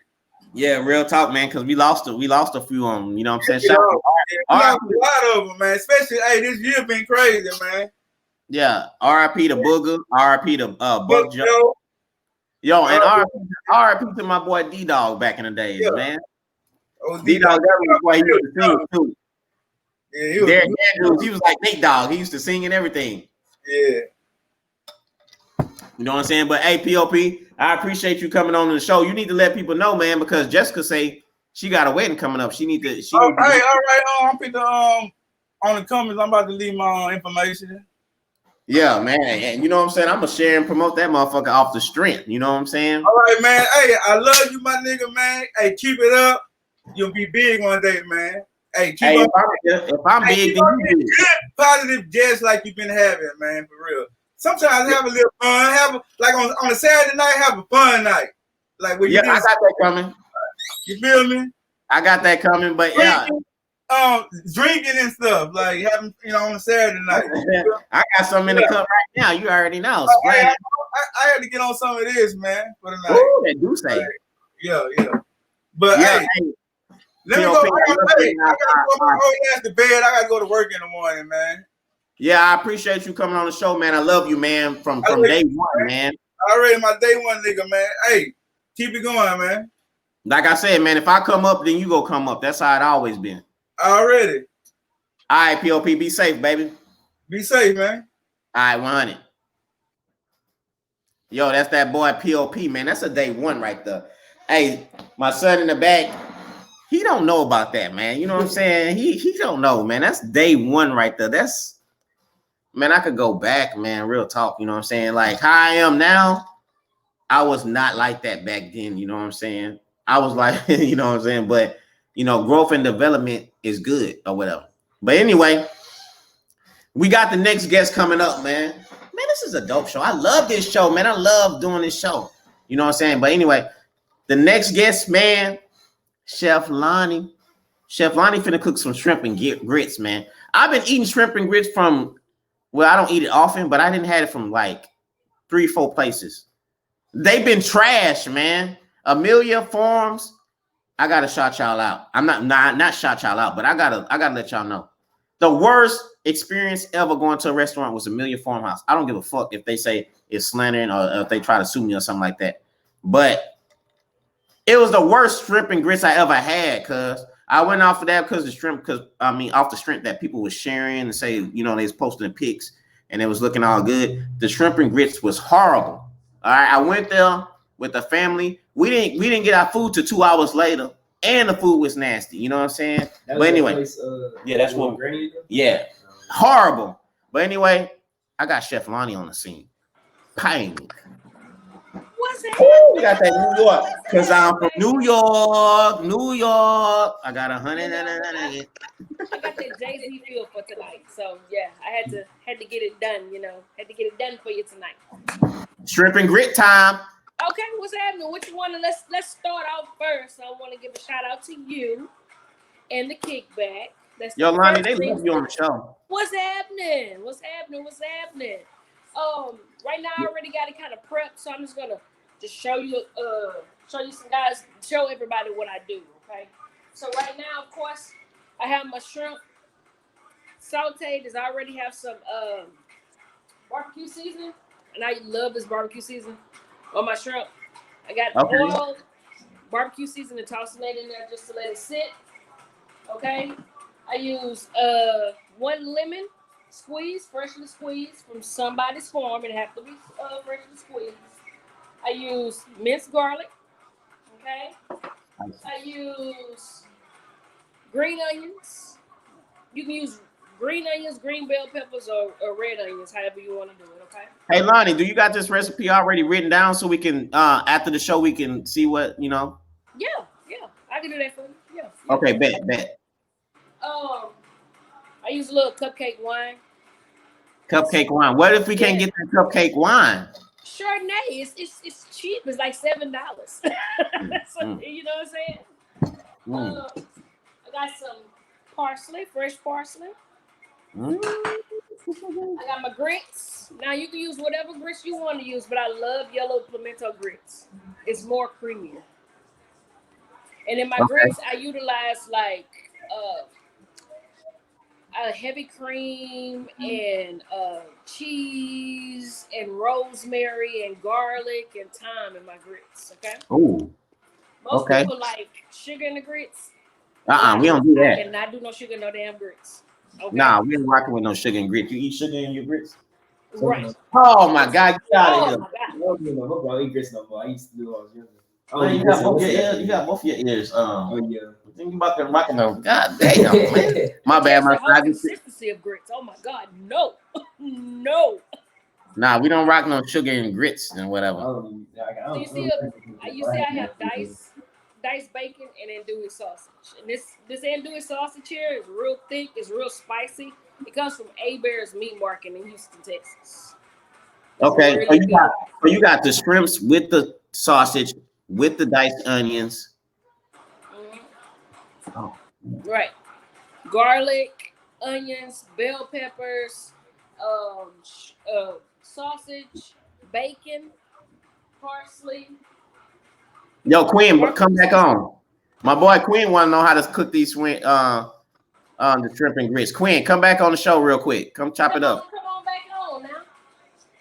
yeah, real talk, man. Because we lost a few of them. You know what I'm saying? A lot of them, man. Especially, this year been crazy, man. Yeah, R.I.P. to Booger, R.I.P. to Buck Joe. Yo, and R.I.P. to my boy D-Dog back in the days, man. D-Dog, that was boy, he used to sing too. Yeah, he was like Nate Dogg. He used to sing and everything. Yeah. You know what I'm saying? But hey, POP, I appreciate you coming on the show. You need to let people know, man, because Jessica say she got a wedding coming up. All right. I'm picking on the comments. I'm about to leave my information. Yeah, man. And you know what I'm saying? I'm gonna share and promote that motherfucker off the strength. You know what I'm saying? All right, man. Hey, I love you, my nigga, man. Hey, keep it up. You'll be big one day, man. Hey, keep up. If I'm big, then you big. Positive guests like you've been having, man, for real. Sometimes have a little fun. Have on a Saturday night, have a fun night. Like when I got that coming. You feel me? I got that coming, but drinking and stuff, like having, on a Saturday night. I got some in the cup right now. You already know. I had to get on some of this, man, for the night. Ooh, that do say. Yeah. But hey, let me go. I gotta go my whole ass to bed. I gotta go to work in the morning, man. Yeah, I appreciate you coming on the show, man. I love you, man, from day one, man. Already my day one nigga, man. Hey, keep it going, man. Like I said, man, if I come up, then you go come up. That's how it always been. Already. All right, POP, be safe, baby. Be safe, man. All right, 100. Yo, that's that boy POP, man. That's a day one right there. Hey, my son in the back, he don't know about that, man. You know what I'm saying? He don't know, man. That's day one right there. Man, I could go back, man. Real talk, you know what I'm saying? Like how I am now, I was not like that back then, you know what I'm saying? I was like, you know what I'm saying? But growth and development is good or whatever. But anyway, we got the next guest coming up, man. Man, this is a dope show. I love this show, man. I love doing this show. You know what I'm saying? But anyway, the next guest, man, Chef Lonnie. Chef Lonnie finna cook some shrimp and grits, man. I've been eating shrimp and grits from, well, I don't eat it often, but I didn't have it from like 3-4 places. They've been trash, man. Amelia Farms, I gotta shout y'all out. I'm not shout y'all out, but I gotta let y'all know. The worst experience ever going to a restaurant was Amelia Farmhouse. I don't give a fuck if they say it's slandering or if they try to sue me or something like that. But it was the worst shrimp and grits I ever had, cuz I went off of that off the strength that people were sharing and say, they was posting pics and it was looking all good. The shrimp and grits was horrible. All right, I went there with the family. We didn't get our food till 2 hours later, and the food was nasty. You know what I'm saying? But anyway, that's what. Yeah, horrible. But anyway, I got Chef Lonnie on the scene. Pain. What's that? We got that New York, cause I'm from New York. I got 100. I got that Jay-Z feel for tonight, so yeah, I had to get it done. Had to get it done for you tonight. Shrimp and grit time. Okay, what's happening? What you want to let's start out first. I want to give a shout out to you and the KikBack. Yo, Lonnie, they love you on the show. What's happening? Right now I already got it kind of prepped, so I'm just gonna show you some guys, show everybody what I do. Okay, so right now, of course, I have my shrimp sauteed. I already have some barbecue seasoning, and I love this barbecue seasoning on my shrimp. I got oil, barbecue seasoning, and tossing it in there just to let it sit. Okay, I use 1 lemon freshly squeezed from somebody's farm. It have to be freshly squeezed. I use minced garlic. Okay, I use green onions. You can use green onions, green bell peppers, or red onions, however you want to do it. Okay. Hey Lonnie, do you got this recipe already written down so we can after the show we can see what Yeah, I can do that for you. Yeah. Okay, bet. I use a little cupcake wine. Cupcake wine. What if we can't get that cupcake wine? Chardonnay. It's cheap. It's like $7. So, you know what I'm saying? I got some parsley, fresh parsley. I got my grits. Now you can use whatever grits you want to use, but I love yellow pimento grits. It's more creamier. And in my grits, I utilize like a heavy cream and cheese and rosemary and garlic and thyme in my grits. Okay. Oh. Most people like sugar in the grits. We don't do that. I cannot do no sugar, no damn grits. Okay. Nah, we ain't rocking with no sugar and grits. You eat sugar in your grits? Right. Oh my God, get out of here. I don't eat grits no more. I used to do when I was younger. You got both your ears. Oh yeah. Think about them rocking them. God damn, man. My bad, my whole consistency of grits. Oh my God, no. Nah, we don't rock no sugar and grits and whatever. You see, I have diced bacon and andouille sausage. And this andouille sausage here is real thick. It's real spicy. It comes from A-Bear's Meat Market in Houston, Texas. Okay, really so you got the shrimps with the sausage with the diced onions. Oh. Right. Garlic, onions, bell peppers, sausage, bacon, parsley. Yo, Quin, come back on. My boy Quin want to know how to cook these the shrimp and grits. Quin, come back on the show real quick. Come chop it up. Come on back on now.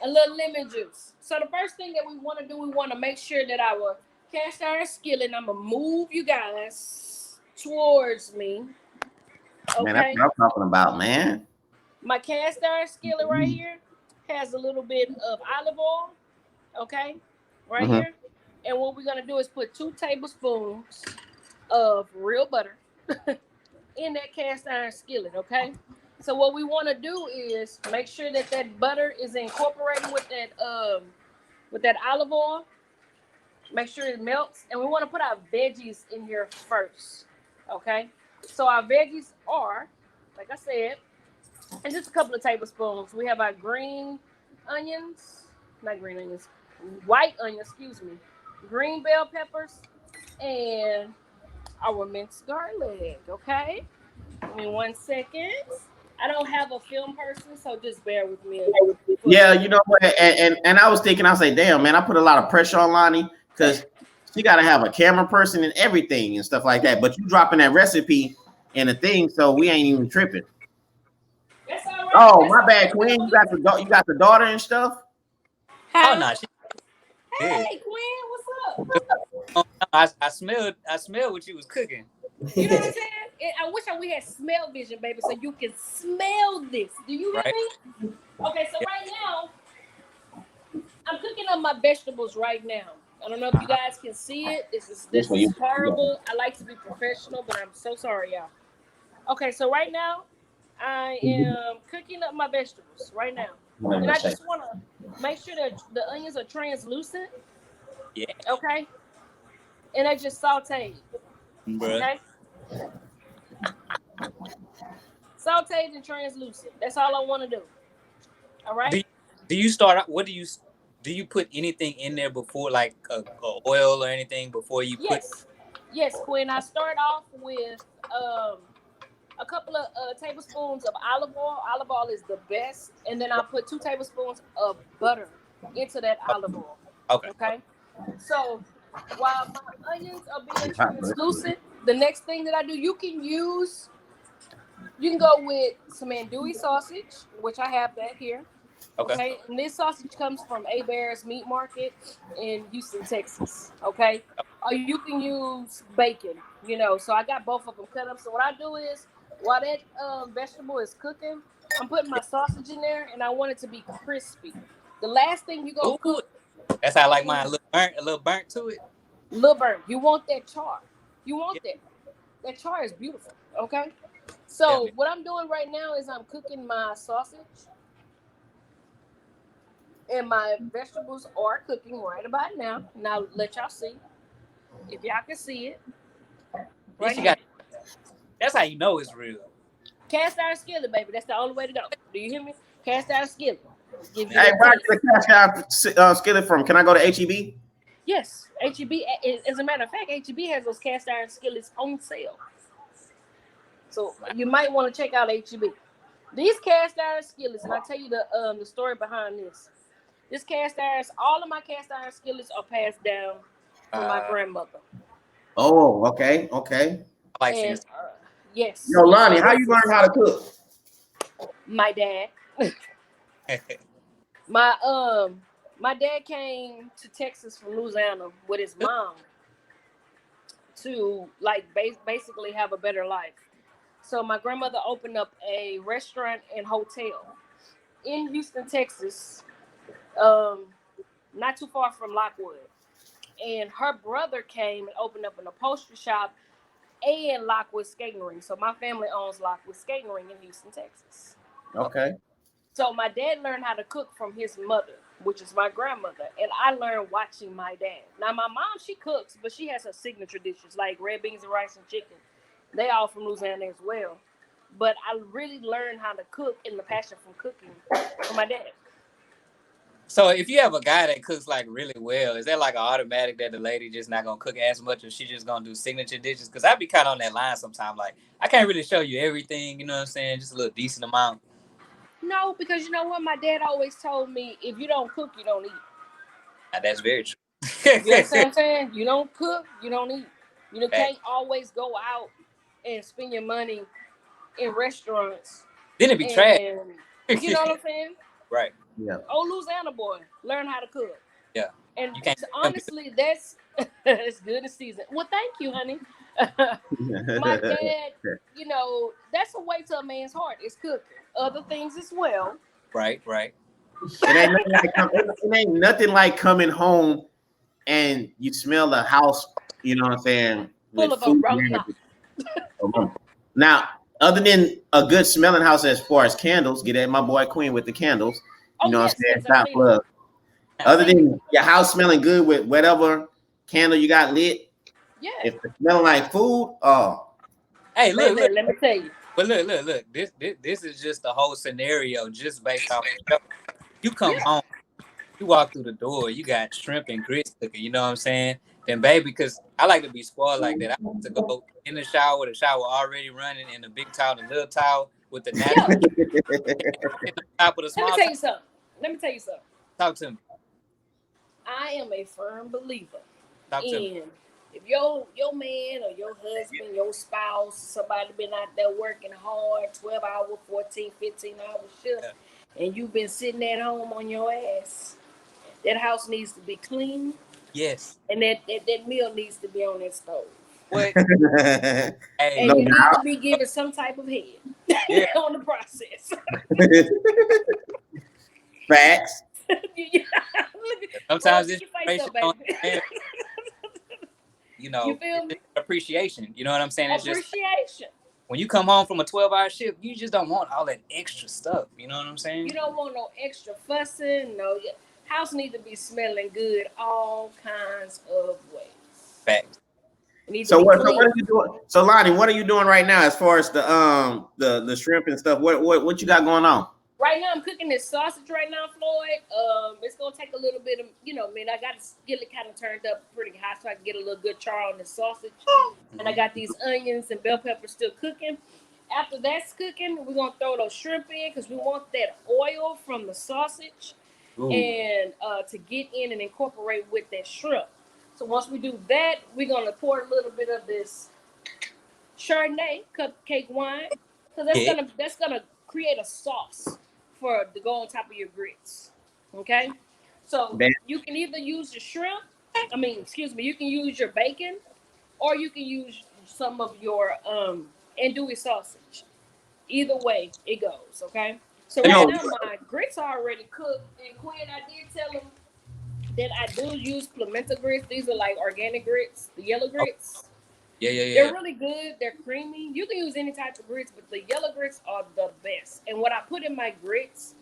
A little lemon juice. So the first thing that we want to do, we want to make sure that our cast iron skillet, I'm going to move you guys towards me. Okay. Man, that's what I'm talking about, man. My cast iron skillet right here has a little bit of olive oil. Okay. Right here. And what we're going to do is put 2 tablespoons of real butter in that cast iron skillet. Okay. So what we want to do is make sure that that butter is incorporated with that olive oil. Make sure it melts, and we want to put our veggies in here first. Okay, so our veggies are, like I said, and just a couple of tablespoons. We have our green onions, not green onions, white onions, excuse me, green bell peppers, and our minced garlic. Okay, give me 1 second. I don't have a film person, so just bear with me. Yeah, you know what? And I was thinking, I was like, damn, man, I put a lot of pressure on Lonnie because she got to have a camera person and everything and stuff like that. But you dropping that recipe in a thing, so we ain't even tripping. That's all right. Oh, That's my bad, right. Quin. You got the daughter and stuff. Oh no, she Hey, good. Quin, what's up? I smelled what you was cooking. You know what I'm saying? I wish we had smell vision, baby, so you can smell this. Do you hear me? Okay, so right now, I'm cooking up my vegetables right now. I don't know if you guys can see it. This is horrible. I like to be professional, but I'm so sorry, y'all. Okay, so right now, I am cooking up my vegetables right now. And I just want to make sure that the onions are translucent. Yeah. Okay. And I just sauteed. Bruh. Okay. Sauteed and translucent. That's all I want to do. All right. Do you start out? What do you put anything in there before, like a oil or anything before you put? Yes, Quin. I start off with a couple of tablespoons of olive oil. Olive oil is the best, and then I'll put 2 tablespoons of butter into that olive oil. Okay. So while my onions are being translucent, the next thing that I do, you can go with some andouille sausage, which I have that here. Okay. And this sausage comes from Bear's Meat Market in Houston, Texas. Okay. Or you can use bacon, so I got both of them cut up. So what I do is, while that vegetable is cooking, I'm putting my sausage in there, and I want it to be crispy. The last thing you go cook. That's how I like mine, a little burnt to it. Little burnt. You want that char. You want that. That char is beautiful. Okay. So what I'm doing right now is I'm cooking my sausage. And my vegetables are cooking right about now. Now let y'all see. If y'all can see it. Right here. That's how you know it's real. Cast iron skillet, baby. That's the only way to go. Do you hear me? Cast iron skillet. Hey, where can the cast iron skillet from? Can I go to HEB? Yes. HEB. As a matter of fact, HEB has those cast iron skillets on sale. So you might want to check out HEB. These cast iron skillets, and I'll tell you the story behind this. This cast iron, all of my cast iron skillets are passed down from my grandmother. Oh, okay. I like seeing. Yes. Yo, Lonnie, how you learn how to cook? My dad. My dad came to Texas from Louisiana with his mom to basically have a better life. So my grandmother opened up a restaurant and hotel in Houston, Texas, not too far from Lockwood. And her brother came and opened up an upholstery shop and Lockwood Skating Ring. So my family owns Lockwood Skating Ring in Houston, Texas. Okay. So my dad learned how to cook from his mother, which is my grandmother. And I learned watching my dad. Now, my mom, she cooks, but she has her signature dishes like red beans and rice and chicken. They all from Louisiana as well. But I really learned how to cook and the passion from cooking from my dad. So if you have a guy that cooks like really well, is that like an automatic that the lady just not gonna cook as much, or she just gonna do signature dishes? Because I'd be kind of on that line sometimes. Like, I can't really show you everything, you know what I'm saying? Just a little decent amount. No, because you know what? My dad always told me, if you don't cook, you don't eat. Now, that's very true. You understand what I'm saying? You don't cook, you don't eat. You can't always go out and spend your money in restaurants. Then it be trash. You know what I'm saying? Right. Yeah. Old Louisiana boy, learn how to cook. Yeah. And honestly, that's good in season. Well, thank you, honey. My dad, that's a way to a man's heart is cooking. Other things as well. Right. It ain't nothing like coming home and you smell the house, you know what I'm saying? Full of aroma. Now, other than a good smelling house as far as candles, get at my boy Quin with the candles. You know what I'm saying? Top plug. Other than your house smelling good with whatever, candle you got lit, Yeah. if it's smelling like food, oh. Hey, look. Let me tell you. But look. This is just the whole scenario, just based off the show. You come home, you walk through the door, you got shrimp and grits cooking. You know what I'm saying? Then, baby, because I like to be spoiled like that. I like to go in the shower already running, in the big towel, the little towel with the natural in the top of the small. Let me tell you something. Talk to me. I am a firm believer Talk to me. in if your man or your husband, your spouse, somebody been out there working hard, 12-hour, 14, 15-hour shift, and you've been sitting at home on your ass, that house needs to be clean. Yes. And that meal needs to be on that stove. What? Hey, and you need to be given some type of head on the process. Facts. Sometimes it's you know, you feel me? Appreciation. You know what I'm saying? It's appreciation. Just when you come home from a 12-hour shift, you just don't want all that extra stuff. You know what I'm saying? You don't want no extra fussing. No, house need to be smelling good all kinds of ways. Facts. So what are you doing? So Lonnie, what are you doing right now as far as the shrimp and stuff? What you got going on? Right now, I'm cooking this sausage right now, Floyd. It's gonna take a little bit of, I got to get it kind of turned up pretty high so I can get a little good char on the sausage. And I got these onions and bell peppers still cooking. After that's cooking, we're gonna throw those shrimp in because we want that oil from the sausage and to get in and incorporate with that shrimp. So once we do that, we're gonna pour a little bit of this Chardonnay cupcake wine because that's gonna create a sauce to go on top of your grits. Okay, so you can either use your shrimp. You can use your bacon, or you can use some of your andouille sausage. Either way, it goes. Okay. So right now my grits are already cooked, and Quin, I did tell him that I do use pimento grits. These are like organic grits, the yellow grits. Yeah. They're really good. They're creamy. You can use any type of grits, but the yellow grits are the best. And what I put in my grits,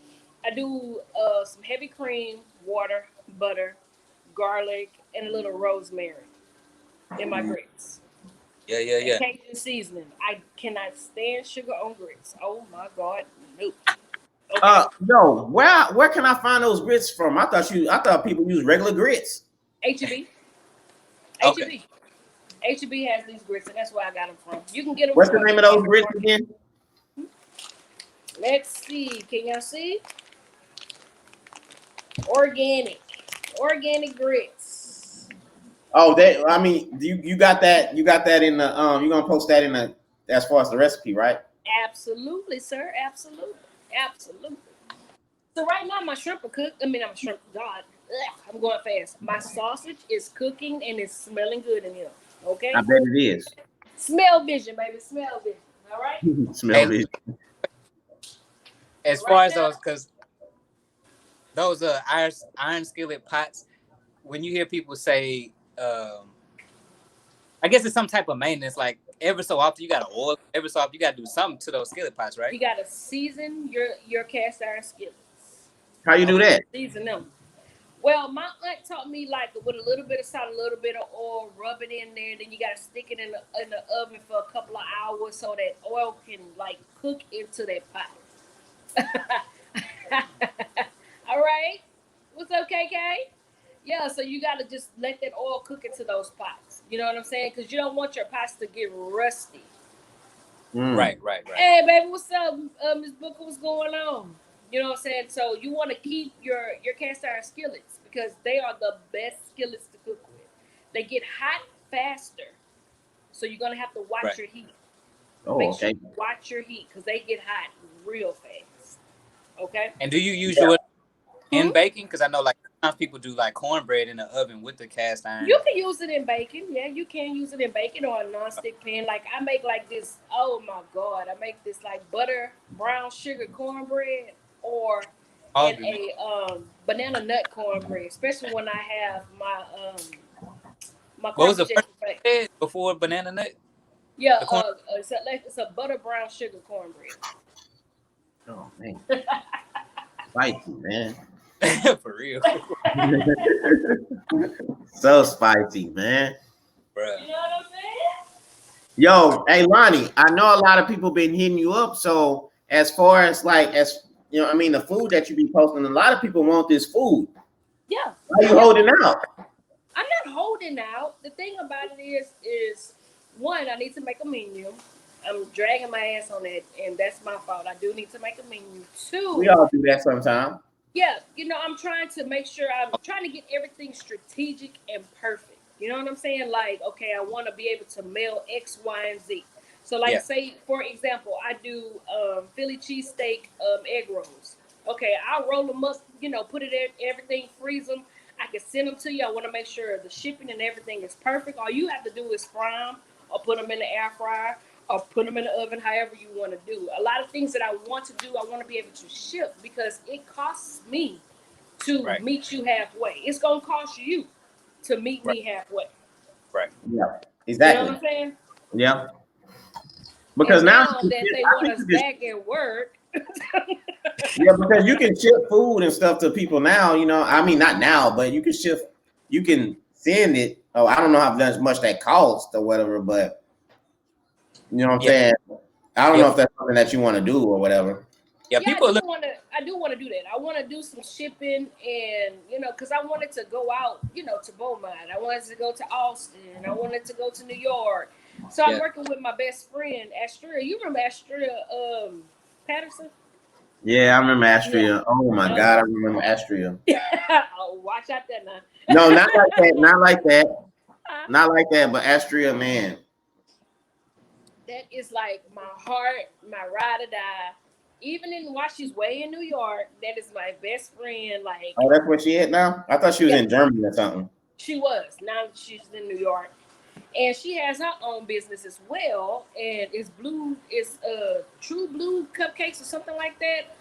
I do some heavy cream, water, butter, garlic, and a little rosemary in my grits. Yeah. And Cajun seasoning. I cannot stand sugar on grits. Oh my God, nope. Okay. No, where can I find those grits from? I thought people use regular grits. H-E-B. Okay. H-E-B has these grits, and that's where I got them from. You can get them. What's the name of those grits again? Let's see. Can y'all see? Organic grits. Oh, you got that. You got that in the you're gonna post that in the as far as the recipe, right? Absolutely, sir. Absolutely. So right now my shrimp are cooked. I'm going fast. My sausage is cooking and it's smelling good in here. Okay. I bet it is. Smell vision, baby. Smell vision. All right. Smell vision. As far as those, because those iron skillet pots, when you hear people say, I guess it's some type of maintenance, like every so often you got to oil, every so often you got to do something to those skillet pots, right? You got to season your cast iron skillets. How you do that? Season them. Well, my aunt taught me like with a little bit of salt, a little bit of oil, rub it in there. Then you got to stick it in the oven for a couple of hours so that oil can like cook into that pot. All right. What's up, KK? Yeah, so you got to just let that oil cook into those pots. You know what I'm saying? Because you don't want your pots to get rusty. Right. Hey, baby, what's up? Miss Booker, what's going on? You know what I'm saying? So you want to keep your cast iron skillets because they are the best skillets to cook with. They get hot faster. So you're going to have to watch your heat. Make sure you watch your heat because they get hot real fast. Okay? And do you use your in baking? Because I know like sometimes people do like cornbread in the oven with the cast iron. You can use it in bacon. Yeah, you can use it in bacon or a non-stick pan. Like I make like this, oh my God. I make this like butter, brown sugar cornbread or a banana nut cornbread, especially when I have my What was the first bread before banana nut? Yeah, it's a butter brown sugar cornbread. Oh man. Spicy, man. For real, So spicy, man. bro. You know what I'm saying? Yo, hey Lonnie, I know a lot of people been hitting you up. So as far as like as you know, I mean the food that you be posting, a lot of people want this food. Yeah. Why you holding out? I'm not holding out. The thing about it is one, I need to make a menu. I'm dragging my ass on that, and that's my fault. I do need to make a menu. We Two, all do that sometime. yeah, I'm trying to make sure I'm trying to get everything strategic and perfect. You know what I'm saying? Like, okay, I want to be able to mail X, Y, and Z. So, like, Yeah. say for example, I do Philly cheesesteak egg rolls. Okay, I'll roll them up. Put it in everything, freeze them. I can send them to you. I want to make sure the shipping and everything is perfect. All you have to do is fry them or put them in the air fryer or put them in the oven, however you want to do. A lot of things that I want to do, I want to be able to ship because it costs me to Right. meet you halfway. It's going to cost you to meet me halfway. Right. Yeah, You know exactly. what I'm saying? Yeah. Because And now now that they want us back at work. yeah, because you can ship food and stuff to people now, I mean not now, but you can send it. Oh, I don't know how much that costs or whatever, but you know what I'm Yeah. saying? I don't Yeah. know if that's something that you want to do or whatever. Yeah. Yeah, People I look. do want to do that. I want to do some shipping and, because I wanted to go out, to Beaumont. I wanted to go to Austin. I wanted to go to New York. So I'm Yeah. working with my best friend, Astria. You remember Astria Patterson? Yeah, I remember Astria. Yeah. Oh my God, I remember Astria. Oh, watch out there now. No, not like that. Not like that. Not like that, but Astria, man. That is like my heart, my ride or die. Even while she's way in New York, that is my best friend. Like, Oh, that's where she at now? I thought she was yeah, in Germany or something. she was. Now she's in New York. And she has her own business as well. And it's True Blue Cupcakes or something like that.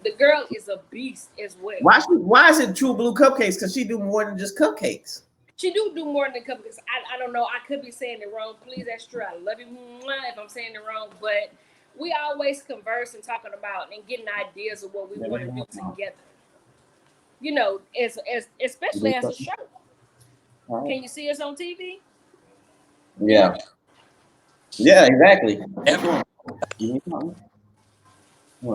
The girl is a beast as well. Why is it True Blue Cupcakes? Because she do more than just cupcakes. She do more than cupcakes. I don't know. I could be saying it wrong. Please, that's true. I love you if I'm saying it wrong. But we always converse and talking about and getting ideas of what we want to do together. As especially as a show. Can you see us on TV? Yeah. Yeah, exactly. So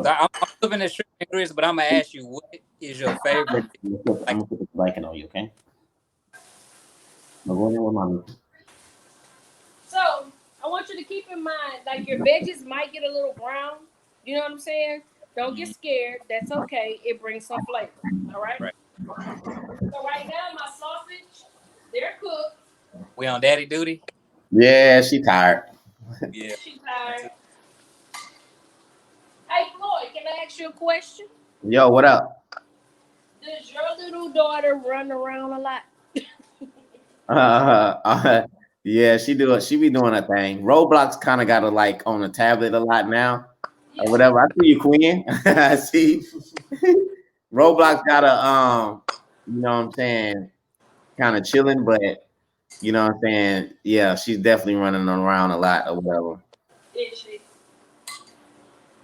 I'm living in shrimp and grits, but I'm gonna ask you, what is your favorite? I'm gonna put the blanket on you, okay? So I want you to keep in mind, like your veggies might get a little brown. You know what I'm saying? Don't get scared. That's okay. It brings some flavor. All right. Right. So right now my sausage, they're cooked. We on daddy duty? Yeah, she tired. Yeah. She tired. Hey Floyd, can I ask you a question? Yo, what up? Does your little daughter run around a lot? Yeah, she do it. She be doing a thing. Roblox kind of got her like on a tablet a lot now, Yeah. or whatever. I see you, Quin. I see. Roblox got a you know what I'm saying, kind of chilling, but you know what I'm saying. Yeah, she's definitely running around a lot or whatever. Is she?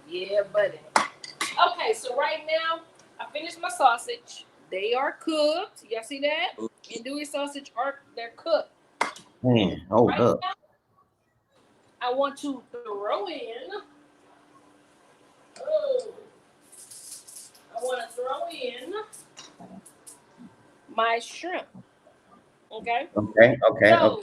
Yeah, buddy. Okay, so right now I finished my sausage. They are cooked. Y'all see that? Andouille sausage they're cooked. Man, hold Right up. now, I want to throw in. Oh, I want to throw in my shrimp. Okay. Okay. So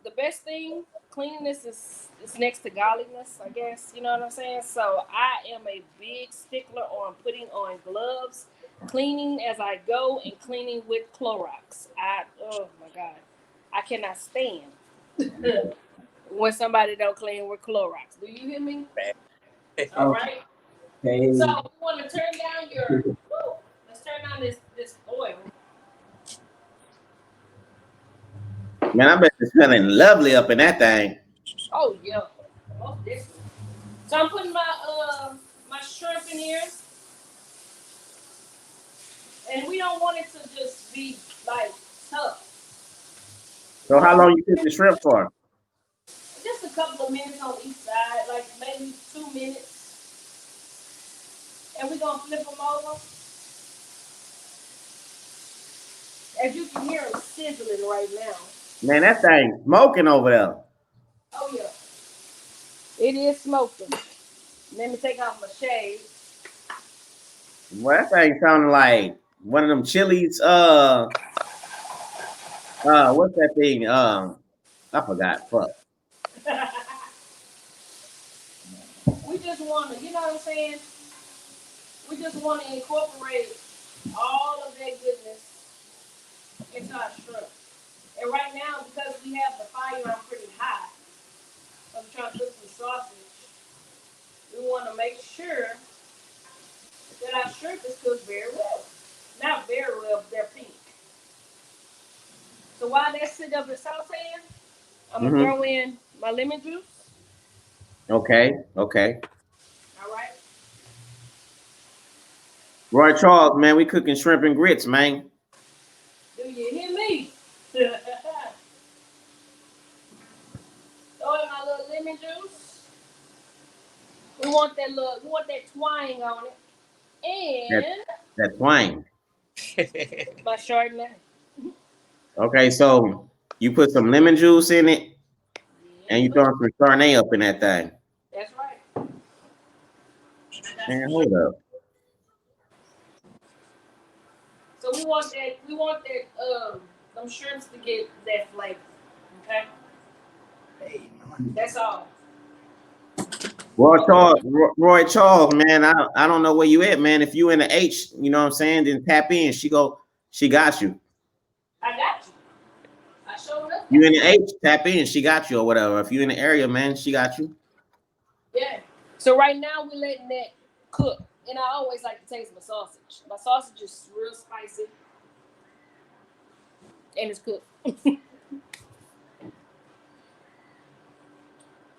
the best thing, cleanliness is next to godliness, I guess. You know what I'm saying? So I am a big stickler on putting on gloves, cleaning as I go, and cleaning with Clorox. Oh my God, I cannot stand when somebody don't clean with Clorox. Do you hear me? All right. Okay. So you want to turn down your. Let's turn down this oil. Man, I bet it's smelling lovely up in that thing. Oh yeah. Oh, this. So I'm putting my shrimp in here, and we don't want it to just be like tough. So how long you cook the shrimp for? Just a couple of minutes on each side, like maybe 2 minutes, and we're gonna flip them over. If you can hear them sizzling right now. Man, that thing smoking over there. Oh yeah. It is smoking. Let me take off my shades. Well, that thing sounding like one of them chilies. What's that thing? I forgot. Fuck. We just want to, you know what I'm saying? We just want to incorporate all of that goodness into our shrimp. And right now, because we have the fire on pretty high, I'm trying to cook some sausage. We want to make sure that our shrimp is cooked very well. Not very well, but they're pink. So while they're sitting up and sauteing, I'm going to throw in my lemon juice. Okay. All right. Roy Charles, man, we cooking shrimp and grits, man. Do you hear me? Throw in my little lemon juice. We want that twang on it. And That twang. my Chardonnay. Okay, so you put some lemon juice in it, and you throw some Chardonnay up in that thing. That's right. Man, hold up. So we want that them shrimps to get that flavor. Okay? That's all. Roy Charles, man, I don't know where you at, man. If you in the H, you know what I'm saying, then tap in. She got you. I got you. I showed up. You in the H, tap in. She got you or whatever. If you in the area, man, she got you. Yeah. So right now we're letting that cook. And I always like to taste my sausage. My sausage is real spicy. And it's cooked.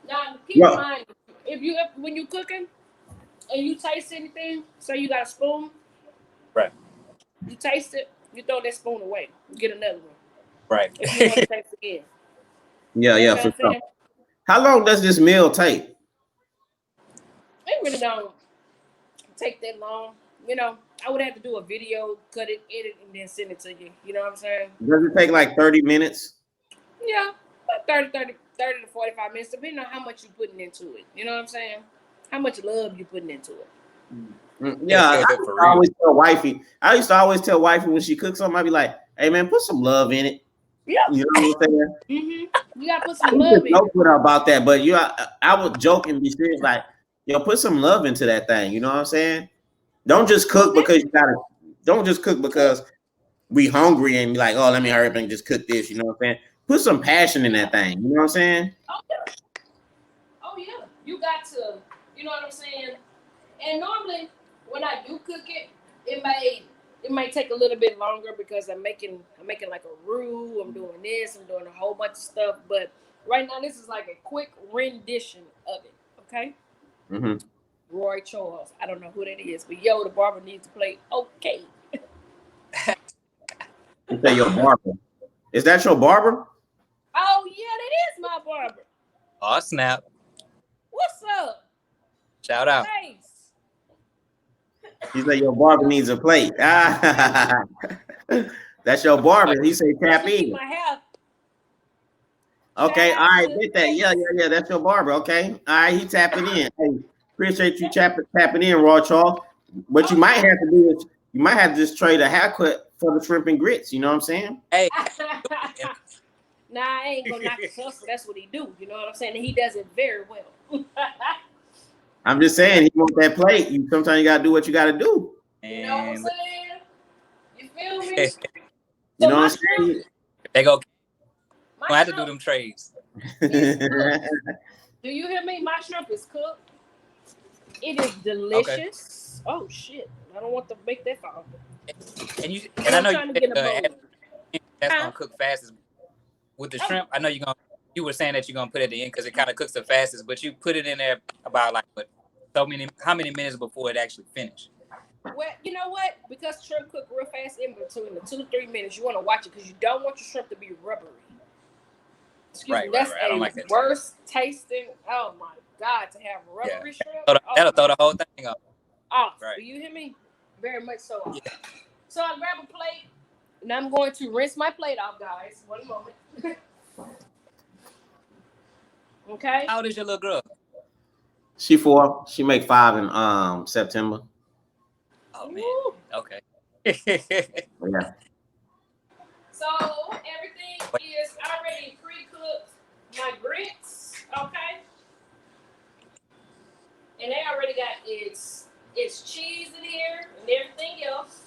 Now keep in mind, when you cooking and you taste anything, say you got a spoon. Right. You taste it, you throw that spoon away. You get another one. Right. If you want to taste again. Yeah, for sure. How long does this meal take? It really don't take that long. You know, I would have to do a video, cut it, edit, and then send it to you. You know what I'm saying? Does it take like 30 minutes? Yeah, about 30 to 45 minutes, depending on how much you're putting into it. You know what I'm saying? How much love you're putting into it. Yeah, I used to always tell wifey when she cooks something, I'd be like, hey man, put some love in it. Yeah. You know what I'm saying? Mm-hmm. You gotta put some love in it. Joke with her about that, but I would joke and be serious, like, yo, put some love into that thing. You know what I'm saying? Don't just cook because you gotta. Don't just cook because we hungry and be like, oh, let me hurry up and just cook this. You know what I'm saying? Put some passion in that thing. You know what I'm saying? Oh yeah. You got to. You know what I'm saying? And normally when I do cook it, it might take a little bit longer because I'm making like a roux. I'm doing this. I'm doing a whole bunch of stuff. But right now this is like a quick rendition of it. Okay. Mm-hmm. Roy Charles. I don't know who that is, but the barber needs to play okay. You say your barber. Is that your barber? Oh yeah, that is my barber. Oh snap! What's up? Shout out. Thanks. He said your barber needs a plate. That's your barber. He said tap in. My hair. Okay, all right, get that. Yeah. That's your barber. Okay, all right, he tapping in. Hey, appreciate you tapping in, Raw Charles. What you might have to do is you might have to just trade a haircut for the shrimp and grits. You know what I'm saying? Hey. Nah, I ain't gonna knock his hustle. That's what he do. You know what I'm saying? And he does it very well. I'm just saying, he wants that plate. Sometimes you gotta do what you gotta do. You know what I'm saying? You feel me? You know what I'm saying? They go. I have to do them trades. Do you hear me? My shrimp is cooked. It is delicious. Okay. Oh shit! I don't want to make that fall. And I know that's gonna cook fastest with the shrimp. I know you were saying that you're gonna put it at the end because it kind of cooks the fastest, but you put it in there about like how many minutes before it actually finished? Well, you know what? Because shrimp cook real fast in between the 2 to 3 minutes, you want to watch it because you don't want your shrimp to be rubbery. Excuse me, that's I don't like that worst tasting. Oh my God, to have rubbery shrimp. That'll throw the whole thing off. Off. Right. Do you hear me? Very much so. Yeah. So I grab a plate. Now I'm going to rinse my plate off, guys. One moment. Okay. How old is your little girl? She 4. She make 5 in September. Oh man. Woo. Okay. Yeah. So everything is already pre-cooked. My grits, okay, and they already got its cheese in here and everything else.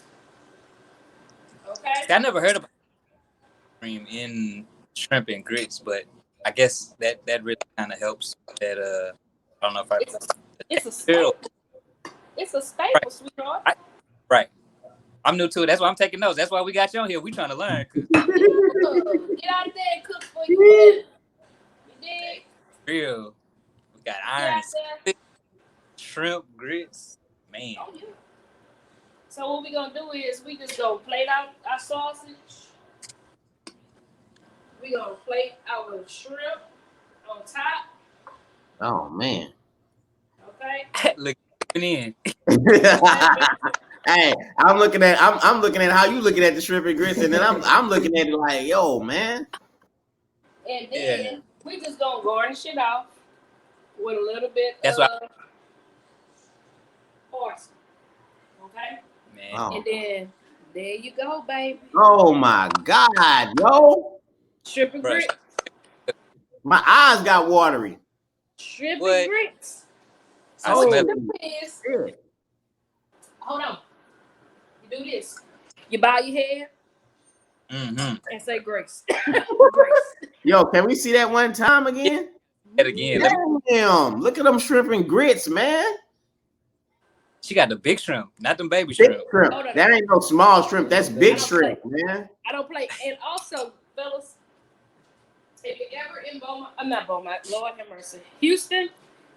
Okay. I never heard about cream in shrimp and grits, but I guess that really kind of helps. That I don't know if I. It's a staple. It's a staple, sweetheart. Right. I'm new to it. That's why I'm taking notes. That's why we got you on here. We trying to learn. Get out there and cook for you. You dig? Real. We got Get iron, out there. shrimp, grits. Man. Oh, yeah. So what we gonna do is we just gonna plate out our sausage. We gonna plate our shrimp on top. Oh man. Okay. Look in. Hey, I'm looking at how you looking at the shrimp and grits, and then I'm looking at it like, yo, man. And then we just gonna garnish it off with a little bit of parsley. Okay? Man. Oh. And then there you go, baby. Oh my God, yo. Shrimp and grits. My eyes got watery. Shrimp and grits. I So what smell you do is, hold on. You do this. You bow your head and say grace. Grace. Yo, can we see that one time again? That again. Damn, look at them shrimp and grits, man. She got the big shrimp, not them baby shrimp. Big shrimp. That ain't no small shrimp. That's big shrimp, man. I don't play. And also, fellas, if you're ever in Beaumont, I'm not Beaumont, Lord have mercy. Houston,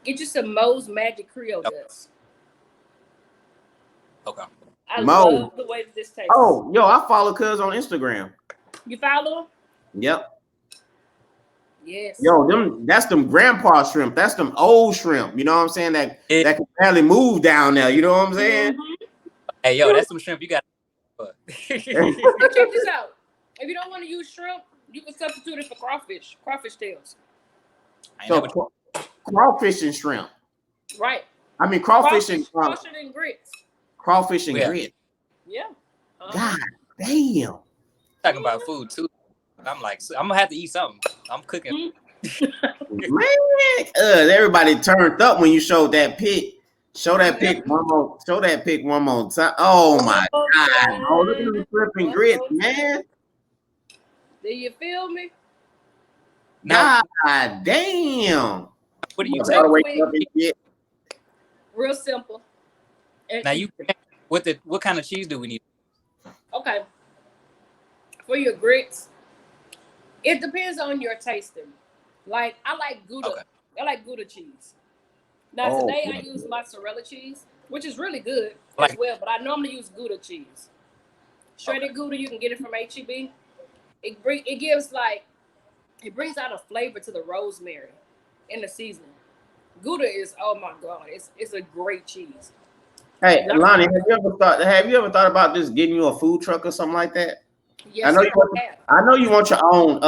get you some Moe's Magic Creole dust. Okay. I love the way that this tastes. Oh, yo, I follow Cuz on Instagram. You follow him? Yep. Yes. Yo, that's them grandpa shrimp. That's them old shrimp. You know what I'm saying? That can barely move down there. You know what I'm saying? Mm-hmm. Hey, yo, that's some shrimp you got. Check this out. If you don't want to use shrimp, you can substitute it for crawfish tails. So crawfish and shrimp. Right. I mean crawfish and grits. Crawfish and grits. Yeah. God damn. Talking about food too. I'm like, I'm gonna have to eat something. I'm cooking. Man, everybody turned up when you showed that pic. Show that pic one more. Show that pic one more time. Oh my God! Oh, look at the shrimp and grits, man. Do you feel me? God damn! What do you take? Real simple. And now what kind of cheese do we need? Okay. For your grits, it depends on your tasting. Like I like Gouda. Okay. I like Gouda cheese. Now today I use mozzarella cheese, which is really good as well. But I normally use Gouda cheese. Shredded Gouda, you can get it from HEB. It brings out a flavor to the rosemary in the seasoning. Gouda is, oh my God, it's a great cheese. Hey, Lonnie, have you ever thought about just getting you a food truck or something like that? Yes, I know you want your own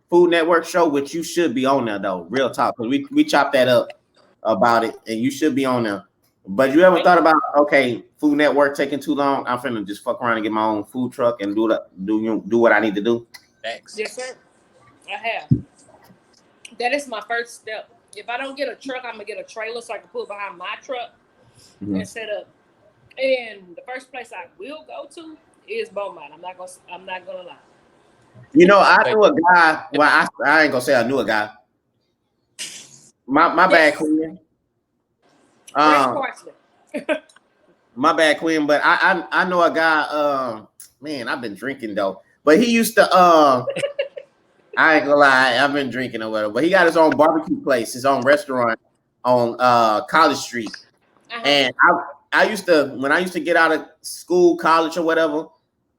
Food Network show, which you should be on there though. Real talk, because we chopped that up about it, and you should be on there. But you ever thought about Food Network taking too long? I'm finna just fuck around and get my own food truck and do what I need to do. Thanks. Yes, sir. I have. That is my first step. If I don't get a truck, I'm gonna get a trailer so I can put behind my truck and set up. And the first place I will go to is Beaumont. I'm not gonna lie. You know, I knew a guy. Well, I ain't gonna say I knew a guy. My bad, Quin. My bad, Quin. But I know a guy. Man, I've been drinking though. But he used to. I ain't gonna lie, I've been drinking or whatever. But he got his own barbecue place, his own restaurant on College Street. And I used to, when I used to get out of school, college or whatever,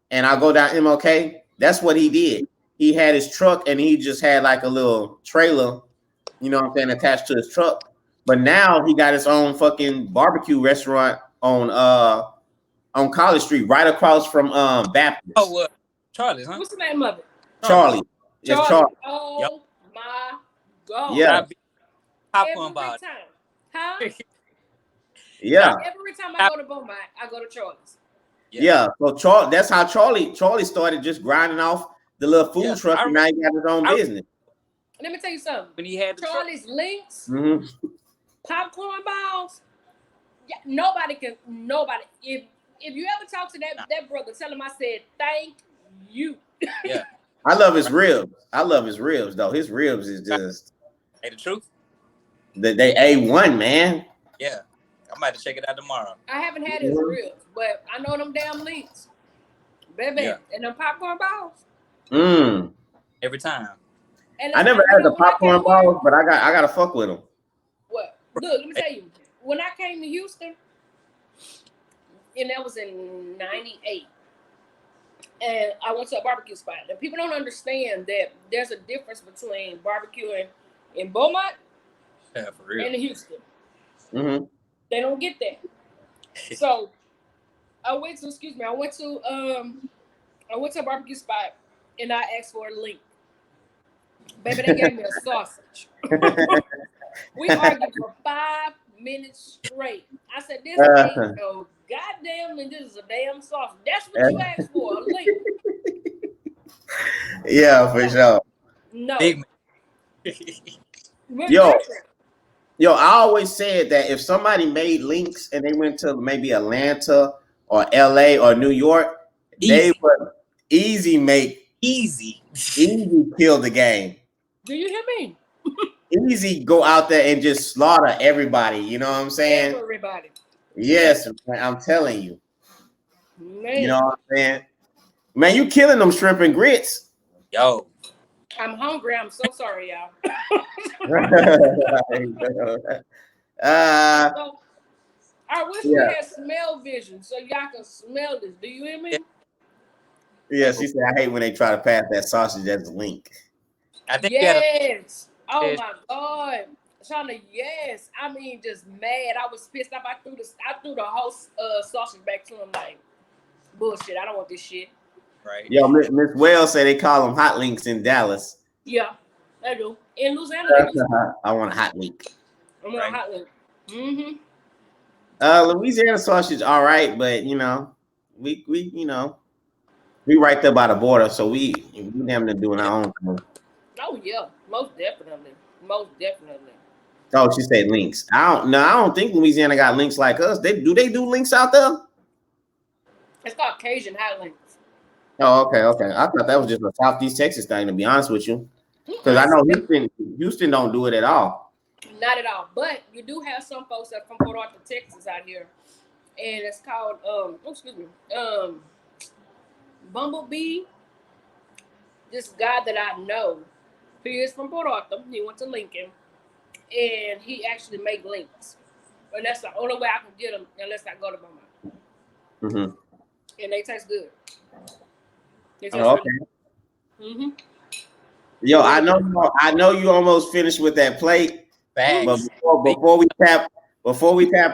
and I go down MLK, that's what he did. He had his truck and he just had like a little trailer, you know what I'm saying, attached to his truck. But now he got his own fucking barbecue restaurant on College Street, right across from Baptist. Oh, Charlie's, huh? What's the name of it? Charlie. It's Charlie. Oh Yep. my God. Yeah. Popcorn Every ball. time. Huh? Yeah. Every time I go to Beaumont, I go to Charlie's. Yeah. So that's how Charlie started just grinding off the little food truck, and now he got his own business. Let me tell you something. When he had the Charlie's links, Mm-hmm. popcorn balls. Yeah, nobody. If you ever talk to that brother, tell him I said thank you. Yeah. I love his ribs. Though. His ribs is just Hey, the truth. they A1, man. Yeah. I might have to check it out tomorrow. I haven't had his ribs, but I know them damn links. Baby. Yeah. And them popcorn balls. Mm. Every time. And I never had the popcorn balls, but I gotta fuck with them. What? Look, let me tell you. When I came to Houston, and that was in '98, and I went to a barbecue spot. And people don't understand that there's a difference between barbecuing in Beaumont Yeah, for real. and in Houston. Mm-hmm. They don't get that. So I went to a barbecue spot and I asked for a link. Baby, they gave me a sausage. We argued for 5 minutes straight. I said, this ain't no goddamn link. This is a damn sausage. That's what you asked for, a link. Yeah, for sure. No. Big Yo, I always said that if somebody made links and they went to maybe Atlanta or LA or New York, they would easy kill the game. Do you hear me? Easy go out there and just slaughter everybody. You know what I'm saying? Everybody. Yes, I'm telling you. Man. You know what I'm saying? Man, you killing them shrimp and grits. Yo. I'm hungry. I'm so sorry, y'all. So, I wish we had smell vision so y'all can smell this. Do you hear me? Yeah, she said, I hate when they try to pass that sausage as a link. I think yes. Oh my God. Shauna, yes. I mean, just mad. I was pissed off. I threw the whole sausage back to him like, bullshit. I don't want this shit. Right. Yo, Miss Wells say they call them hot links in Dallas. Yeah, they do. In Louisiana, I want a hot link. I want a hot link. Louisiana sausage, all right, but you know, we right there by the border, so we damn near doing our own thing. Oh yeah, most definitely. Oh, she said links. I don't think Louisiana got links like us. They do links out there? It's called Cajun hot links. Oh, okay. I thought that was just a Southeast Texas thing, to be honest with you, because I know Houston don't do it at all. Not at all, but you do have some folks that are from Port Arthur, Texas, out here, and it's called Bumblebee. This guy that I know, he is from Port Arthur. He went to Lincoln, and he actually make links, and that's the only way I can get them unless I go to Beaumont. Mm-hmm. And they taste good. Okay. Mm-hmm. Yo, I know you almost finished with that plate. Bags. But before we tap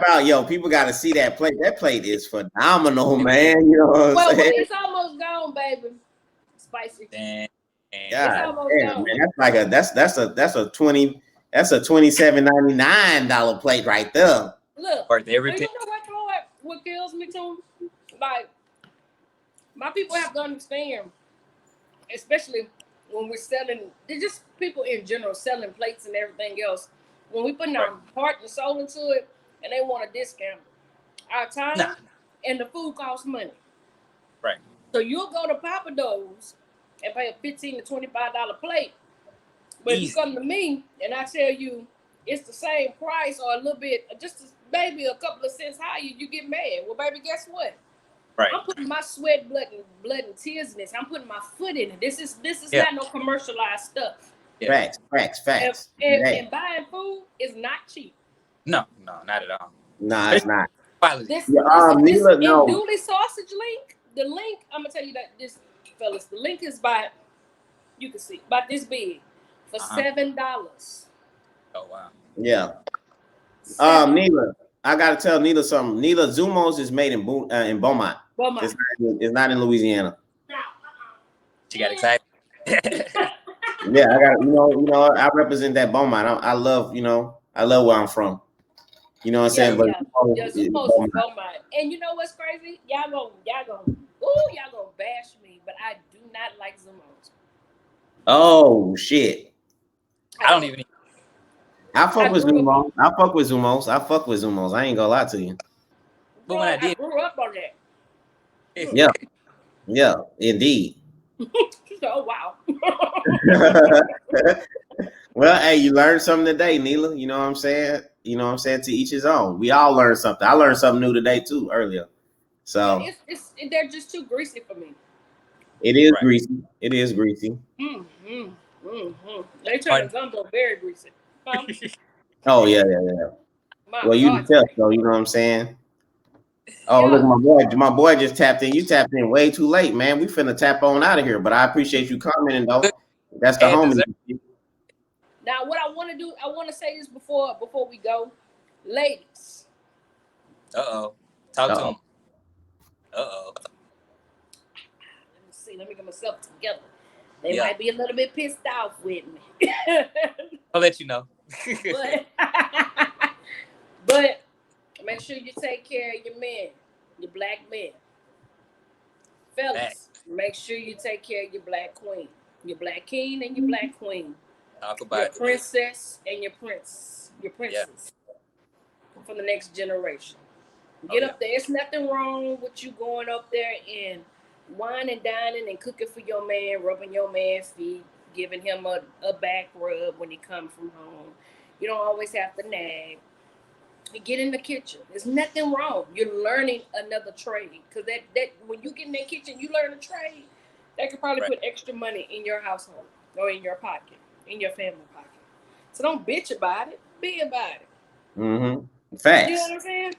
out, yo, people got to see that plate. That plate is phenomenal, man. You know what I'm saying? It's almost gone, baby. Spicy. Damn. God, it's almost damn, gone. man. That's a $27.99 plate right there. Look, Worth everything. you know what kills me too? Like, my people have to understand, especially when we're selling, they're just people in general selling plates and everything else. When we put our heart and soul into it, and they want a discount, our time and the food costs money. Right. So you'll go to Papa Do's and pay a $15 to $25 plate, but if you come to me and I tell you it's the same price or a little bit, just maybe a couple of cents higher, you get mad. Well, baby, guess what? Right. I'm putting my sweat, blood, and tears in this. I'm putting my foot in it. This is not no commercialized stuff. Yeah. Facts. And buying food is not cheap. No, not at all. Nah, it's not. This no. Dooley sausage link. The link, I'm gonna tell you that this, fellas, the link is you can see, about this big for $7. Oh wow. Yeah. Neela, I gotta tell Neela something. Neela, Zumos is made in Beaumont. Beaumont. It's not in Louisiana. She got excited. Yeah, I got I represent that Beaumont. I love I love where I'm from. You know what I'm Yeah, saying? But yeah. Zumos is Beaumont. And you know what's crazy? Y'all gonna bash me, but I do not like Zumos. oh shit. I don't even. I fuck I with grew up on, Zumos. I fuck with Zumos. I fuck with Zumos. I ain't gonna lie to you. But bro, when I I did, grew up on that. Yeah, yeah, indeed. She said, oh wow. Well, hey, you learned something today, Neela. You know what I'm saying? You know what I'm saying? To each his own. We all learned something. I learned something new today too earlier. Yeah, So they're just too greasy for me. it is right. greasy. It is greasy. They turn the Pardon? gumbo very greasy. Huh? Oh yeah. My Well, you the God. test, though. You know what I'm saying? Oh, look, Yeah. my boy. My boy just tapped in. You tapped in way too late, man. We finna tap on out of here. But I appreciate you commenting, though. That's the And homie. dessert. Now, what I want to do, I want to say this before we go, ladies. Uh-oh. Talk to Uh-oh. him. Uh-oh. Let me see. Let me get myself together. They Yeah. might be a little bit pissed off with me. I'll let you know. but make sure you take care of your men, your black men. Back. Fellas, make sure you take care of your black queen, your black king and your black queen, Talk your about it. princess and your Yeah. princess for the next generation. Oh, Get yeah. up there. It's nothing wrong with you going up there and wine and dining and cooking for your man, rubbing your man's feet, giving him a back rub when he comes from home. You don't always have to nag. You get in the kitchen. There's nothing wrong. You're learning another trade. Because that when you get in that kitchen, you learn a trade. That could probably Right. put extra money in your household or in your pocket, in your family pocket. So don't bitch about it. Be about it. Mm-hmm. You know Facts. what I'm saying?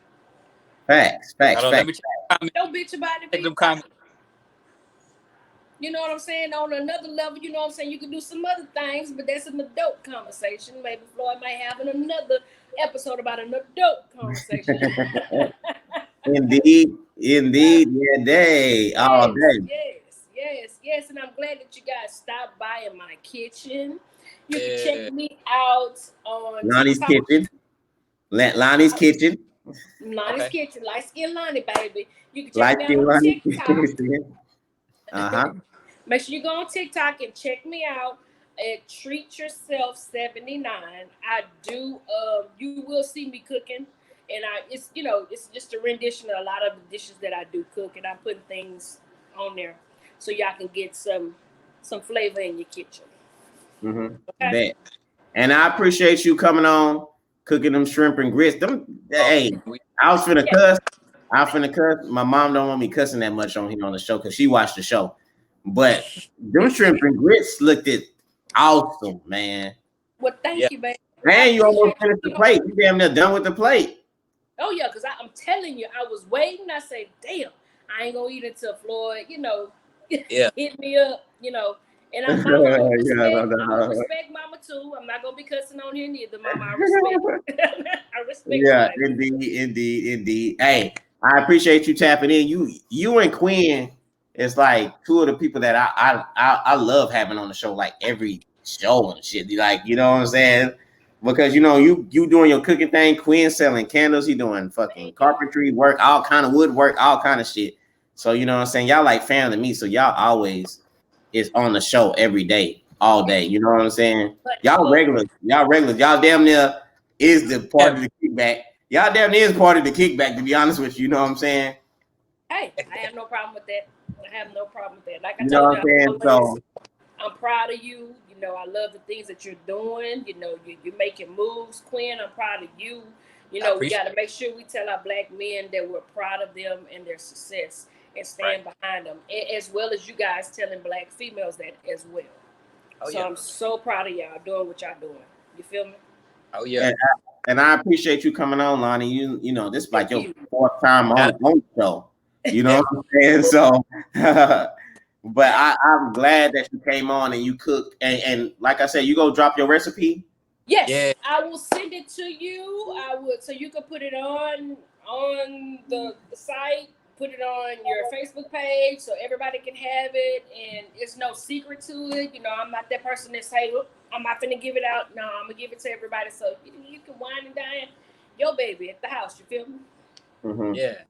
Facts. Hold on, let me check the comments. Don't bitch about it. Check Be them about it. comments. You know what I'm saying? On another level, you know what I'm saying? You can do some other things, but that's an adult conversation. Maybe Floyd might have another episode about an adult conversation. Indeed. Yeah, day. All day. Yes. And I'm glad that you guys stopped by in my kitchen. You can Yeah. check me out on Lonnie's TikTok. kitchen. Lonnie's kitchen. Lonnie's Okay. Kitchen. Light Skin Lonnie, baby. You can check Light me out skin on Lonnie's TikTok. kitchen. Uh-huh. Make sure you go on TikTok and check me out at Treat Yourself 79. I do you will see me cooking, and it's just a rendition of a lot of the dishes that I do cook, and I'm putting things on there so y'all can get some flavor in your kitchen. Mm-hmm. Okay? Bet. And I appreciate you coming on, cooking them shrimp and grits. Hey, I was finna cuss. My mom don't want me cussing that much on here on the show because she watched the show. But them shrimp and grits looked awesome, man. Well, thank you, man. Man, you almost finished the plate. You damn near done with the plate. Oh yeah, because I'm telling you, I was waiting. I said, damn, I ain't gonna eat until Floyd, Yeah. hit me up, And I'm gonna respect Mama too. I'm not gonna be cussing on here neither, Mama. I respect. I respect. Yeah, indeed. Hey, I appreciate you tapping in. You and Quin is like two of the people that I love having on the show, like every show and shit. Like, you know what I'm saying? Because you doing your cooking thing, Quin selling candles, he doing fucking carpentry work, all kind of woodwork, all kind of shit. So you know what I'm saying? Y'all like family to me, so y'all always is on the show every day, all day. You know what I'm saying? Y'all regulars. Y'all damn near is the part of the kickback. Y'all damn near is part of the kickback, to be honest with you. You know what I'm saying? Hey, I have no problem with that. Like I You know told what I'm saying? you, So I'm proud of you. I love the things that you're doing. You're making moves, Quin. I'm proud of you. We got to make sure we tell our black men that we're proud of them and their success and stand behind them, as well as you guys telling black females that as well. Oh, so yeah. I'm so proud of y'all doing what y'all doing. You feel me? Oh yeah. And I appreciate you coming on, Lonnie. You know, this is like your fourth time on the show. You know what I'm saying? So but I'm glad that you came on and you cooked. And like I said, you go drop your recipe. Yes, Yeah. I will send it to you. I would, so you can put it on the site. put it on your Facebook page so everybody can have it, and it's no secret to it. You know, I'm not that person that say, "Look, I'm not gonna give it out." No, I'm gonna give it to everybody so you can wine and dine your baby at the house. You feel me? Mm-hmm. Yeah.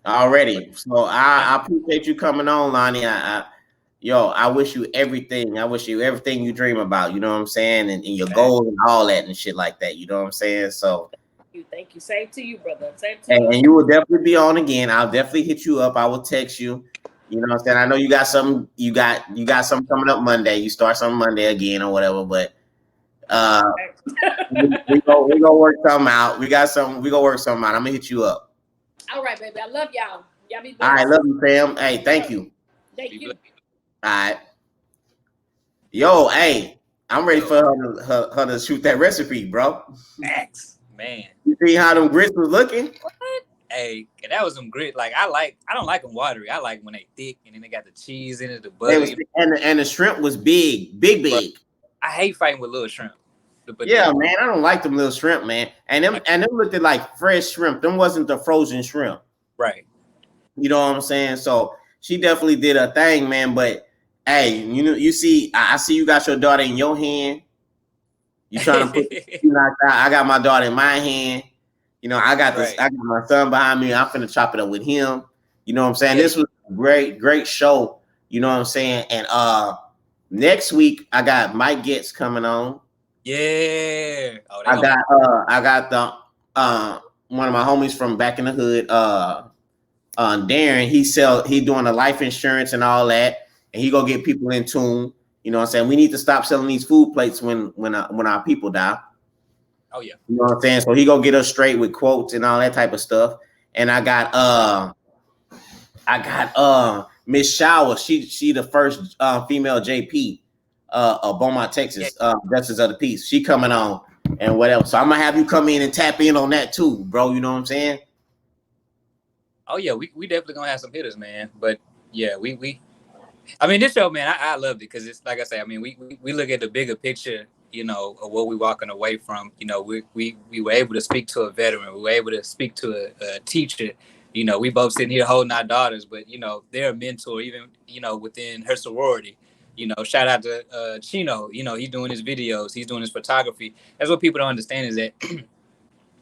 Already. So I appreciate you coming on, Lonnie. I wish you everything. I wish you everything you dream about. You know what I'm saying, and your goals and all that and shit like that. You know what I'm saying. So. Thank you. Same to you, brother. Same to you. And you will definitely be on again. I'll definitely hit you up. I will text you. You know what I'm saying? I know you got some. You got something coming up Monday. You start something Monday again or whatever. But we go work something out. We go work something out. I'm gonna hit you up. All right, baby. I love y'all. Y'all be blessed. All right, love you, fam. Hey, thank you. Thank you. All right. Yo, hey, I'm ready for her to shoot that recipe, bro. Max, man. You see how them grits was looking? What? Hey, that was some grit. Like I don't like them watery. I like when they thick and then they got the cheese in it, the butter. And the shrimp was big. Bro, I hate fighting with little shrimp. Yeah, man, I don't like them little shrimp, man. And them looked like fresh shrimp. Them wasn't the frozen shrimp. Right. You know what I'm saying? So she definitely did her thing, man. But hey, you see, I see you got your daughter in your hand. You trying to put you knocked out. I got my daughter in my hand. You know, I got this. I got my son behind me. I'm finna chop it up with him. You know what I'm saying? Yeah. This was a great show. You know what I'm saying? And next week I got Mike Getz coming on. Yeah. Oh, I got the one of my homies from back in the hood, Darren. He doing the life insurance and all that, and he gonna get people in tune. You know what I'm saying? We need to stop selling these food plates when our people die. Oh yeah. You know what I'm saying? So he gonna get us straight with quotes and all that type of stuff. And I got Miss Shower. She the first female JP of Beaumont, Texas, Justice of the Peace. She coming on and whatever. So I'm gonna have you come in and tap in on that too, bro. You know what I'm saying? Oh yeah, we definitely gonna have some hitters, man. But yeah, I mean, this show, man, I loved it because it's like I say. I mean, we look at the bigger picture, you know, of what we're walking away from. You know, we were able to speak to a veteran. We were able to speak to a teacher. You know, we both sitting here holding our daughters, but you know, they're a mentor, even you know, within her sorority. You know, shout out to Chino. You know, he's doing his videos, he's doing his photography. That's what people don't understand is that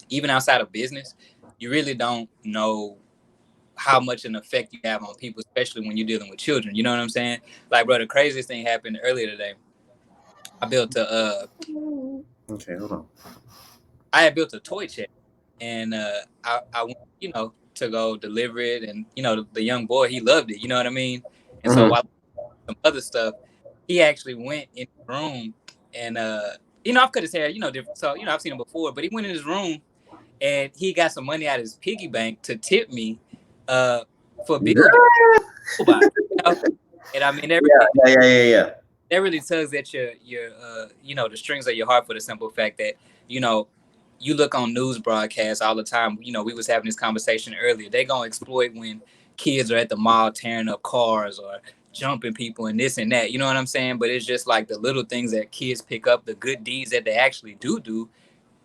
even outside of business, you really don't know how much an effect you have on people, especially when you're dealing with children. You know what I'm saying? Like, bro, the craziest thing happened earlier today. I built okay, hold on. I had built a toy check, and I went, you know, to go deliver it, and you know, the young boy, he loved it. You know what I mean? And so while some other stuff, he actually went in the room, and you know, I've cut his hair, you know, different. So you know, I've seen him before, but he went in his room, and he got some money out of his piggy bank to tip me. For building, you know? And I mean, yeah. That really tugs at your you know, the strings of your heart for the simple fact that you know, you look on news broadcasts all the time. You know, we was having this conversation earlier. They gonna exploit when kids are at the mall tearing up cars or jumping people and this and that. You know what I'm saying? But it's just like the little things that kids pick up, the good deeds that they actually do.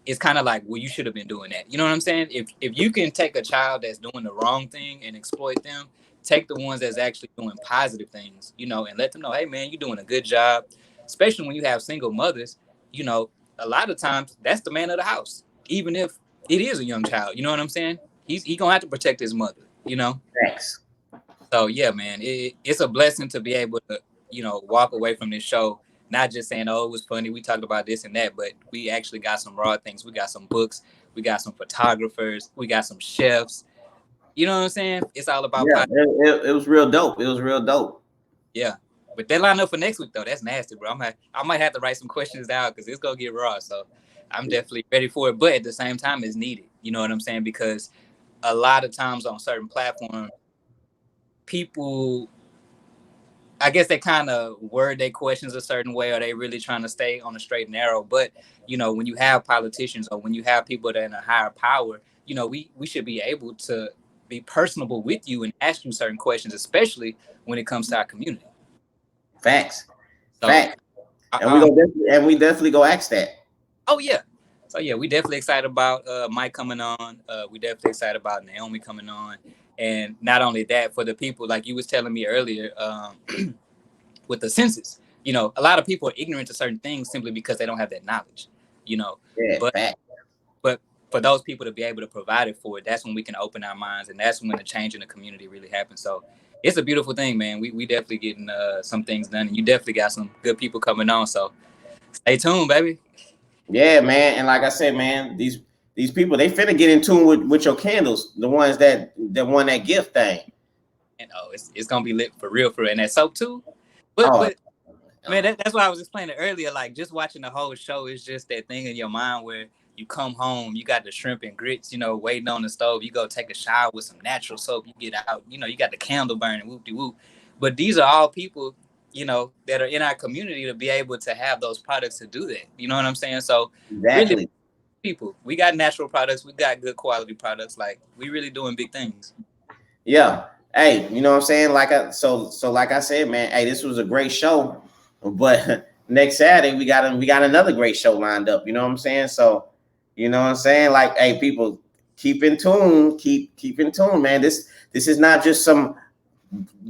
It's kind of like, well, you should have been doing that. You know what I'm saying? If you can take a child that's doing the wrong thing and exploit them, take the ones that's actually doing positive things, you know, and let them know, hey, man, you're doing a good job. Especially when you have single mothers, you know, a lot of times that's the man of the house, even if it is a young child. You know what I'm saying? He's going to have to protect his mother, you know? Thanks. So, yeah, man, it's a blessing to be able to, you know, walk away from this show not just saying, oh, it was funny, we talked about this and that, but we actually got some raw things. We got some books, we got some photographers, we got some chefs. You know what I'm saying? It's all about it was real dope. It was real dope. Yeah. But that line up for next week though, that's nasty, bro. I might have to write some questions down because it's gonna get raw. So I'm definitely ready for it. But at the same time, it's needed. You know what I'm saying? Because a lot of times on certain platforms, people, I guess they kind of word their questions a certain way, or they really trying to stay on the straight and narrow. But, you know, when you have politicians or when you have people that are in a higher power, you know, we should be able to be personable with you and ask you certain questions, especially when it comes to our community. Facts. So, Facts. And we definitely go ask that. Oh, yeah. So yeah, we definitely excited about Mike coming on. We definitely excited about Naomi coming on, and not only that, for the people like you was telling me earlier, with the census, you know, a lot of people are ignorant to certain things simply because they don't have that knowledge, you know. Yeah, But fact. but for those people to be able to provide it for it, that's when we can open our minds, and that's when the change in the community really happens. So it's a beautiful thing, man. We definitely getting some things done, and you definitely got some good people coming on. So stay tuned, baby. Yeah, man. And like I said, man, these people they finna get in tune with your candles, the ones that won that gift thing. And oh, it's gonna be lit for real, and that soap too. But Oh, but man, that's why I was explaining earlier. Like just watching the whole show is just that thing in your mind where you come home, you got the shrimp and grits, you know, waiting on the stove. You go take a shower with some natural soap. You get out, you know, you got the candle burning, whoop de whoop. But these are all people, you know, that are in our community to be able to have those products to do that. You know what I'm saying? So really, exactly. people, we got natural products, we got good quality products. Like we really doing big things. Yeah. Hey, you know what I'm saying? So like I said, man, hey, this was a great show. But next Saturday we got another great show lined up. You know what I'm saying? So, you know what I'm saying? Like, hey, people, keep in tune, keep in tune, man. This is not just some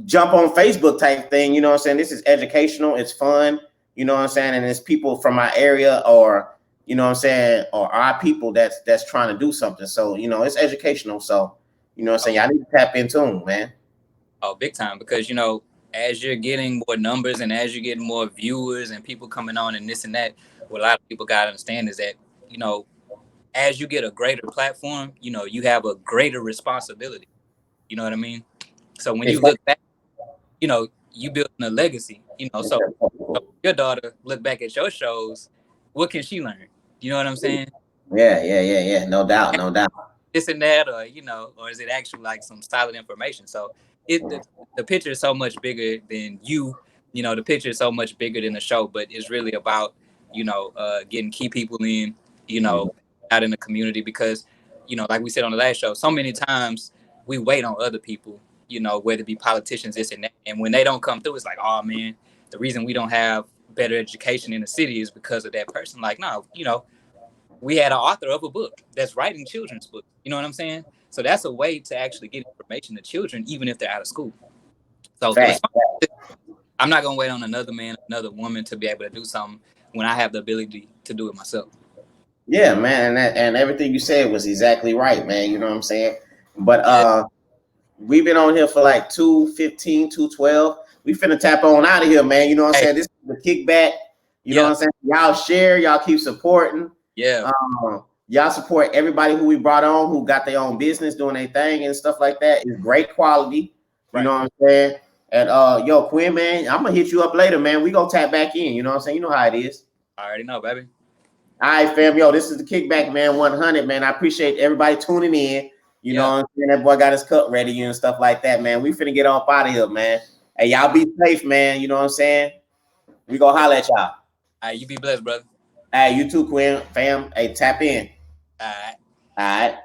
jump on Facebook type thing. You know what I'm saying? This is educational, it's fun, you know what I'm saying? And it's people from our area or you know what I'm saying, or our people that's trying to do something. So, you know, it's educational. So, you know what I'm saying? Y'all need to tap in tune, man. Oh, big time. Because, you know, as you're getting more numbers and as you're getting more viewers and people coming on and this and that, what a lot of people got to understand is that, you know, as you get a greater platform, you know, you have a greater responsibility. You know what I mean? So when you Exactly. look back, you know, you building a legacy, you know, so your daughter look back at your shows, what can she learn? You know what I'm saying? Yeah. No doubt, no doubt. This and that, or you know, or is it actually like some solid information? So the picture is so much bigger than you. You know, the picture is so much bigger than the show, but it's really about you know getting key people in, you know, out in the community because you know, like we said on the last show, so many times we wait on other people, you know, whether it be politicians, this and that, and when they don't come through, it's like, oh man, the reason we don't have better education in the city is because of that person. Like, no, you know, we had an author of a book that's writing children's books. You know what I'm saying? So that's a way to actually get information to children, even if they're out of school. So the Fact. response, I'm not gonna wait on another man, another woman to be able to do something when I have the ability to do it myself. Yeah, man, and everything you said was exactly right, man. You know what I'm saying? But Yeah. we've been on here for like 2:15, 2:12. We finna tap on out of here, man. You know what I'm Hey, saying? This is the kickback. You know what yeah, I'm saying? Y'all share, y'all keep supporting. yeah. Y'all support everybody who we brought on who got their own business doing their thing and stuff like that. It's great quality. You Right. know what I'm saying? And yo, Quin, man, I'm gonna hit you up later, man. We gonna tap back in. You know what I'm saying? You know how it is. I already know, baby. All right, fam. Yo, this is the Kickback, man. 100, man. I appreciate everybody tuning in. You know Yeah. what I'm saying? That boy got his cup ready and stuff like that, man. We finna get off out of here, man. Hey, y'all be safe, man. You know what I'm saying? We gonna holler at y'all. All right, you be blessed, brother. Hey, you too, Quin, fam. Hey, tap in. All right. All right.